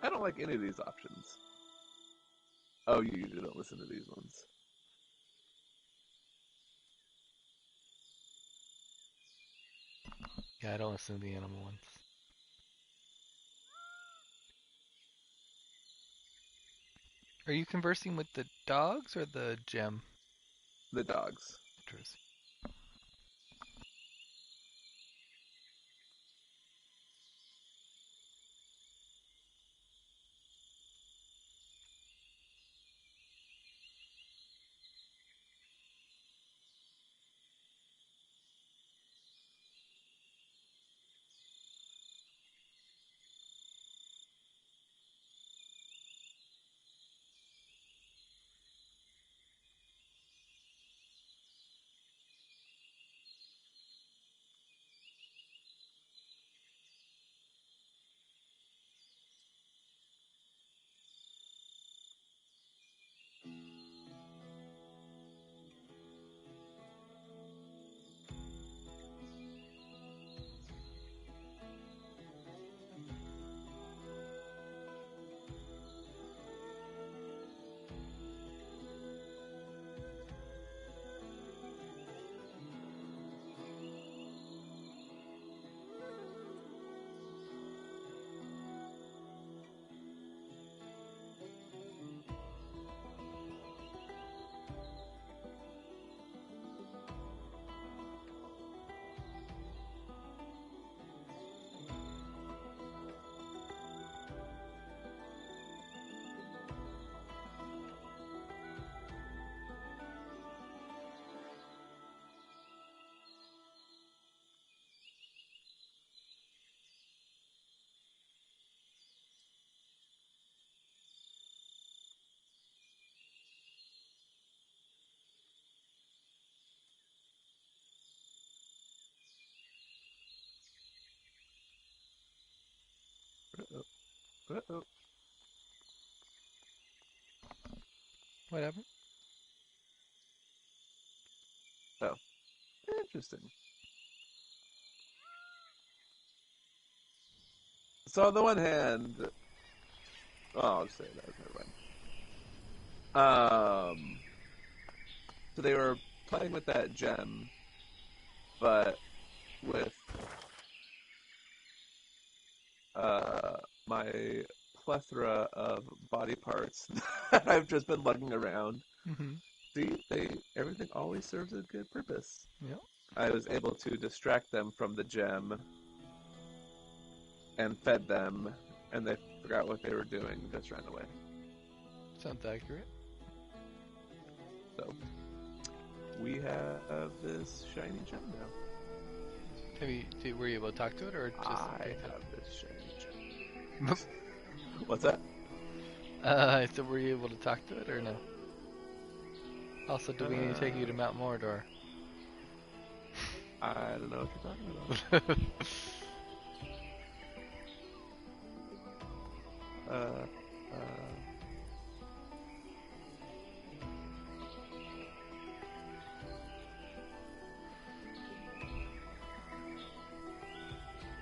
I don't like any of these options. Oh, you usually don't listen to these ones. Yeah, I don't listen to the animal ones. Are you conversing with the dogs or the gem? The dogs. Interesting. Uh-oh. Uh-oh. Whatever. Oh. Interesting. So on the one hand, I'll just say that. Never mind. So they were playing with that gem, but with my plethora of body parts that I've just been lugging around. Mm-hmm. See, everything always serves a good purpose. Yep. I was able to distract them from the gem and fed them, and they forgot what they were doing, just ran away. Sounds accurate. So we have this shiny gem now. Were you able to talk to it or just I pick have it? this shiny gem. What's that? I said, were you able to talk to it or no? Also, do we need to take you to Mount Mordor? I don't know what you're talking about. uh,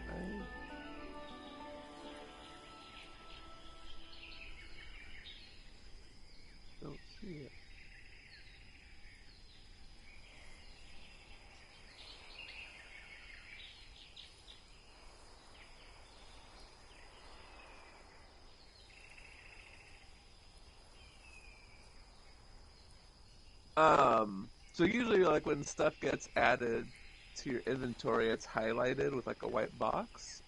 I don't see it. So usually, like when stuff gets added to your inventory, it's highlighted with like a white box.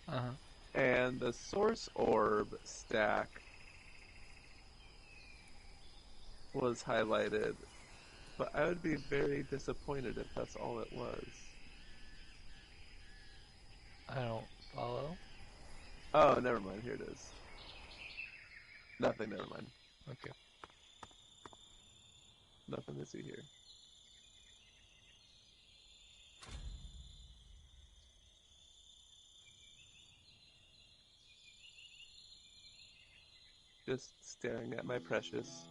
Uh-huh. And the source orb stack was highlighted, but I would be very disappointed if that's all it was. I don't follow. Oh, never mind. Here it is. Nothing. Never mind. Okay. Nothing to see here. Just staring at my precious.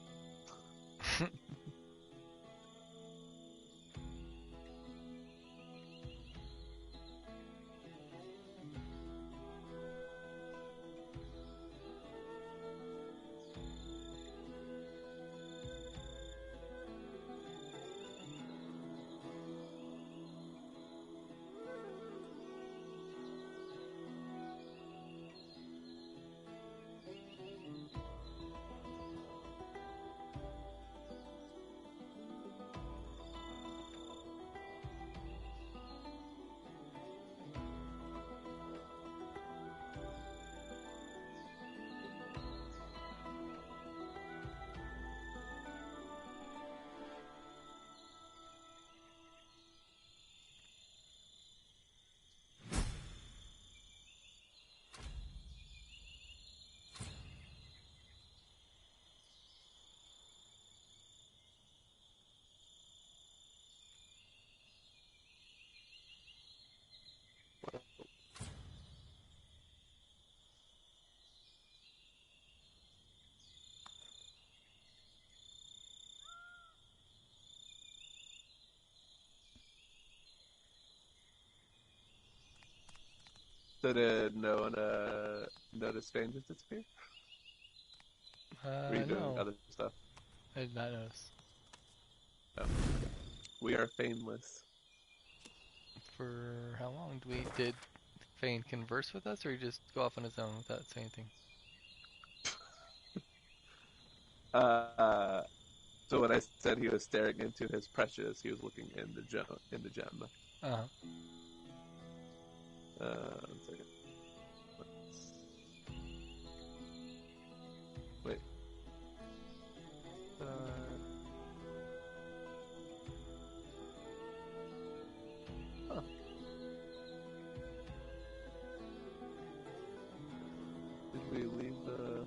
So did no one notice Fane just disappear? Were you doing No, other stuff? I did not notice. No. We are Faneless. For how long did Fane converse with us, or he just go off on his own without saying anything? So when I said he was staring into his precious, he was looking in the gem. Uh-huh. 1 second. Wait. Huh. Did we leave the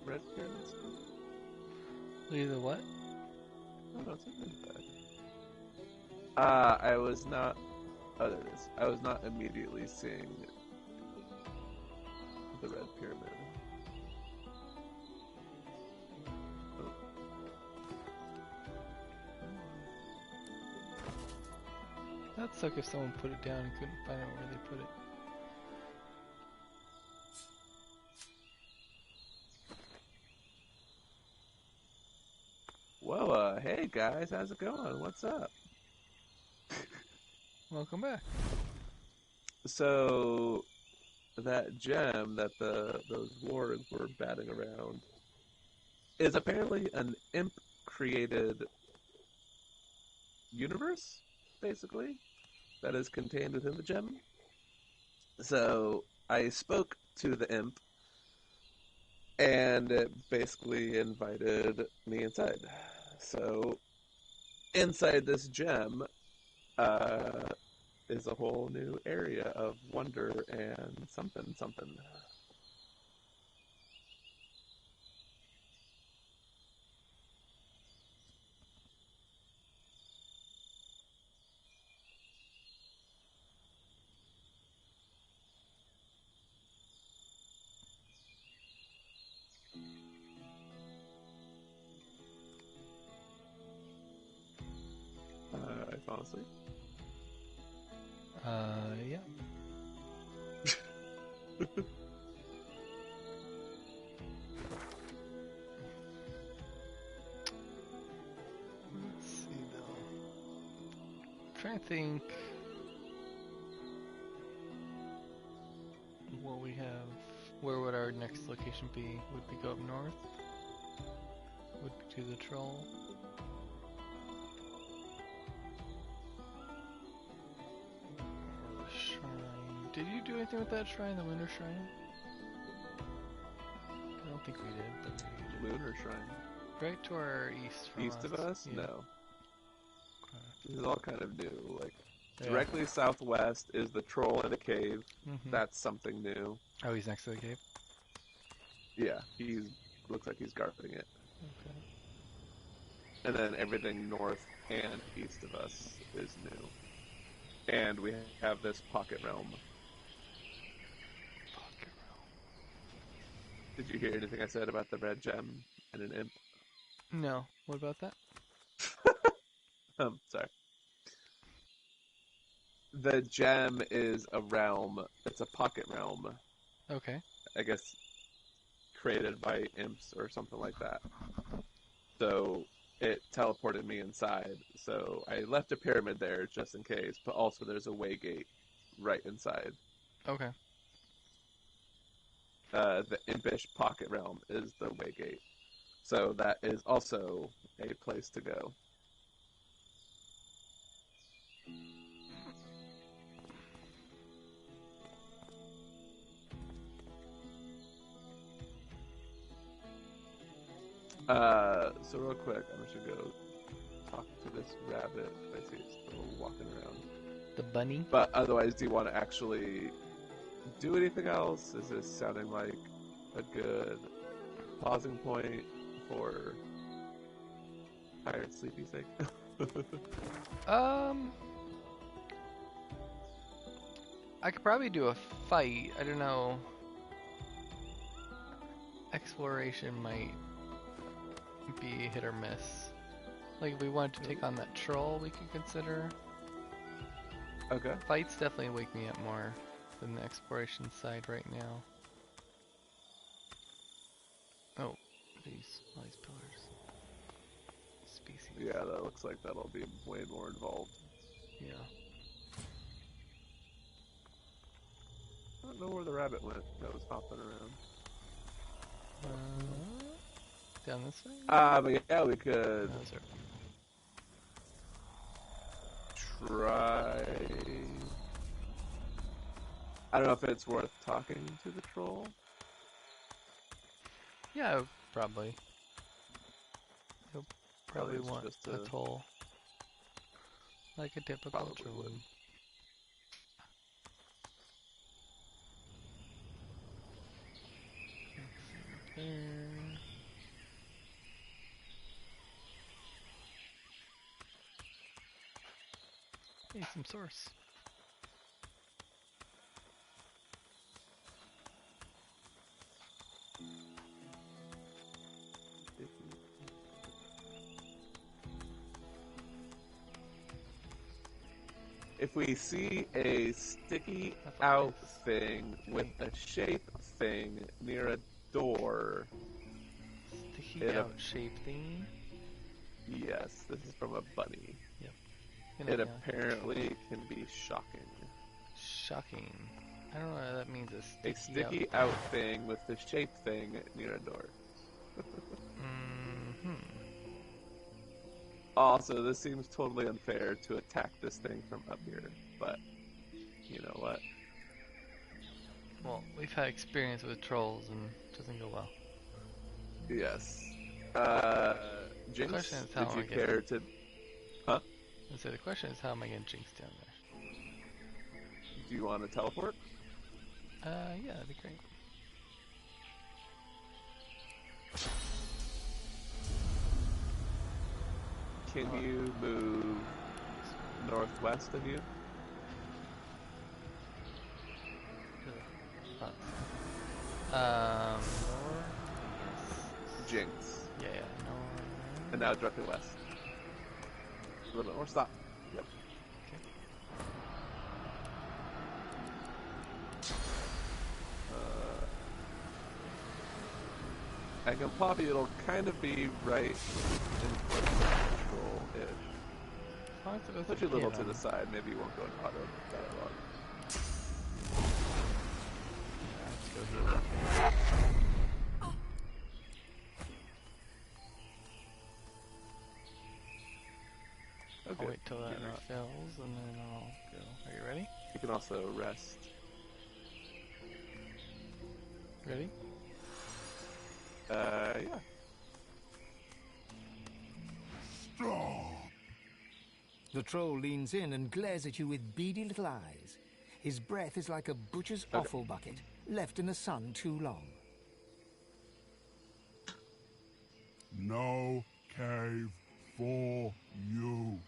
red pyramids? Leave the what? Oh, no, it's in the back. I was not. Oh, there it is. I was not immediately seeing the red pyramid. Oh. That'd suck if someone put it down and couldn't find out where they put it. Well, hey guys, how's it going? What's up? Welcome back. So, that gem that those wargs were batting around is apparently an imp created universe, basically, that is contained within the gem. So, I spoke to the imp, and it basically invited me inside. So, inside this gem, is a whole new area of wonder and something. I fall asleep. Yeah. Let's see though. I'm trying to think what we have. Where would our next location be? Would we go up north? Would we do the troll? Or the shrine? Did you do anything with that shrine, the lunar shrine? I don't think we did, but maybe you did. Lunar Shrine. Right to our east from East of us? Yeah. No. Okay. This is all kind of new. Like, Yeah. directly southwest is the troll in a cave. Mhm. That's something new. Oh, he's next to the cave? Yeah, looks like he's guarding it. Okay. And then everything north and east of us is new. And we have this pocket realm. Pocket realm. Did you hear anything I said about the red gem and an imp? No. What about that? Sorry. The gem is a realm. It's a pocket realm. Okay. I guess created by imps or something like that. So it teleported me inside. So I left a pyramid there just in case, but also there's a way gate right inside. Okay. The impish pocket realm is the way gate. So that is also a place to go. So real quick, I'm just gonna go talk to this rabbit. I see it's still walking around. The bunny? But otherwise, do you want to actually do anything else? Is this sounding like a good pausing point for tired, sleepy sake? I could probably do a fight. I don't know. Exploration might be hit or miss. Like if we wanted to take on that troll, we could consider. Okay. Fights definitely wake me up more. than the exploration side right now. Oh, all these pillars. Species. Yeah, that looks like that'll be way more involved. Yeah. I don't know where the rabbit went that was hopping around. Down this way? But yeah, we could No, sir. try. I don't know if it's worth talking to the troll. Yeah, probably. He'll probably It's want just a toll. Like a typical Probably troll. would. There. Hey, some source. If we see a sticky out thing with a shape thing near a door. Sticky out shape thingy? Yes, this is from a bunny. Yep. It apparently can be shocking. Shocking. I don't know what that means. A sticky out thing with the shape thing near a door. Also, this seems totally unfair to attack this thing from up here, but you know what? Well, we've had experience with trolls and it doesn't go well. Yes. Jinx, did you care to... Huh? So the question is, how am I getting Jinx down there? Do you want to teleport? Yeah, that'd be great. Can you move northwest of you? North? Jinx. Yeah, north. And now directly west. A little bit more, stop. Yep. I can pop you, it'll kind of be right in front of control-ish. Put you a little to the side, maybe you won't go in auto dialogue. I'll wait till that fills and then I'll go. Are you ready? You can also rest. Ready? Yeah. The troll leans in and glares at you with beady little eyes. His breath is like a butcher's offal bucket, left in the sun too long. No cave for you.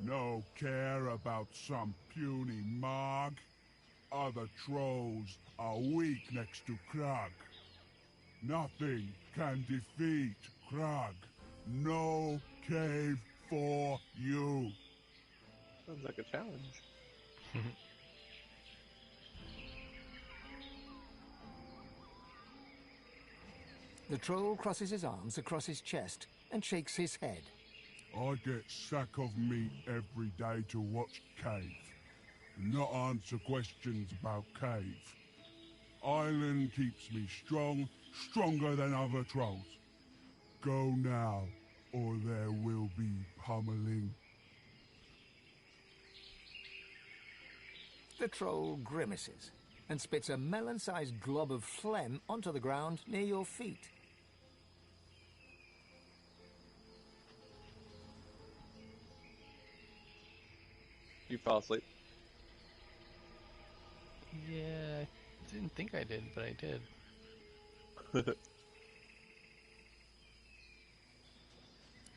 No care about some puny mug. Other trolls are weak next to Krug. Nothing can defeat Krug. No cave for you. Sounds like a challenge. The troll crosses his arms across his chest and shakes his head. I get sack of meat every day to watch Cave, not answer questions about Cave. Island keeps me strong, stronger than other trolls. Go now, or there will be pummeling. The troll grimaces and spits a melon-sized glob of phlegm onto the ground near your feet. You fall asleep? Yeah, I didn't think I did, but I did.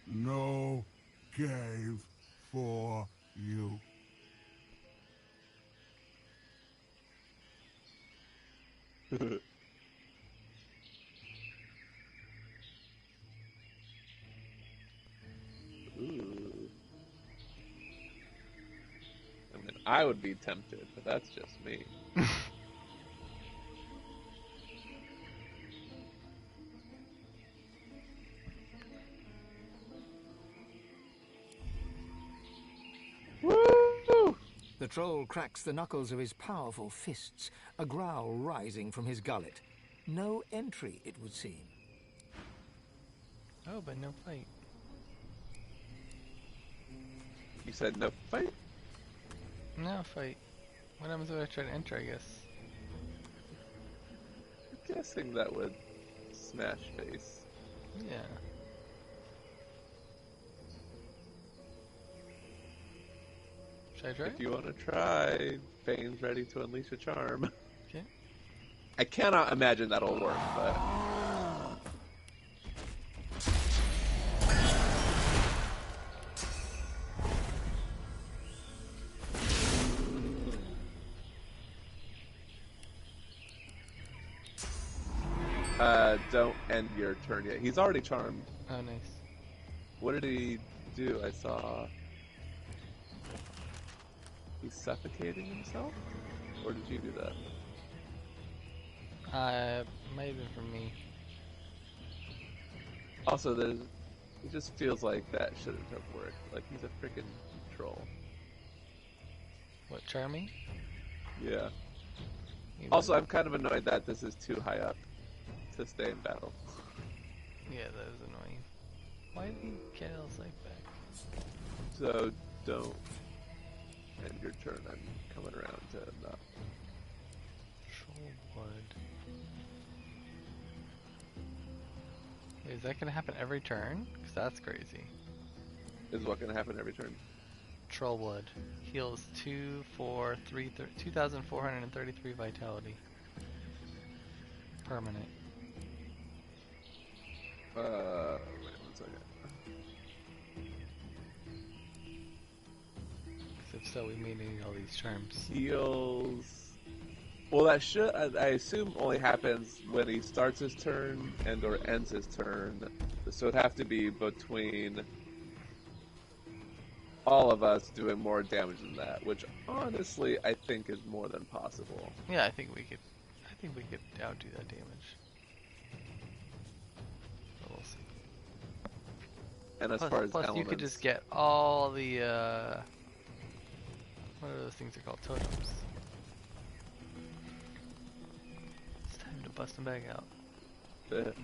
No cave for you. Ooh. I mean, I would be tempted, but that's just me. Woo! The troll cracks the knuckles of his powerful fists, a growl rising from his gullet. No entry, it would seem. Oh, but no fight. You said no fight? No fight. What happens when I try to enter, I guess? I'm guessing that would smash face. Yeah. Should I try? If you want to try, Fane's ready to unleash a charm. Okay. I cannot imagine that'll work, but... Don't end your turn yet. He's already charmed. Oh, nice. What did he do? I saw... He's suffocating himself? Or did you do that? Might have been from me. Also, it just feels like that shouldn't have worked. Like, he's a freaking troll. What, charming? Yeah. Maybe. Also, I'm kind of annoyed that this is too high up to stay in battle. Yeah, that is annoying. Why did he get his life back? So, don't end your turn. I'm coming around to not. Troll blood. Is that gonna happen every turn? Cause that's crazy. Is what gonna happen every turn? Troll blood heals 2,433 vitality. Permanent. Wait 1 second. If so, we may need all these charms. Heals. Well, that should, I assume, only happens when he starts his turn and or ends his turn. So it'd have to be between all of us doing more damage than that, which honestly I think is more than possible. Yeah, I think we could outdo that damage. But we'll see. And as Plus, far as plus elements, you could just get all the what are those things are called? Totems. It's time to bust them back out. right.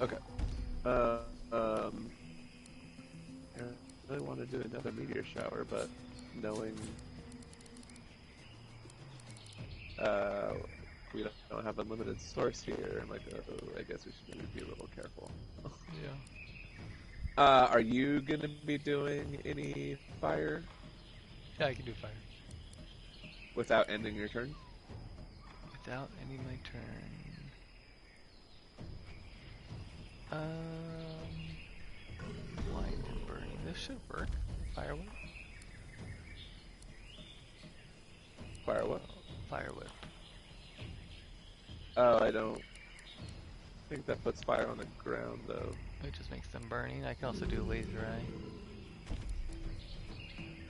Okay. I really want to do another meteor shower, but knowing we don't have unlimited source here, I'm like, oh, I guess we should maybe be a little careful. Yeah. Are you gonna be doing any fire Yeah, I can do fire. without ending your turn? Without ending my turn. Blind and burning. This should work. Fire whip. Fire what? Fire whip. Oh, I don't think that puts fire on the ground, though. It just makes them burning. I can also do a laser eye.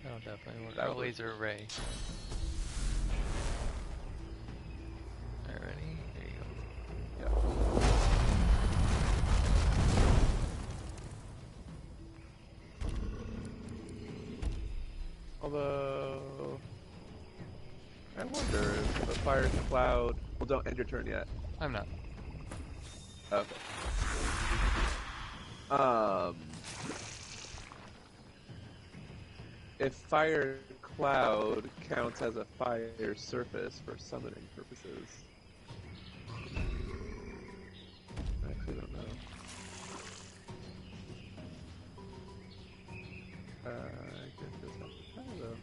That'll definitely work. That Or would- laser ray. Alrighty, there you go. Yeah. Although, I wonder if the fire cloud... Well, don't end your turn yet. I'm not. Okay. If fire cloud counts as a fire surface for summoning purposes. I actually don't know. I guess just have to try though.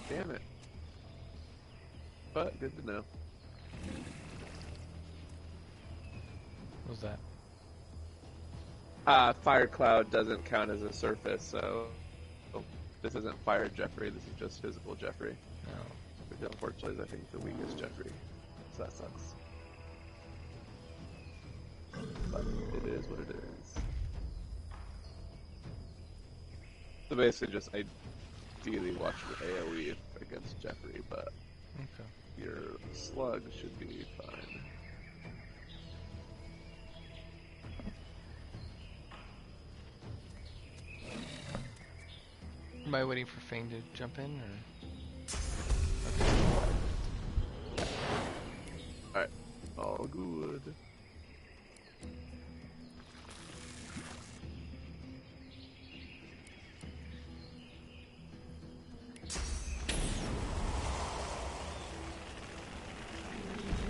Damn it. but good to know. What was that? Fire cloud doesn't count as a surface, so this isn't fire Jeffrey, this is just physical Jeffrey. No. Which unfortunately is, I think, the weakest Jeffrey. So that sucks. But it is what it is. So basically just ideally watching AoE against Jeffrey, but Okay. your slug should be fine. Am I waiting for Fane to jump in, or? Alright, all good.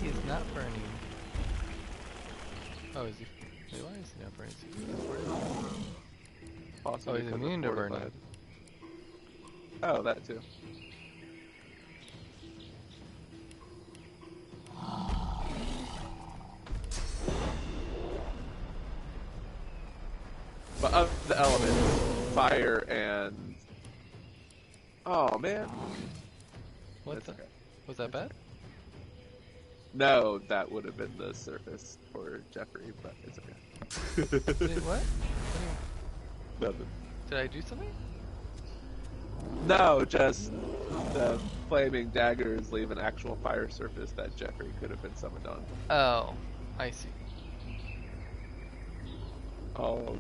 He is not burning. Oh, is he? Wait, why is he not burning? Is he Possibly oh, he's because immune it's to burning. fortified. Oh, that too. But of the elements, fire and... Oh, man. What It's the? okay. Was that bad? No, that would have been the surface for Jeffrey, but it's okay. Wait, what? Nothing. Did I do something? No, just the flaming daggers leave an actual fire surface that Jeffrey could have been summoned on. Oh, I see. Oh, good.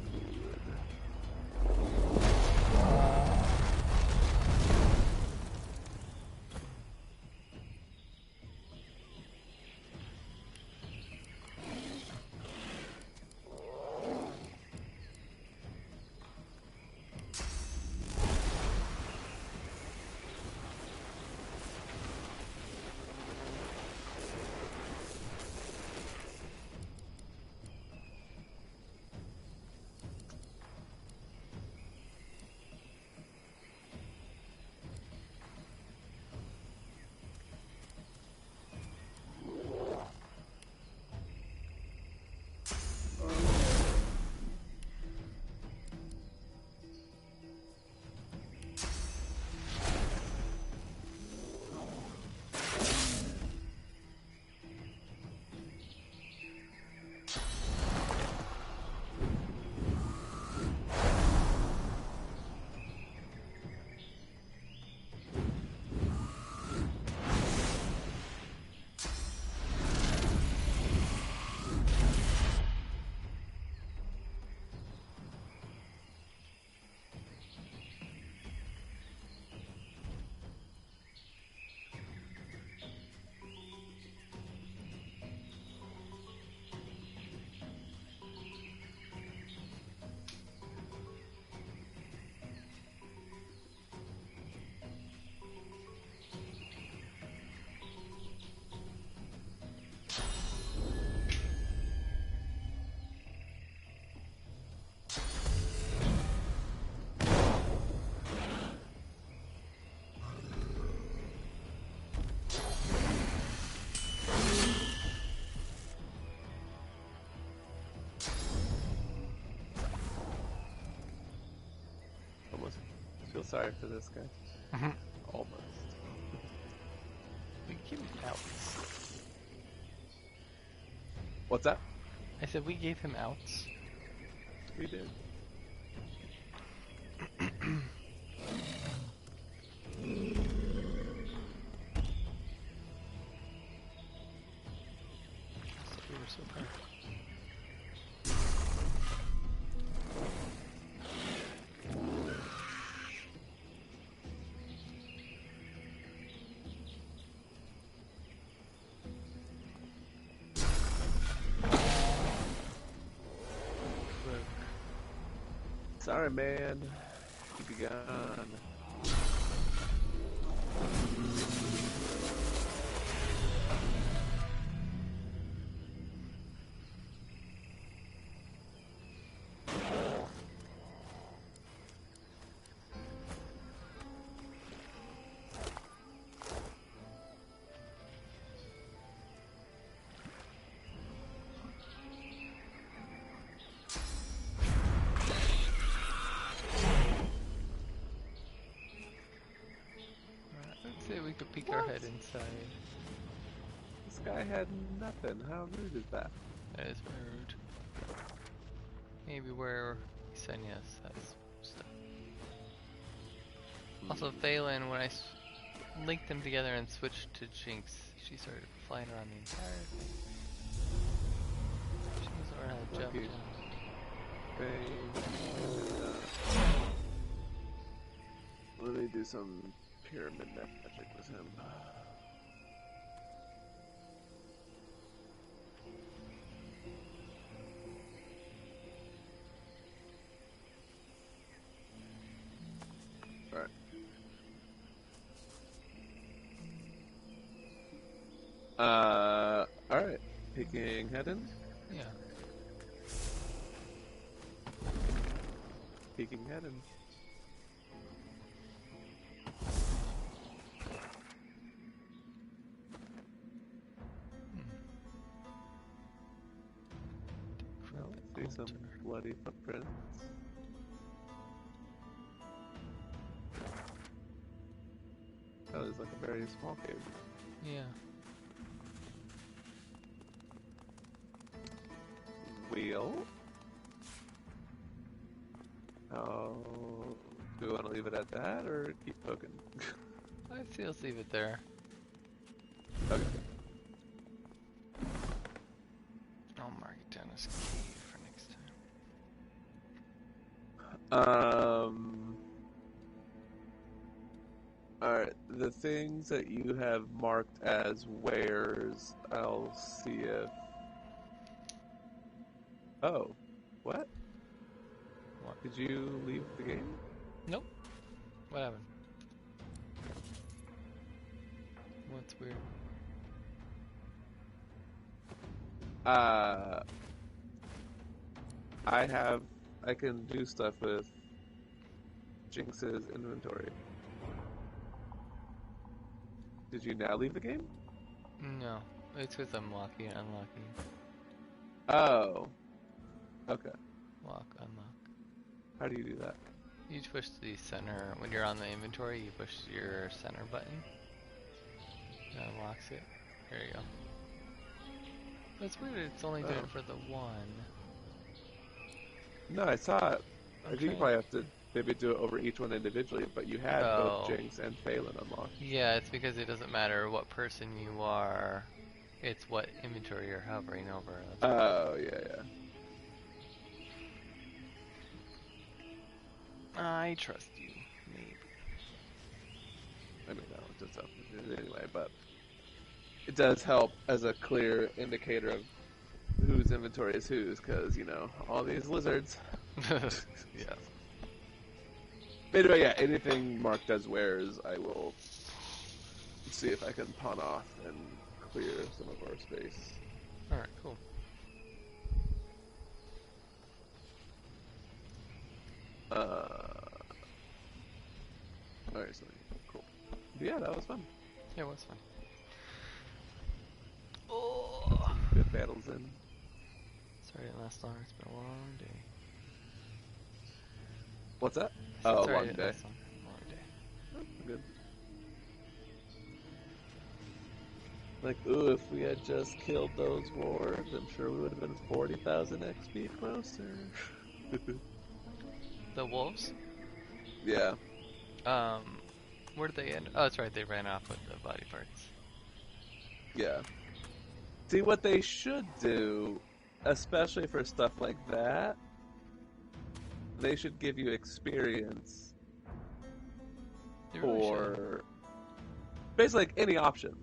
Almost feel sorry for this guy. Almost. We gave him outs. What's that? I said we gave him outs. We did. We were so far. Sorry, man. Keep you gone. could peek our head inside. This guy had nothing. How rude is that? That is rude. Maybe where Ksenia's has stuff. Also, Phelan, when I linked them together and switched to Jinx, she started flying around the entire thing. She doesn't know how to jump Lucky. down. Let me do some pyramid magic with him. Alright. Alright. Picking head in? Yeah. Peeking head in. Well, see some bloody footprints. That is like a very small cave. Yeah. Wheel. Oh, do we want to leave it at that or keep poking? I say let's leave it there. Okay. I'll mark it down as key for next time. Alright, the things that you have marked as wares, I'll see if... Oh, what? What? Did you leave the game? Nope. What happened? What's weird? I can do stuff with Jinx's inventory. Did you now leave the game? No. It's with unlocking and unlocking. Oh. Okay. Lock, unlock. How do you do that? You push the center, when you're on the inventory, you push your center button. That unlocks it. There you go. That's weird, it's only doing it for the one. No, I saw it. I think you Okay. probably have to maybe do it over each one individually, but you had both Jinx and Phelan unlocked. Yeah, it's because it doesn't matter what person you are, it's what inventory you're hovering over. Oh, yeah. I trust you, maybe. I mean, no, it does help anyway, but it does help as a clear indicator of whose inventory is whose, because, you know, all these lizards. Yeah. But anyway, yeah, anything marked as wares, I will see if I can pawn off and clear some of our space. Alright, cool. Alright, so cool. But yeah, that was fun. Yeah, it was fun. Oh. Good battles in. Sorry it last long, it's been a long day. What's that? I said Oh, sorry long it day. last long. Long day. Oh, good. Like, ooh, if we had just killed those wards, I'm sure we would have been 40,000 XP closer. The wolves? Yeah. Where did they end? Oh, that's right, they ran off with the body parts. Yeah. See, what they should do, especially for stuff like that, they should give you experience They really for basically like any option.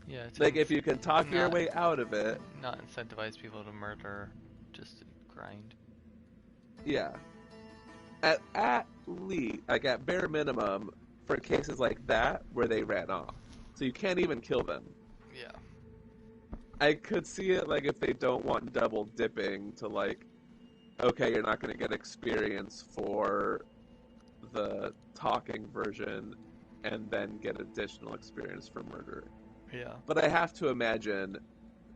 Yeah, to Like if you can talk your not- way out of it. Not incentivize people to murder, just to grind. Yeah. At least, like at bare minimum, for cases like that where they ran off. So you can't even kill them. Yeah. I could see it like if they don't want double dipping to like, okay, you're not going to get experience for the talking version and then get additional experience for murder. Yeah. But I have to imagine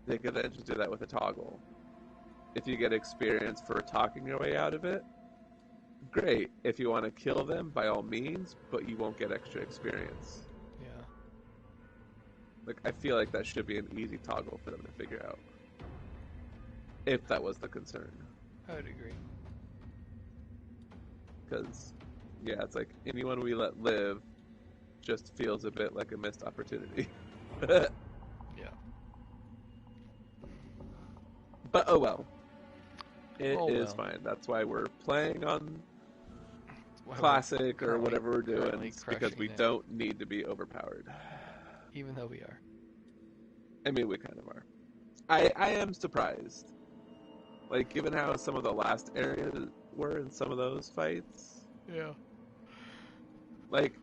they could then just do that with a toggle. If you get experience for talking your way out of it, great. If you want to kill them, by all means, but you won't get extra experience. Yeah. Like, I feel like that should be an easy toggle for them to figure out. If that was the concern. I would agree. Because, yeah, it's like anyone we let live just feels a bit like a missed opportunity. Yeah. But oh well. It Oh is well. fine. That's why we're playing on Why we're classic or currently- whatever we're doing. currently It's because we crushing it. don't need to be overpowered. Even though we are. I mean, we kind of are. I am surprised. Like, given how some of the last areas were in some of those fights. Yeah. Like,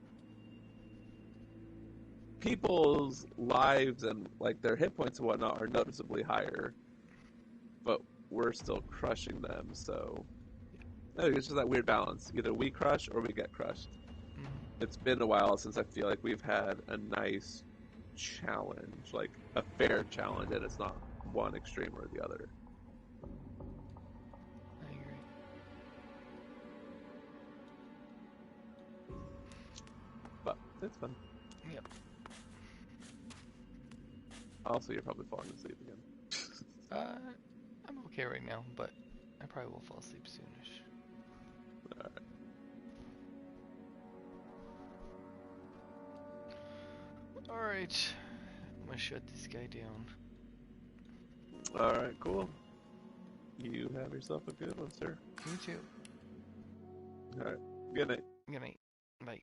people's lives and, like, their hit points and whatnot are noticeably higher. But we're still crushing them, so... I think it's just that weird balance. Either we crush or we get crushed. Mm-hmm. It's been a while since I feel like we've had a nice challenge. Like, a fair challenge, and it's not one extreme or the other. I agree. But it's fun. Yep. Also, you're probably falling asleep again. I'm okay right now, but I probably will fall asleep soonish. Alright. Alright. I'm gonna shut this guy down. Alright, cool. You have yourself a good one, sir. You too. Alright. Good night. Good night. Bye.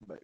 Bye.